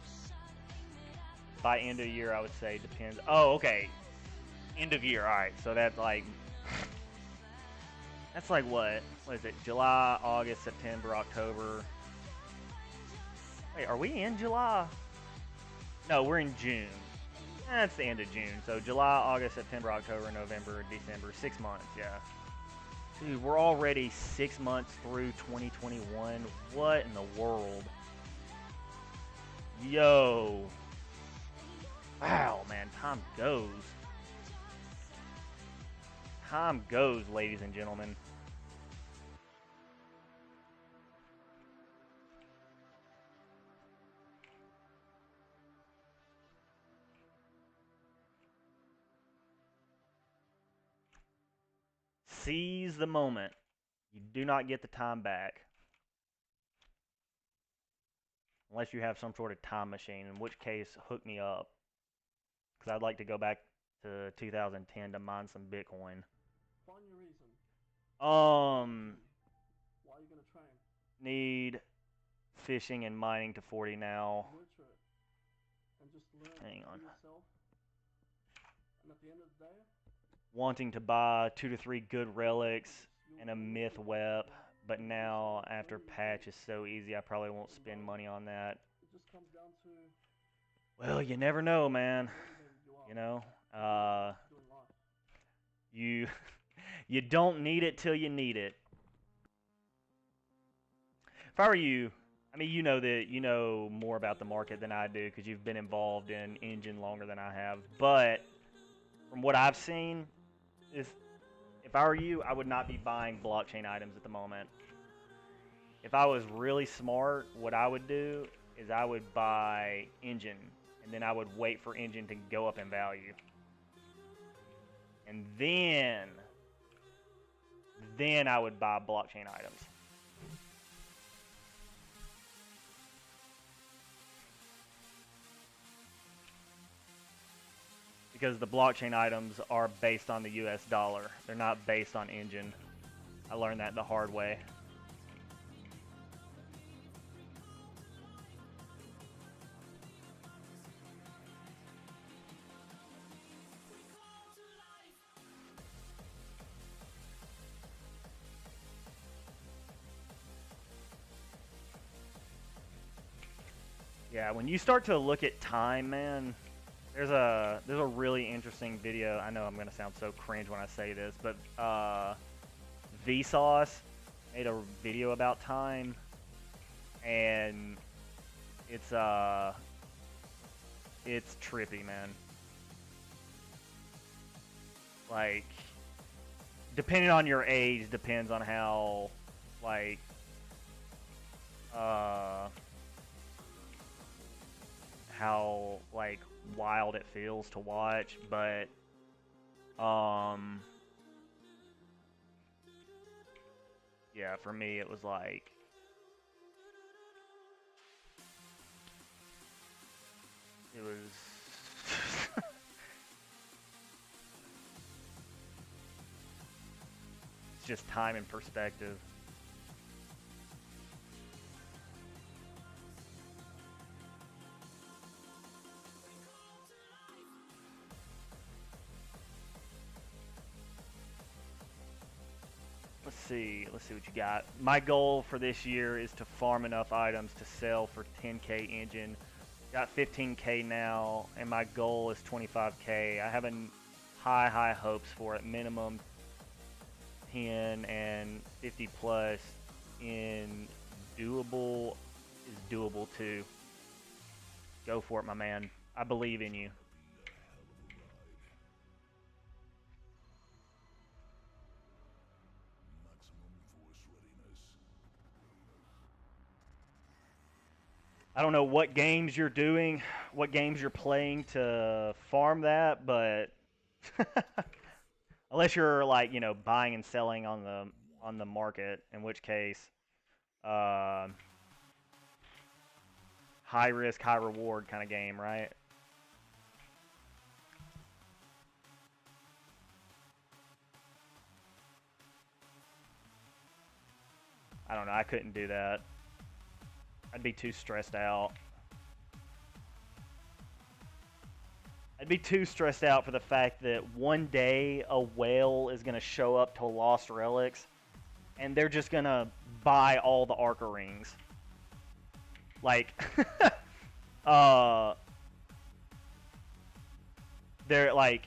By end of the year, I would say depends. Oh, okay. End of year. All right. So that's like what? What is it? July, August, September, October. Wait, are we in July? No, we're in June. That's the end of June. So July, August, September, October, November, December. 6 months. Yeah. Dude, we're already 6 months through 2021. What in the world? Yo. Wow, man, time goes. Time goes, ladies and gentlemen. Seize the moment. You do not get the time back. Unless you have some sort of time machine, in which case, hook me up. Because I'd like to go back to 2010 to mine some Bitcoin. Find your reason. Um, Why are you gonna train? need fishing and mining to 40 now. Nurture it. And just learn Hang on. for yourself. And at the end of the day, Wanting to buy 2 to 3 good relics and a myth web, but now after patch is so easy, I probably won't spend money on that. it just comes down to Well, you never know, man. motivated you are You know, doing life. you you don't need it till you need it. If I were you, I mean, you know that you know more about the market than I do because you've been involved in engine longer than I have. But from what I've seen, is if I were you, I would not be buying blockchain items at the moment. If I was really smart, what I would do is I would buy engine, and then I would wait for engine to go up in value. And then I would buy blockchain items. Because the blockchain items are based on the US dollar. They're not based on engine. I learned that the hard way. Yeah, when you start to look at time, man, there's a really interesting video. I know I'm gonna sound so cringe when I say this, but Vsauce made a video about time, and it's trippy, man. Like, depending on your age, depends on how, like, how like wild it feels to watch, but yeah, for me it was like it was it's just time and perspective. Let's see what you got. My goal for this year is to farm enough items to sell for 10K engine. Got 15K now, and my goal is 25K. I have high hopes for it. Minimum 10 and 50 plus in doable is doable too. Go for it, my man. I believe in you. I don't know what games you're doing, what games you're playing to farm that, but unless you're like, buying and selling on the market, in which case, uh, high risk, high reward kind of game, right? I don't know. I couldn't do that. I'd be too stressed out. I'd be too stressed out for the fact that one day a whale is going to show up to Lost Relics and they're just going to buy all the Arca rings. Like, they're like,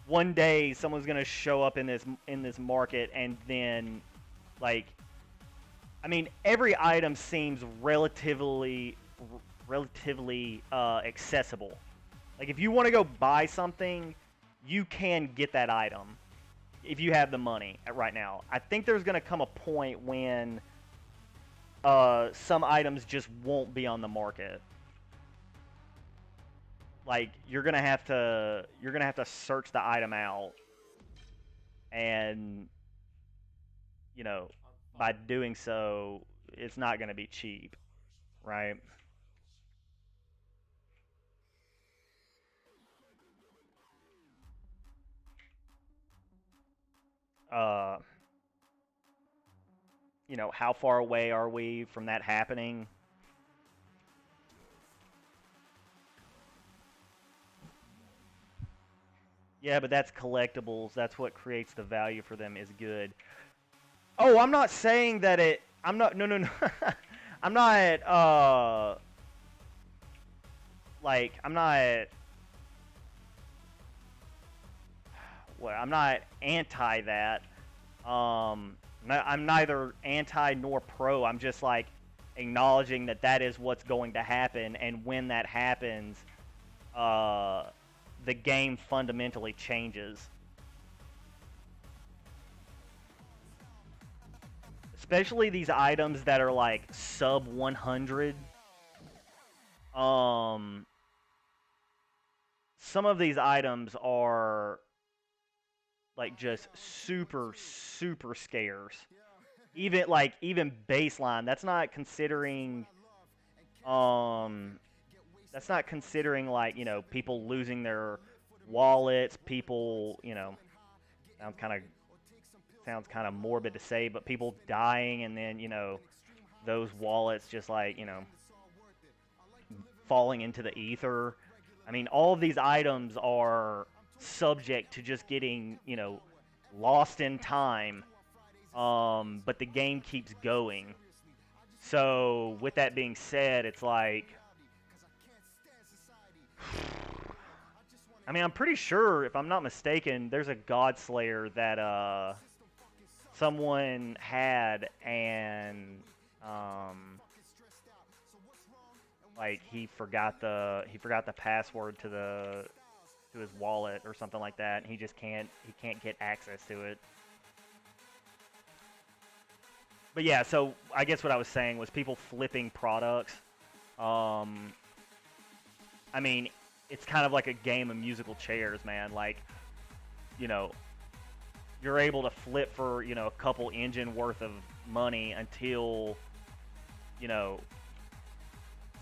one day someone's going to show up in this market and then, like, I mean, every item seems relatively accessible. Like, if you want to go buy something, you can get that item if you have the money right now. I think there's going to come a point when some items just won't be on the market. Like, you're going to have to search the item out, and by doing so, it's not going to be cheap, right? How far away are we from that happening? Yeah, but that's collectibles. That's what creates the value for them is good. Oh, I'm not saying that it... I'm not... No, no, no. I'm not, like, I'm not... Well, I'm not anti that. I'm neither anti nor pro. I'm just, like, acknowledging that that is what's going to happen, and when that happens, the game fundamentally changes. Especially these items that are like sub 100. Some of these items are like just super scarce. Even baseline. That's not considering like, people losing their wallets, people, sounds kind of morbid to say, but people dying and then, those wallets just like, falling into the ether. I mean, all of these items are subject to just getting, lost in time. But the game keeps going. So, with that being said, it's like, I mean, I'm pretty sure, if I'm not mistaken, there's a God Slayer that someone had, and like he forgot the password to his wallet or something like that, and he can't get access to it. But yeah, so I guess what I was saying was people flipping products. I mean, it's kind of like a game of musical chairs, man. Like, you're able to flip for, a couple engine worth of money until,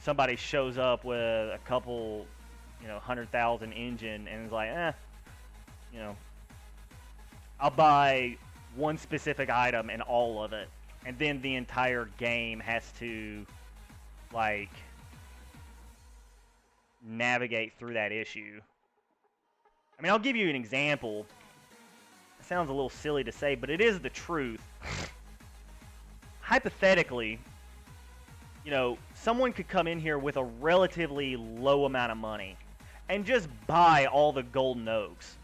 somebody shows up with a couple, 100,000 engine and is like, I'll buy one specific item and all of it. And then the entire game has to, like, navigate through that issue. I mean, I'll give you an example. It sounds a little silly to say, but it is the truth. Hypothetically, someone could come in here with a relatively low amount of money and just buy all the golden oaks.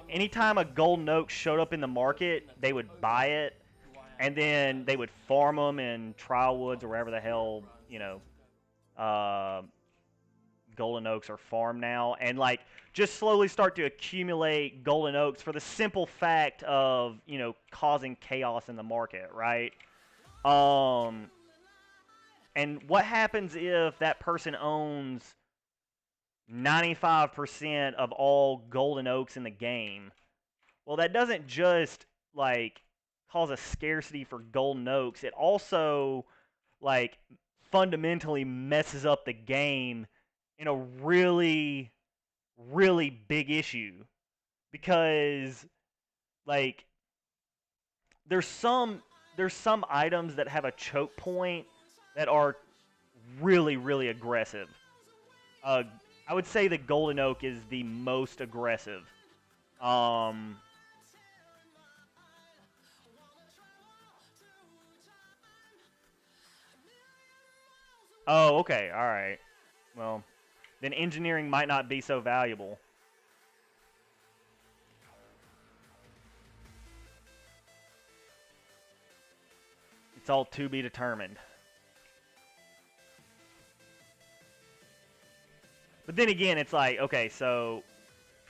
Anytime a golden oak showed up in the market, they would buy it, and then they would farm them in trial woods or wherever the hell, golden oaks are farmed now, and like just slowly start to accumulate golden oaks for the simple fact of, causing chaos in the market, right? And what happens if that person owns 95% of all golden oaks in the game? Well, that doesn't just like cause a scarcity for golden oaks. It also like fundamentally messes up the game in a really really big issue because like there's some items that have a choke point that are really really aggressive. I would say the golden oak is the most aggressive. Um, oh, okay, all right. Well, then engineering might not be so valuable. It's all to be determined. But then again, it's like, okay, so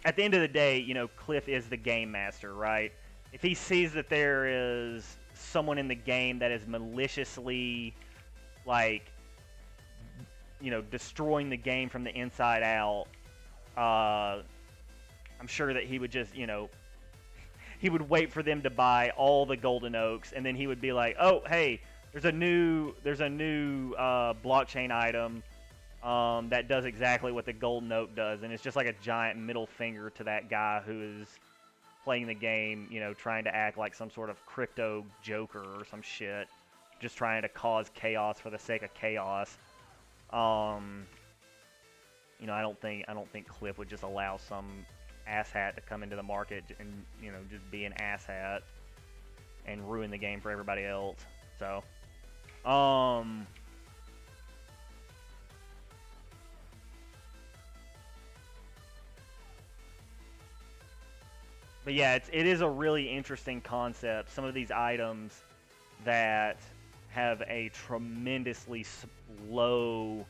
at the end of the day, Cliff is the game master, right? If he sees that there is someone in the game that is maliciously, like, destroying the game from the inside out, I'm sure that he would just, he would wait for them to buy all the golden oaks, and then he would be like, "Oh, hey, there's a new blockchain item that does exactly what the golden oak does," and it's just like a giant middle finger to that guy who is playing the game, trying to act like some sort of crypto joker or some shit, just trying to cause chaos for the sake of chaos. I don't think Cliff would just allow some asshat to come into the market and just be an asshat and ruin the game for everybody else. So, but yeah, it is a really interesting concept. Some of these items that have a tremendously slow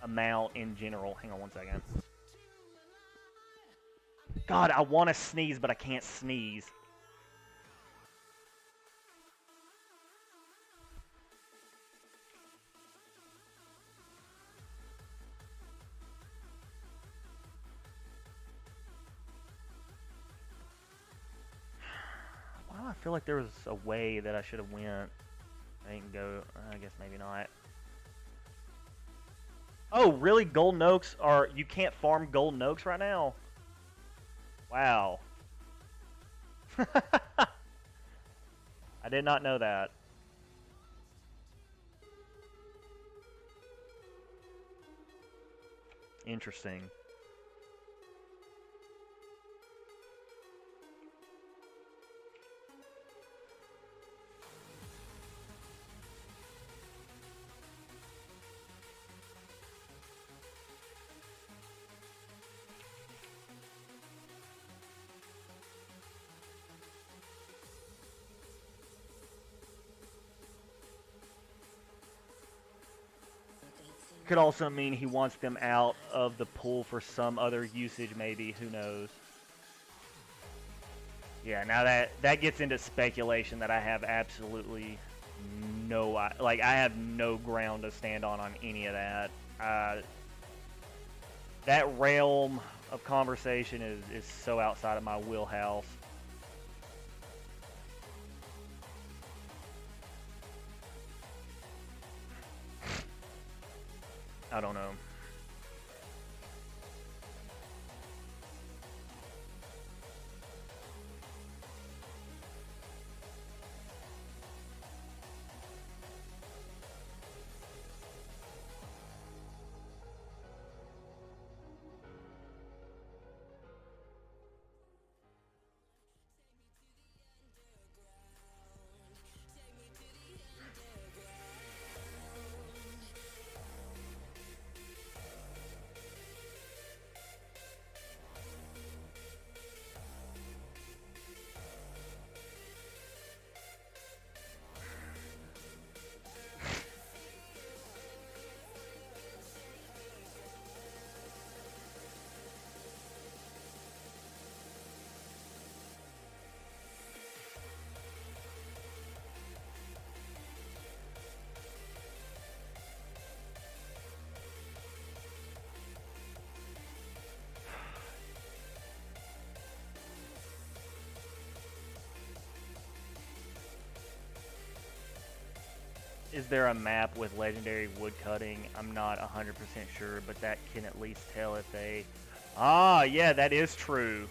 amount in general. Hang on one second. God, I want to sneeze, but I can't sneeze. Why do I feel like there was a way that I should have went? I didn't go. I guess maybe not. Oh, really? Golden oaks are... You can't farm golden oaks right now? Wow. I did not know that. Interesting. Could also mean he wants them out of the pool for some other usage, maybe. Who knows? Yeah, now that gets into speculation that I have absolutely no... Like, I have no ground to stand on any of that. That realm of conversation is so outside of my wheelhouse. I don't know. Is there a map with legendary woodcutting? I'm not 100% sure, but that can at least tell if they... Ah, yeah, that is true.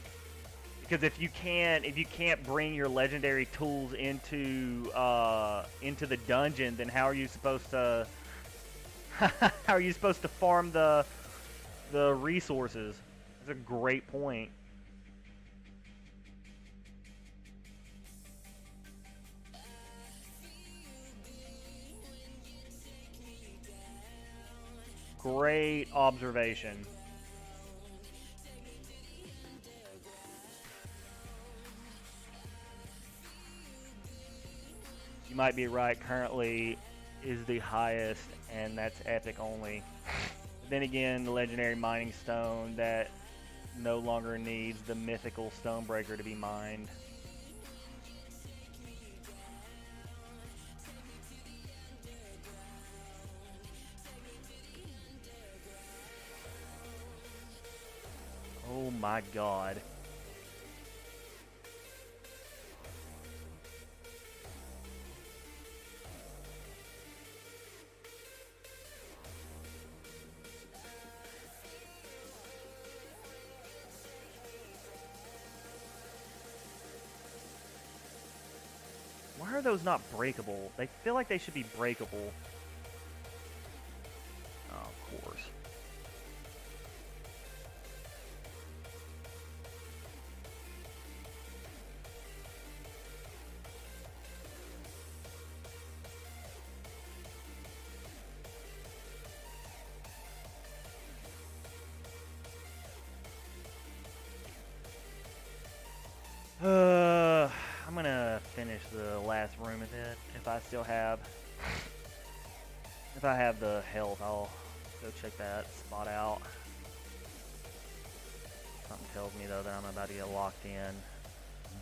Because if you can't bring your legendary tools into the dungeon, then how are you supposed to how are you supposed to farm the resources? That's a great point. Great observation. You might be right. Currently is the highest, and that's epic only. Then again, the legendary mining stone that no longer needs the mythical stonebreaker to be mined. Oh my god. Why are those not breakable? They feel like they should be breakable. Oh, of course. I'm gonna finish the last room of it if I still have. If I have the health, I'll go check that spot out. Something tells me though that I'm about to get locked in.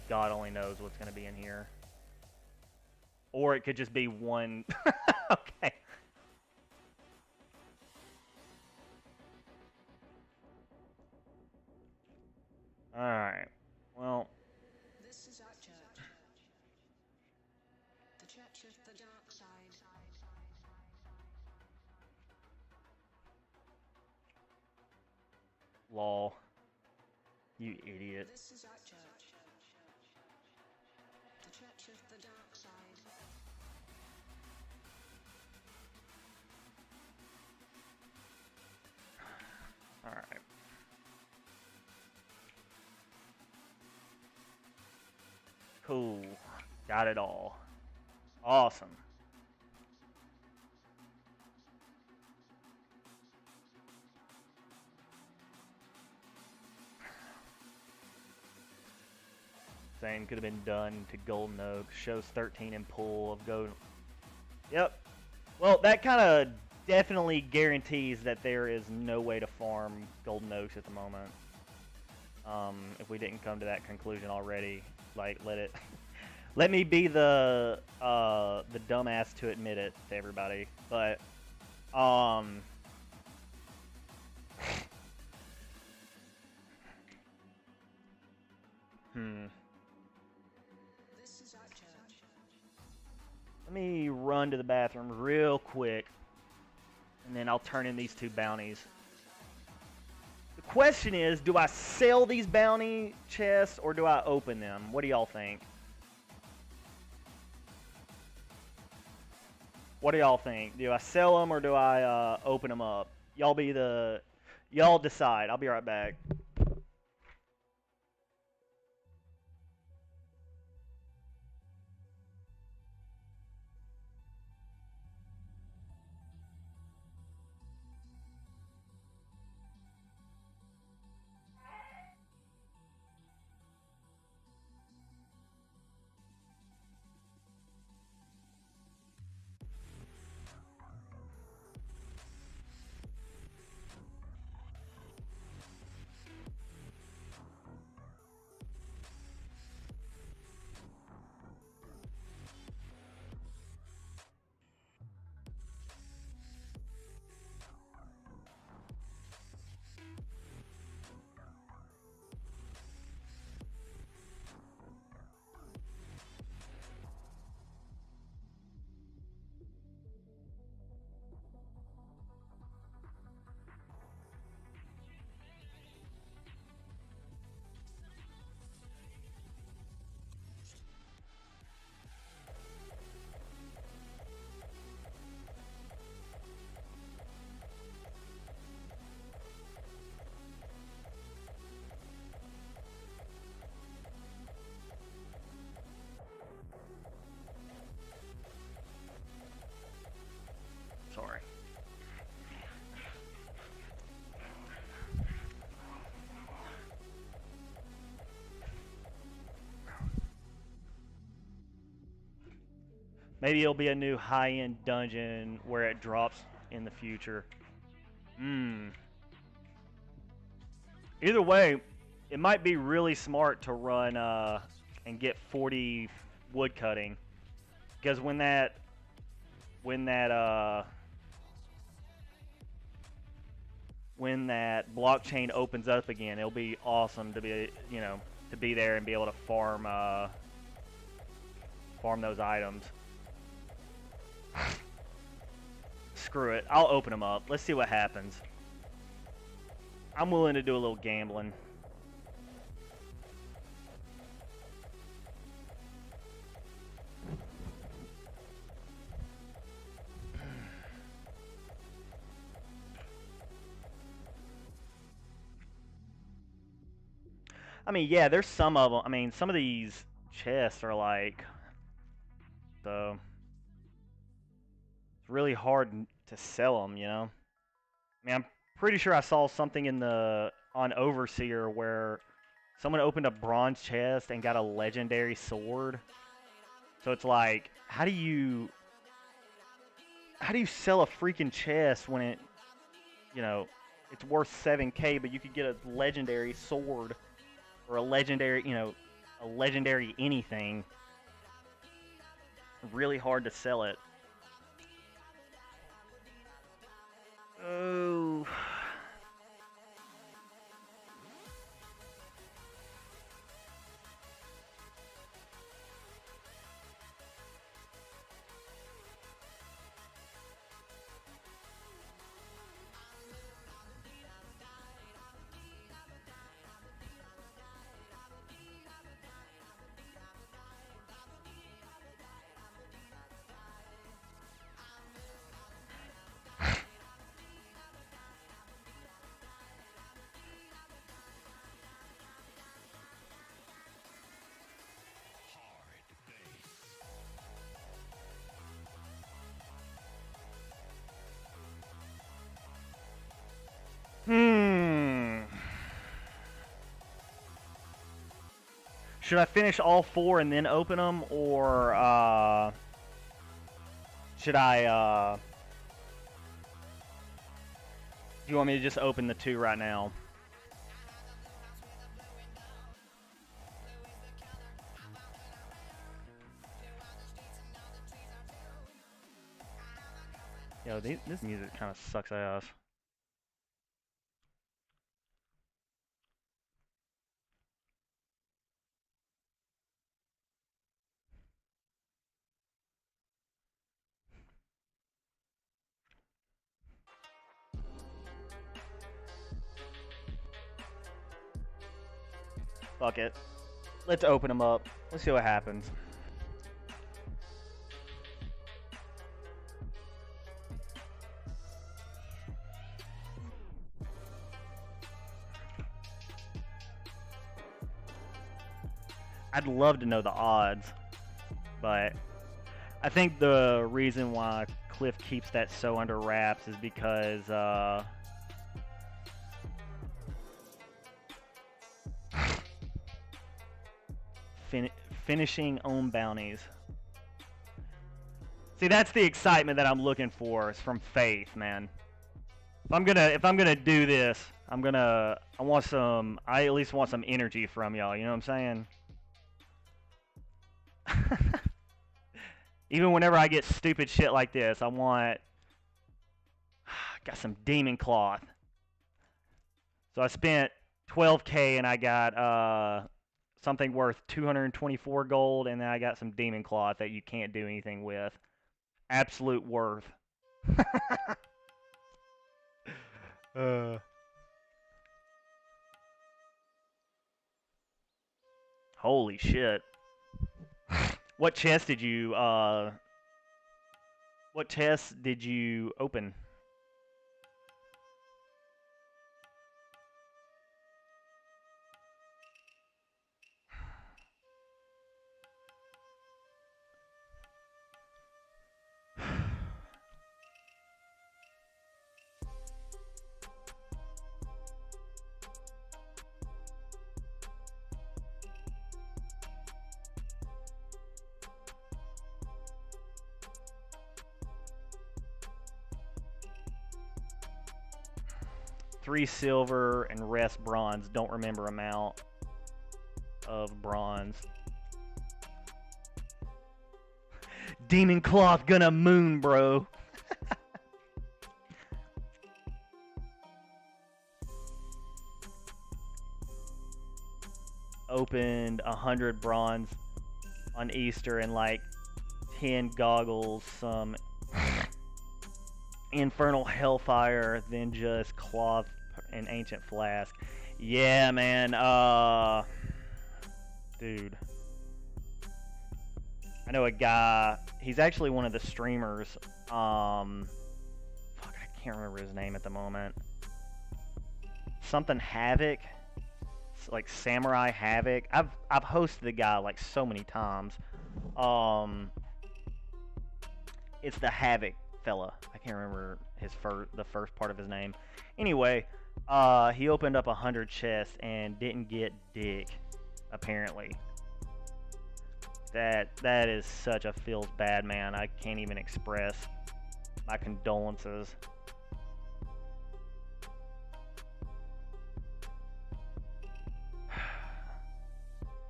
God only knows what's gonna be in here. Or it could just be one. Okay. Alright. Well. This is our church. The Church of the Dark Side. Lol. You idiot. This is our church. The Church of the Dark Side. Alright. Cool. Got it all. Awesome. Same could have been done to Golden Oak. Shows 13 in pool of gold. Yep. Well, that kind of definitely guarantees that there is no way to farm Golden Oaks at the moment. If we didn't come to that conclusion already, like let me be the dumbass to admit it to everybody. But This is our church. Let me run to the bathroom real quick, and then I'll turn in these 2 bounties. The question is, do I sell these bounty chests or do I open them? What do y'all think? What do y'all think? Do I sell them or do I open them up? Y'all decide. I'll be right back. Maybe it'll be a new high-end dungeon where it drops in the future. Either way, it might be really smart to run and get 40 wood cutting, because when that blockchain opens up again, it'll be awesome to be to be there and be able to farm those items. Screw it, I'll open them up. Let's see what happens. I'm willing to do a little gambling. I mean, yeah, there's some of them. I mean, some of these chests are like, so it's really hard to sell them, you know? I mean, I'm pretty sure I saw something on Overseer where someone opened a bronze chest and got a legendary sword. So it's like, how do you sell a freaking chest when it's worth 7K, but you could get a legendary sword or a legendary, a legendary anything. Really hard to sell it. Oh. Should I finish all 4 and then open them, or should I? Do you want me to just open the 2 right now? Yo, this music kind of sucks ass. Fuck it. Let's open them up. Let's see what happens. I'd love to know the odds, but I think the reason why Cliff keeps that so under wraps is because finishing own bounties. See, that's the excitement that I'm looking for. Is from Faith, man. If I'm gonna do this, I at least want some energy from y'all. You know what I'm saying? Even whenever I get stupid shit like this, I want. Got some demon cloth. So I spent 12K and I got something worth 224 gold, and then I got some demon cloth that you can't do anything with. Absolute worth. Holy shit. What chest did you open? 3 silver and rest bronze. Don't remember amount of bronze. Demon cloth gonna moon, bro. Opened 100 bronze on Easter and like 10 goggles, some infernal hellfire, then just cloth and ancient flask. Yeah, man. Dude, I know a guy. He's actually one of the streamers. Fuck, I can't remember his name at the moment. Something Havoc. It's like Samurai Havoc. I've hosted the guy like so many times. It's the Havoc fella. I can't remember the first part of his name. Anyway, he opened up 100 chests and didn't get dick, apparently. That is such a feels bad, man. I can't even express my condolences.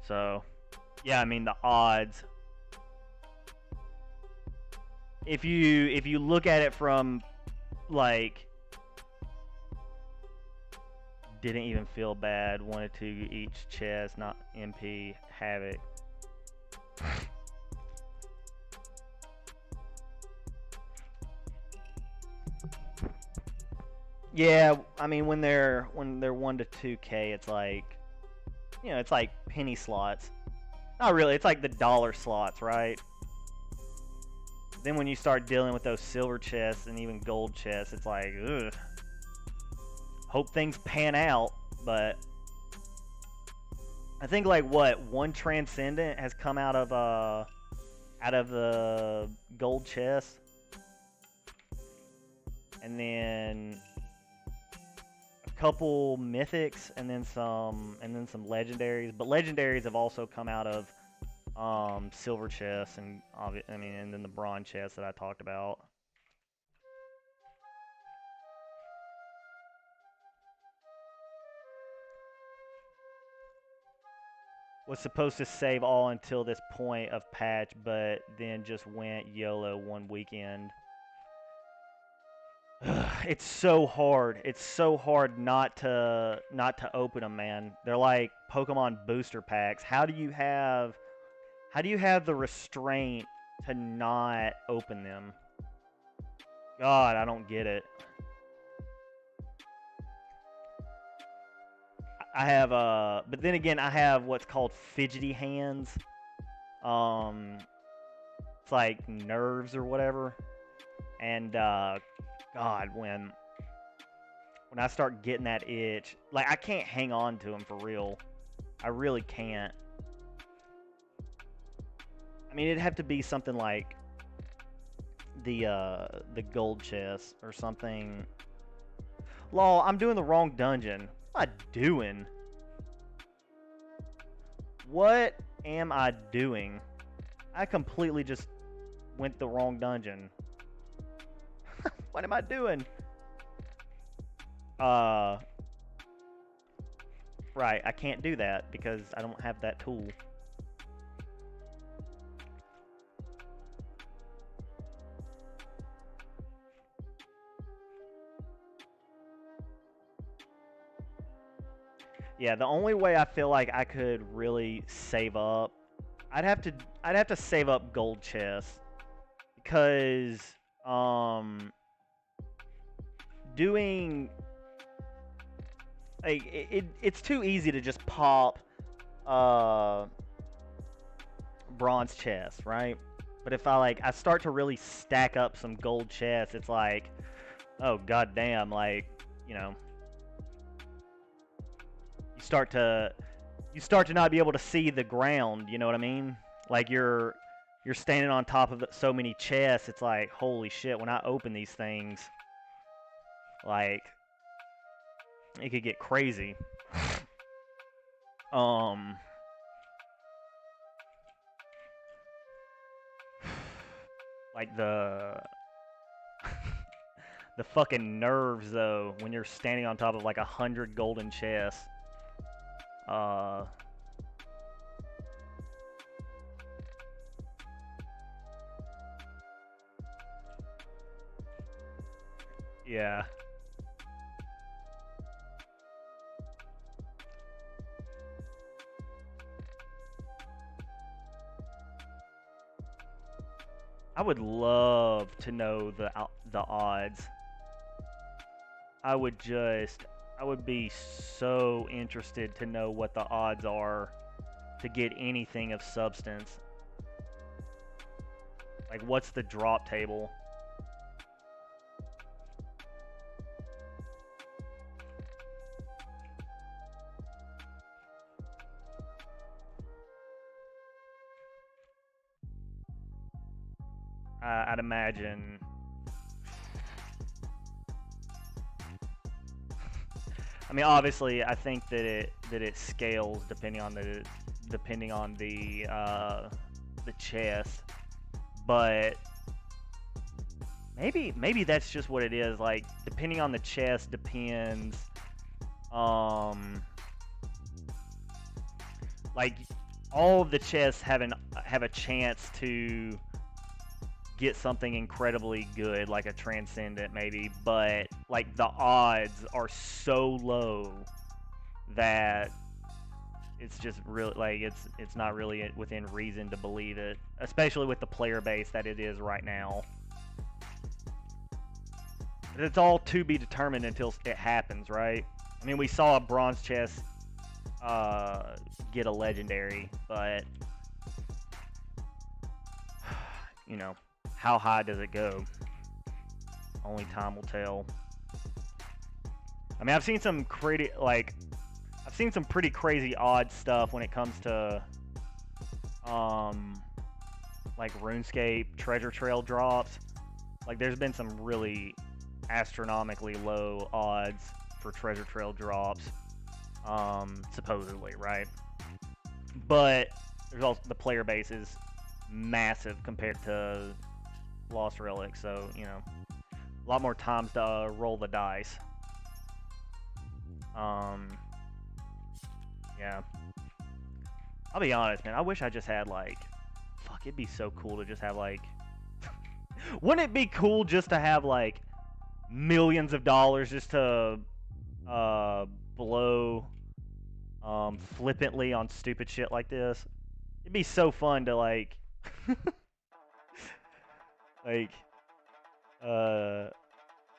So, yeah, I mean the odds. If you look at it from like didn't even feel bad, wanted to each chest, not MP Havoc. Yeah, I mean when they're 1 to 2K, it's like, you know, it's like penny slots. Not really, it's like the dollar slots, right? Then when you start dealing with those silver chests and even gold chests, it's like, ugh. Hope things pan out, but I think like what, 1 transcendent has come out of the gold chest, and then a couple mythics, and then some legendaries. But legendaries have also come out of silver chests, and and then the bronze chest that I talked about. Was supposed to save all until this point of patch, but then just went YOLO one weekend. It's so hard. It's so hard not to open them, man. They're like Pokemon booster packs. How do you have the restraint to not open them? God, I don't get it. I have but then again, I have what's called fidgety hands. It's like nerves or whatever. And God, when I start getting that itch, like I can't hang on to them for real. I really can't. I mean, it'd have to be something like the gold chest or something. Lol, I'm doing the wrong dungeon. What am I doing? What am I doing? I completely just went the wrong dungeon. What am I doing? Right, I can't do that because I don't have that tool. Yeah, the only way I feel like I could really save up, I'd have to save up gold chests, because doing like it's too easy to just pop bronze chests, right? But if I start to really stack up some gold chests, it's like, oh goddamn, like, you know, you start to not be able to see the ground, you know what I mean? Like you're standing on top of so many chests, it's like, holy shit, when I open these things, like, it could get crazy. Like the The fucking nerves, though, when you're standing on top of like 100 golden chests. Yeah. I would love to know the odds. I would be so interested to know what the odds are to get anything of substance. Like, what's the drop table? I'd imagine. I mean, obviously, I think that it scales depending on the chest, but maybe that's just what it is. Like, depending on the chest depends. Like, all of the chests have a chance to get something incredibly good, like a transcendent maybe, but like the odds are so low that it's just really like it's not really within reason to believe it, especially with the player base that it is right now. But it's all to be determined until it happens, right? I mean, we saw a bronze chest get a legendary, but you know, how high does it go? Only time will tell. I mean, I've seen some pretty odd stuff when it comes to like RuneScape treasure trail drops. Like, there's been some really astronomically low odds for treasure trail drops, supposedly, right? But there's also the player base is massive compared to Lost Relic, so you know, a lot more times to roll the dice. Yeah. I'll be honest, man. I wish I just had like, fuck. It'd be so cool to just have like. Wouldn't it be cool just to have like millions of dollars just to blow flippantly on stupid shit like this? It'd be so fun to like like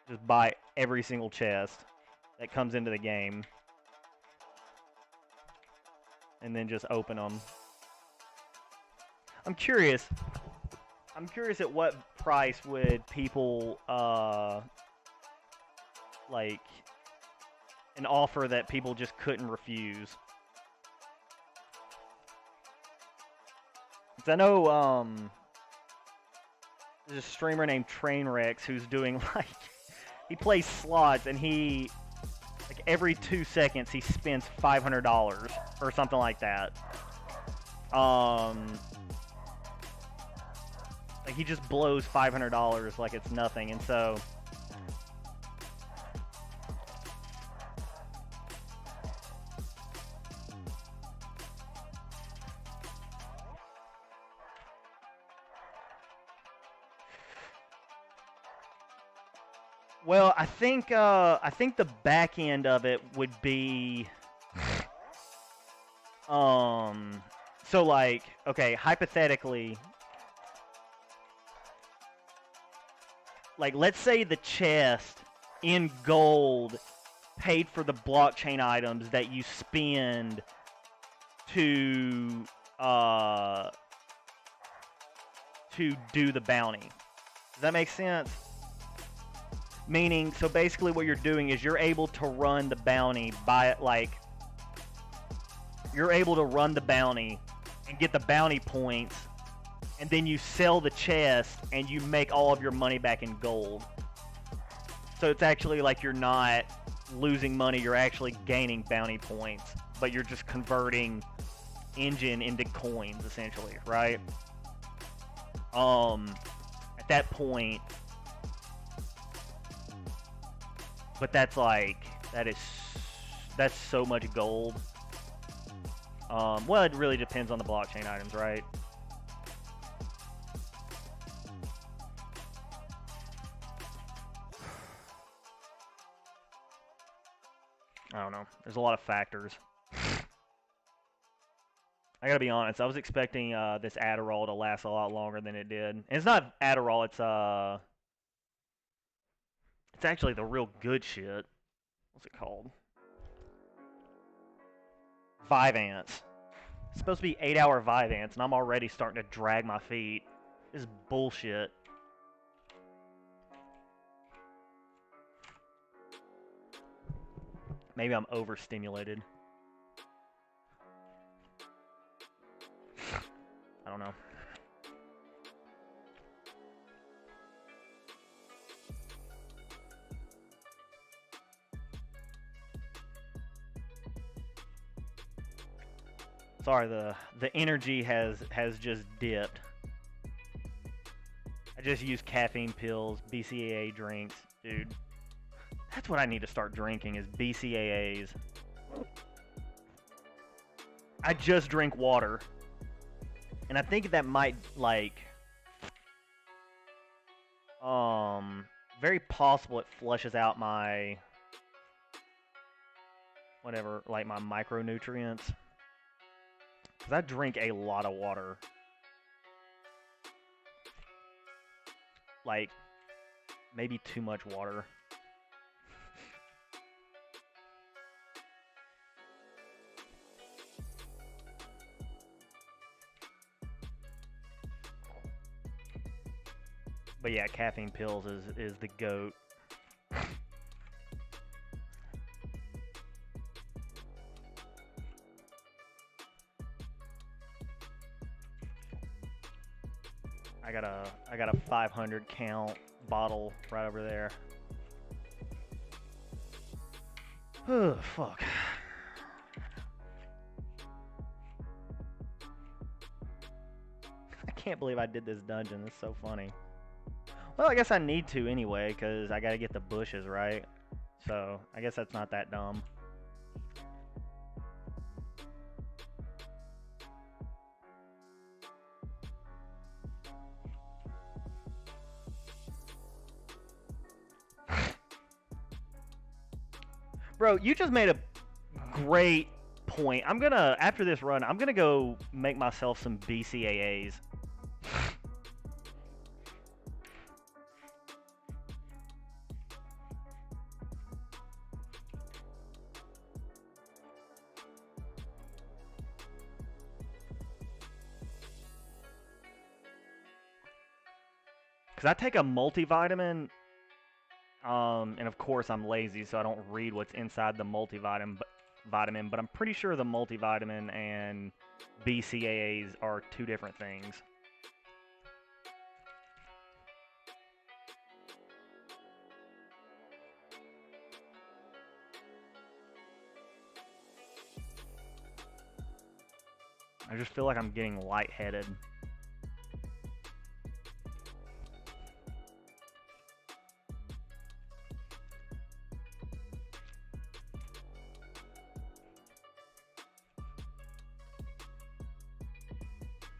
just buy every single chest that comes into the game and then just open them. I'm curious at what price would people like an offer that people just couldn't refuse. 'Cause I know there's a streamer named Trainwrecks who's doing like, he plays slots and he like every 2 seconds he spends $500 or something like that. Like he just blows $500 like it's nothing, and so well, I think the back end of it would be so like, okay, hypothetically, like let's say the chest in gold paid for the blockchain items that you spend to do the bounty. Does that make sense? Meaning, so basically what you're doing is you're able to run the bounty by, like, you're able to run the bounty and get the bounty points, and then you sell the chest and you make all of your money back in gold. So it's actually like you're not losing money, you're actually gaining bounty points, but you're just converting engine into coins, essentially, right? At that point, But that's like, that's so much gold. Well, it really depends on the blockchain items, right? I don't know. There's a lot of factors. I gotta be honest. I was expecting this Adderall to last a lot longer than it did. And it's not Adderall. It's actually the real good shit. What's it called? Vyvanse. It's supposed to be 8-hour Vyvanse, and I'm already starting to drag my feet. This is bullshit. Maybe I'm overstimulated. I don't know. Sorry, the energy has just dipped. I just use caffeine pills, BCAA drinks, dude. That's what I need to start drinking is BCAAs. I just drink water. And I think that might like very possible it flushes out my whatever, like my micronutrients. Cuz I drink a lot of water. Like maybe too much water. But yeah, caffeine pills is the GOAT. I got a 500 count bottle right over there. Oh, fuck. I can't believe I did this dungeon. It's so funny. Well, I guess I need to anyway, because I gotta get the bushes, right? So, I guess that's not that dumb. Bro, you just made a great point. I'm gonna, after this run, I'm gonna go make myself some BCAAs. Because I take a multivitamin, and of course I'm lazy, so I don't read what's inside the multivitamin, but I'm pretty sure the multivitamin and BCAAs are two different things. I just feel like I'm getting lightheaded.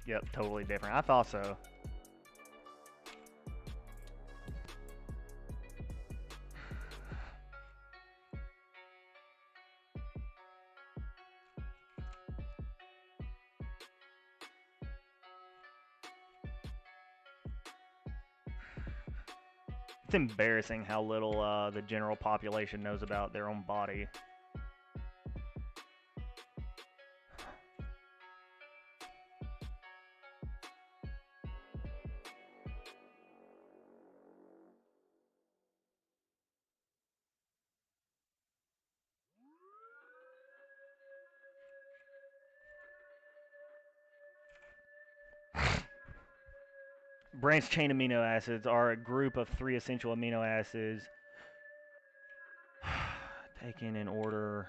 Yep, totally different. I thought so. It's embarrassing how little the general population knows about their own body. Branched chain amino acids are a group of 3 essential amino acids taken in order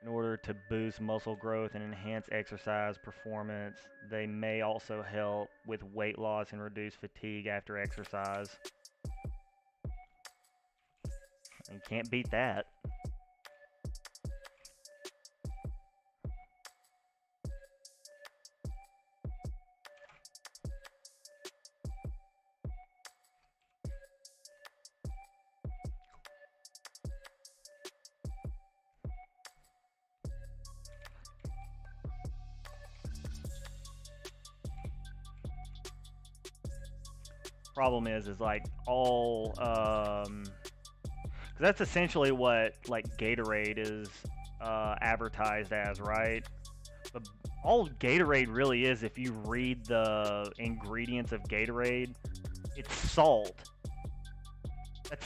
to boost muscle growth and enhance exercise performance. They may also help with weight loss and reduce fatigue after exercise. You can't beat that. Problem is like all, 'cause that's essentially what like Gatorade is advertised as, right? But all Gatorade really is, if you read the ingredients of Gatorade, it's salt. That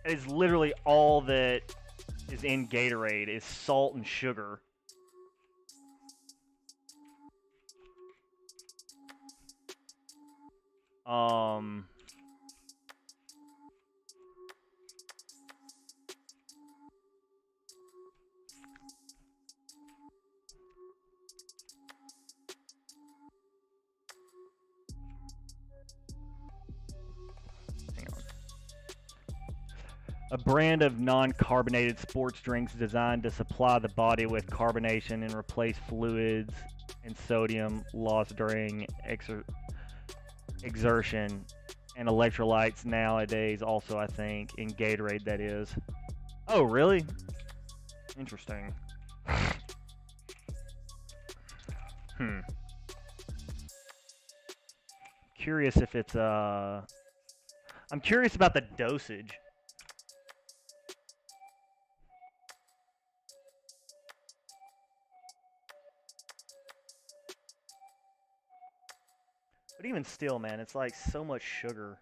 is literally all that is in Gatorade is salt and sugar. Um, hang on. A brand of non-carbonated sports drinks designed to supply the body with carbonation and replace fluids and sodium lost during exertion, and electrolytes nowadays also, I think, in Gatorade, that is. Oh, really? Interesting. Curious if it's, I'm curious about the dosage. But even still, man, it's like so much sugar.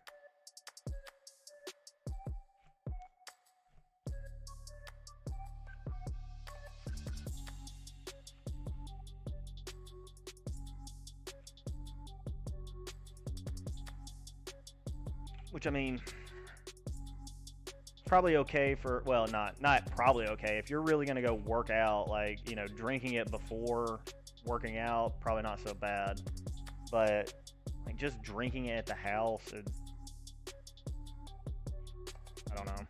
Which, I mean, probably okay for, well, not probably okay. If you're really going to go work out, like, you know, drinking it before working out, probably not so bad. But, like, just drinking it at the house, I don't know.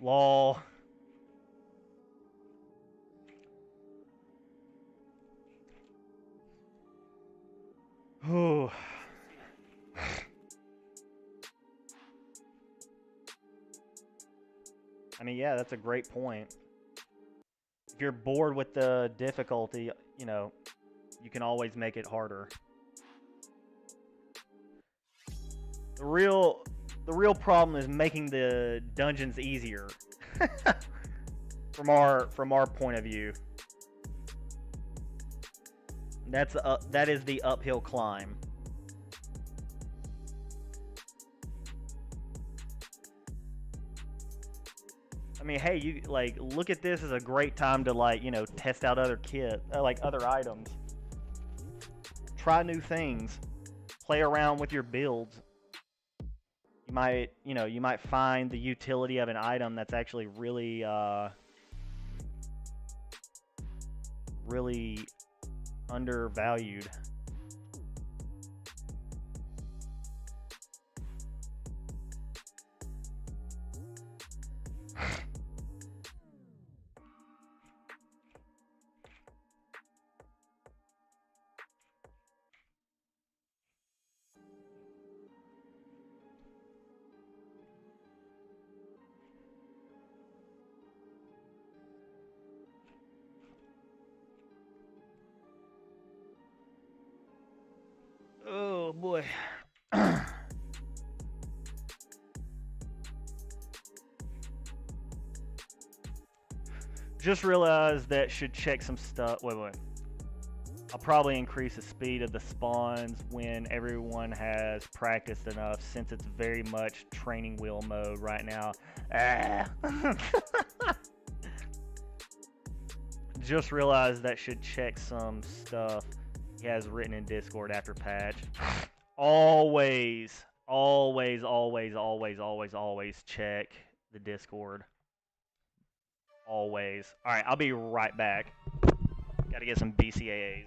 Lol. Ooh. I mean, yeah, that's a great point. If you're bored with the difficulty, you know, you can always make it harder. The real problem is making the dungeons easier. from our point of view. That is the uphill climb. I mean, hey, you like look at this as a great time to, like, you know, test out other like other items. Try new things. Play around with your builds. You might find the utility of an item that's actually really really undervalued. Oh boy. Just realized that should check some stuff. Wait. I'll probably increase the speed of the spawns when everyone has practiced enough, since it's very much training wheel mode right now. Just realized that should check some stuff he has written in Discord after patch. Always always, always, always, always, always check the Discord. Always. All right, I'll be right back. Got to get some BCAAs.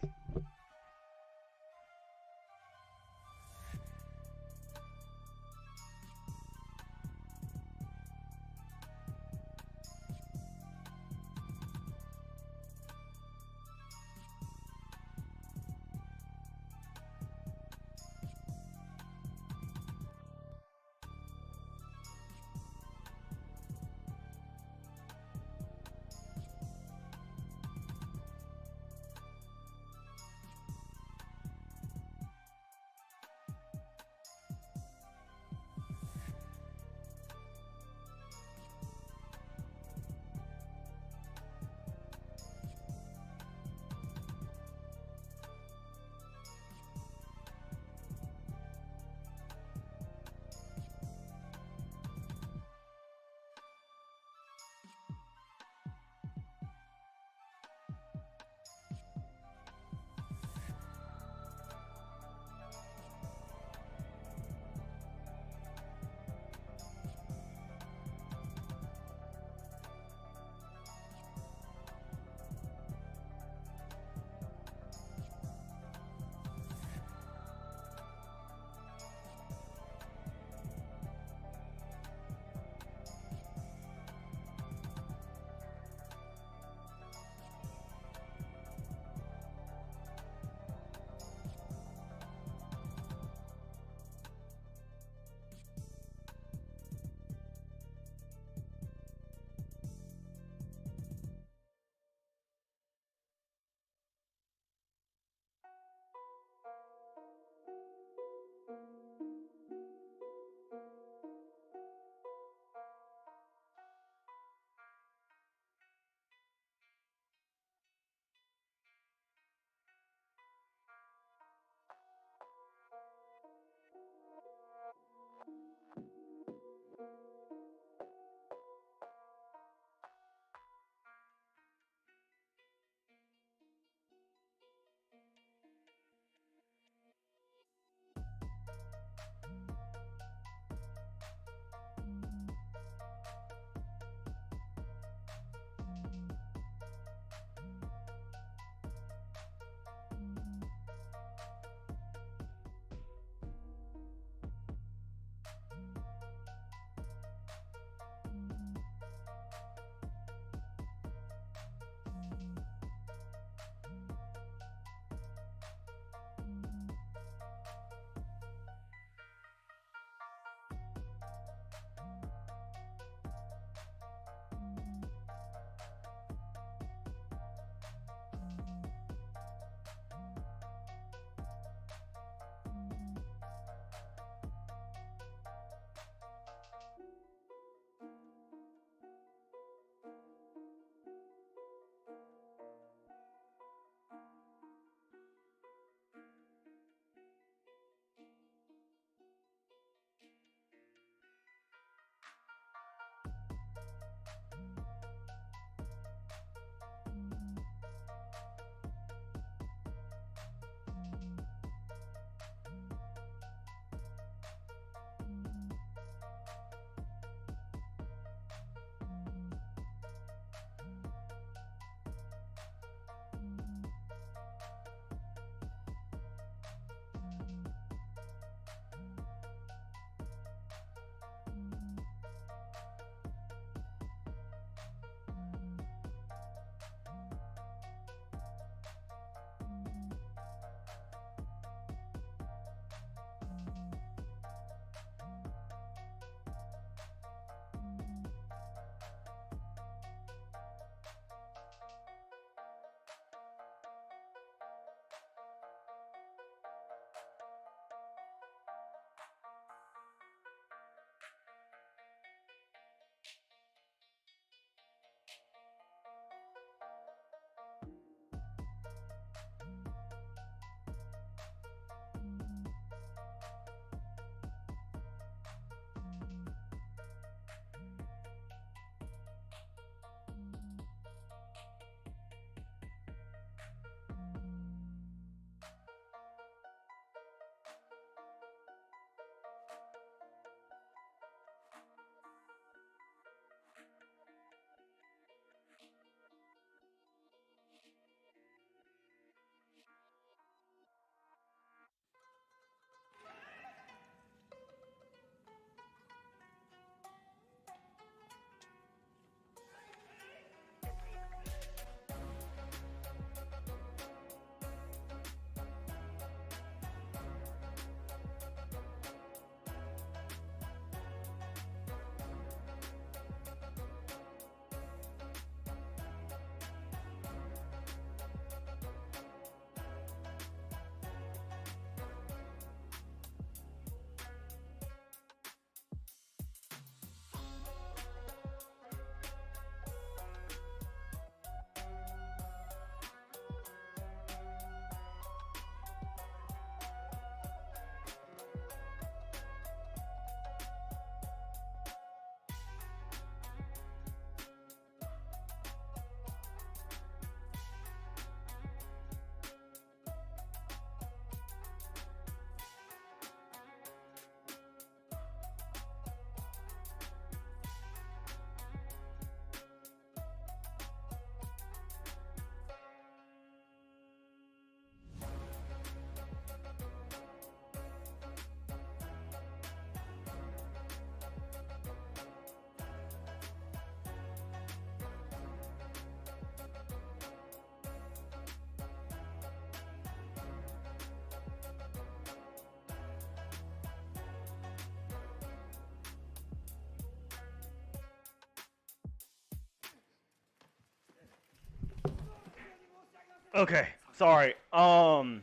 Okay, sorry. I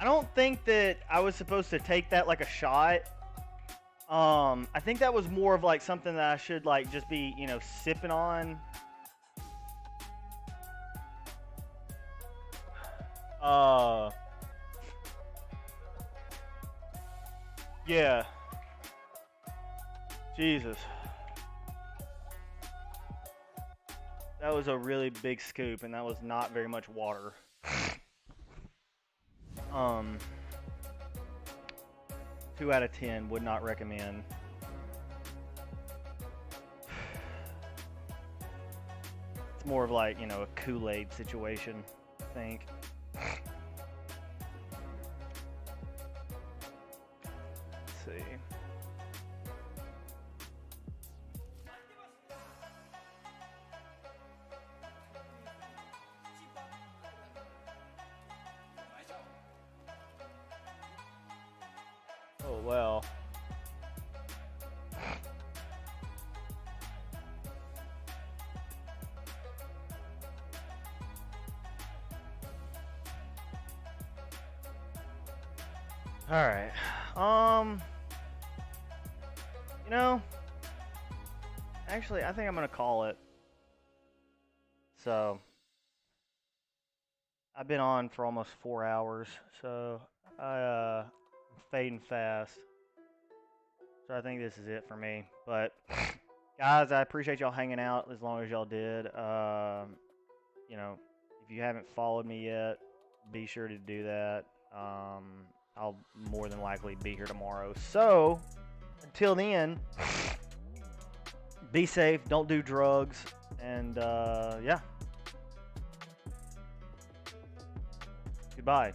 don't think that I was supposed to take that like a shot. I think that was more of like something that I should like just be, you know, sipping on. Yeah. Jesus. That was a really big scoop, and that was not very much water. 2 out of 10, would not recommend. It's more of like, you know, a Kool-Aid situation, I think. Let's see. Oh, well. All right. You know, actually, I think I'm gonna call it. So, I've been on for almost 4 hours, so I'm fading fast. So I think this is it for me. But guys, I appreciate y'all hanging out as long as y'all did. You know, if you haven't followed me yet, be sure to do that. I'll more than likely be here tomorrow. So until then, be safe, don't do drugs, and yeah. Goodbye.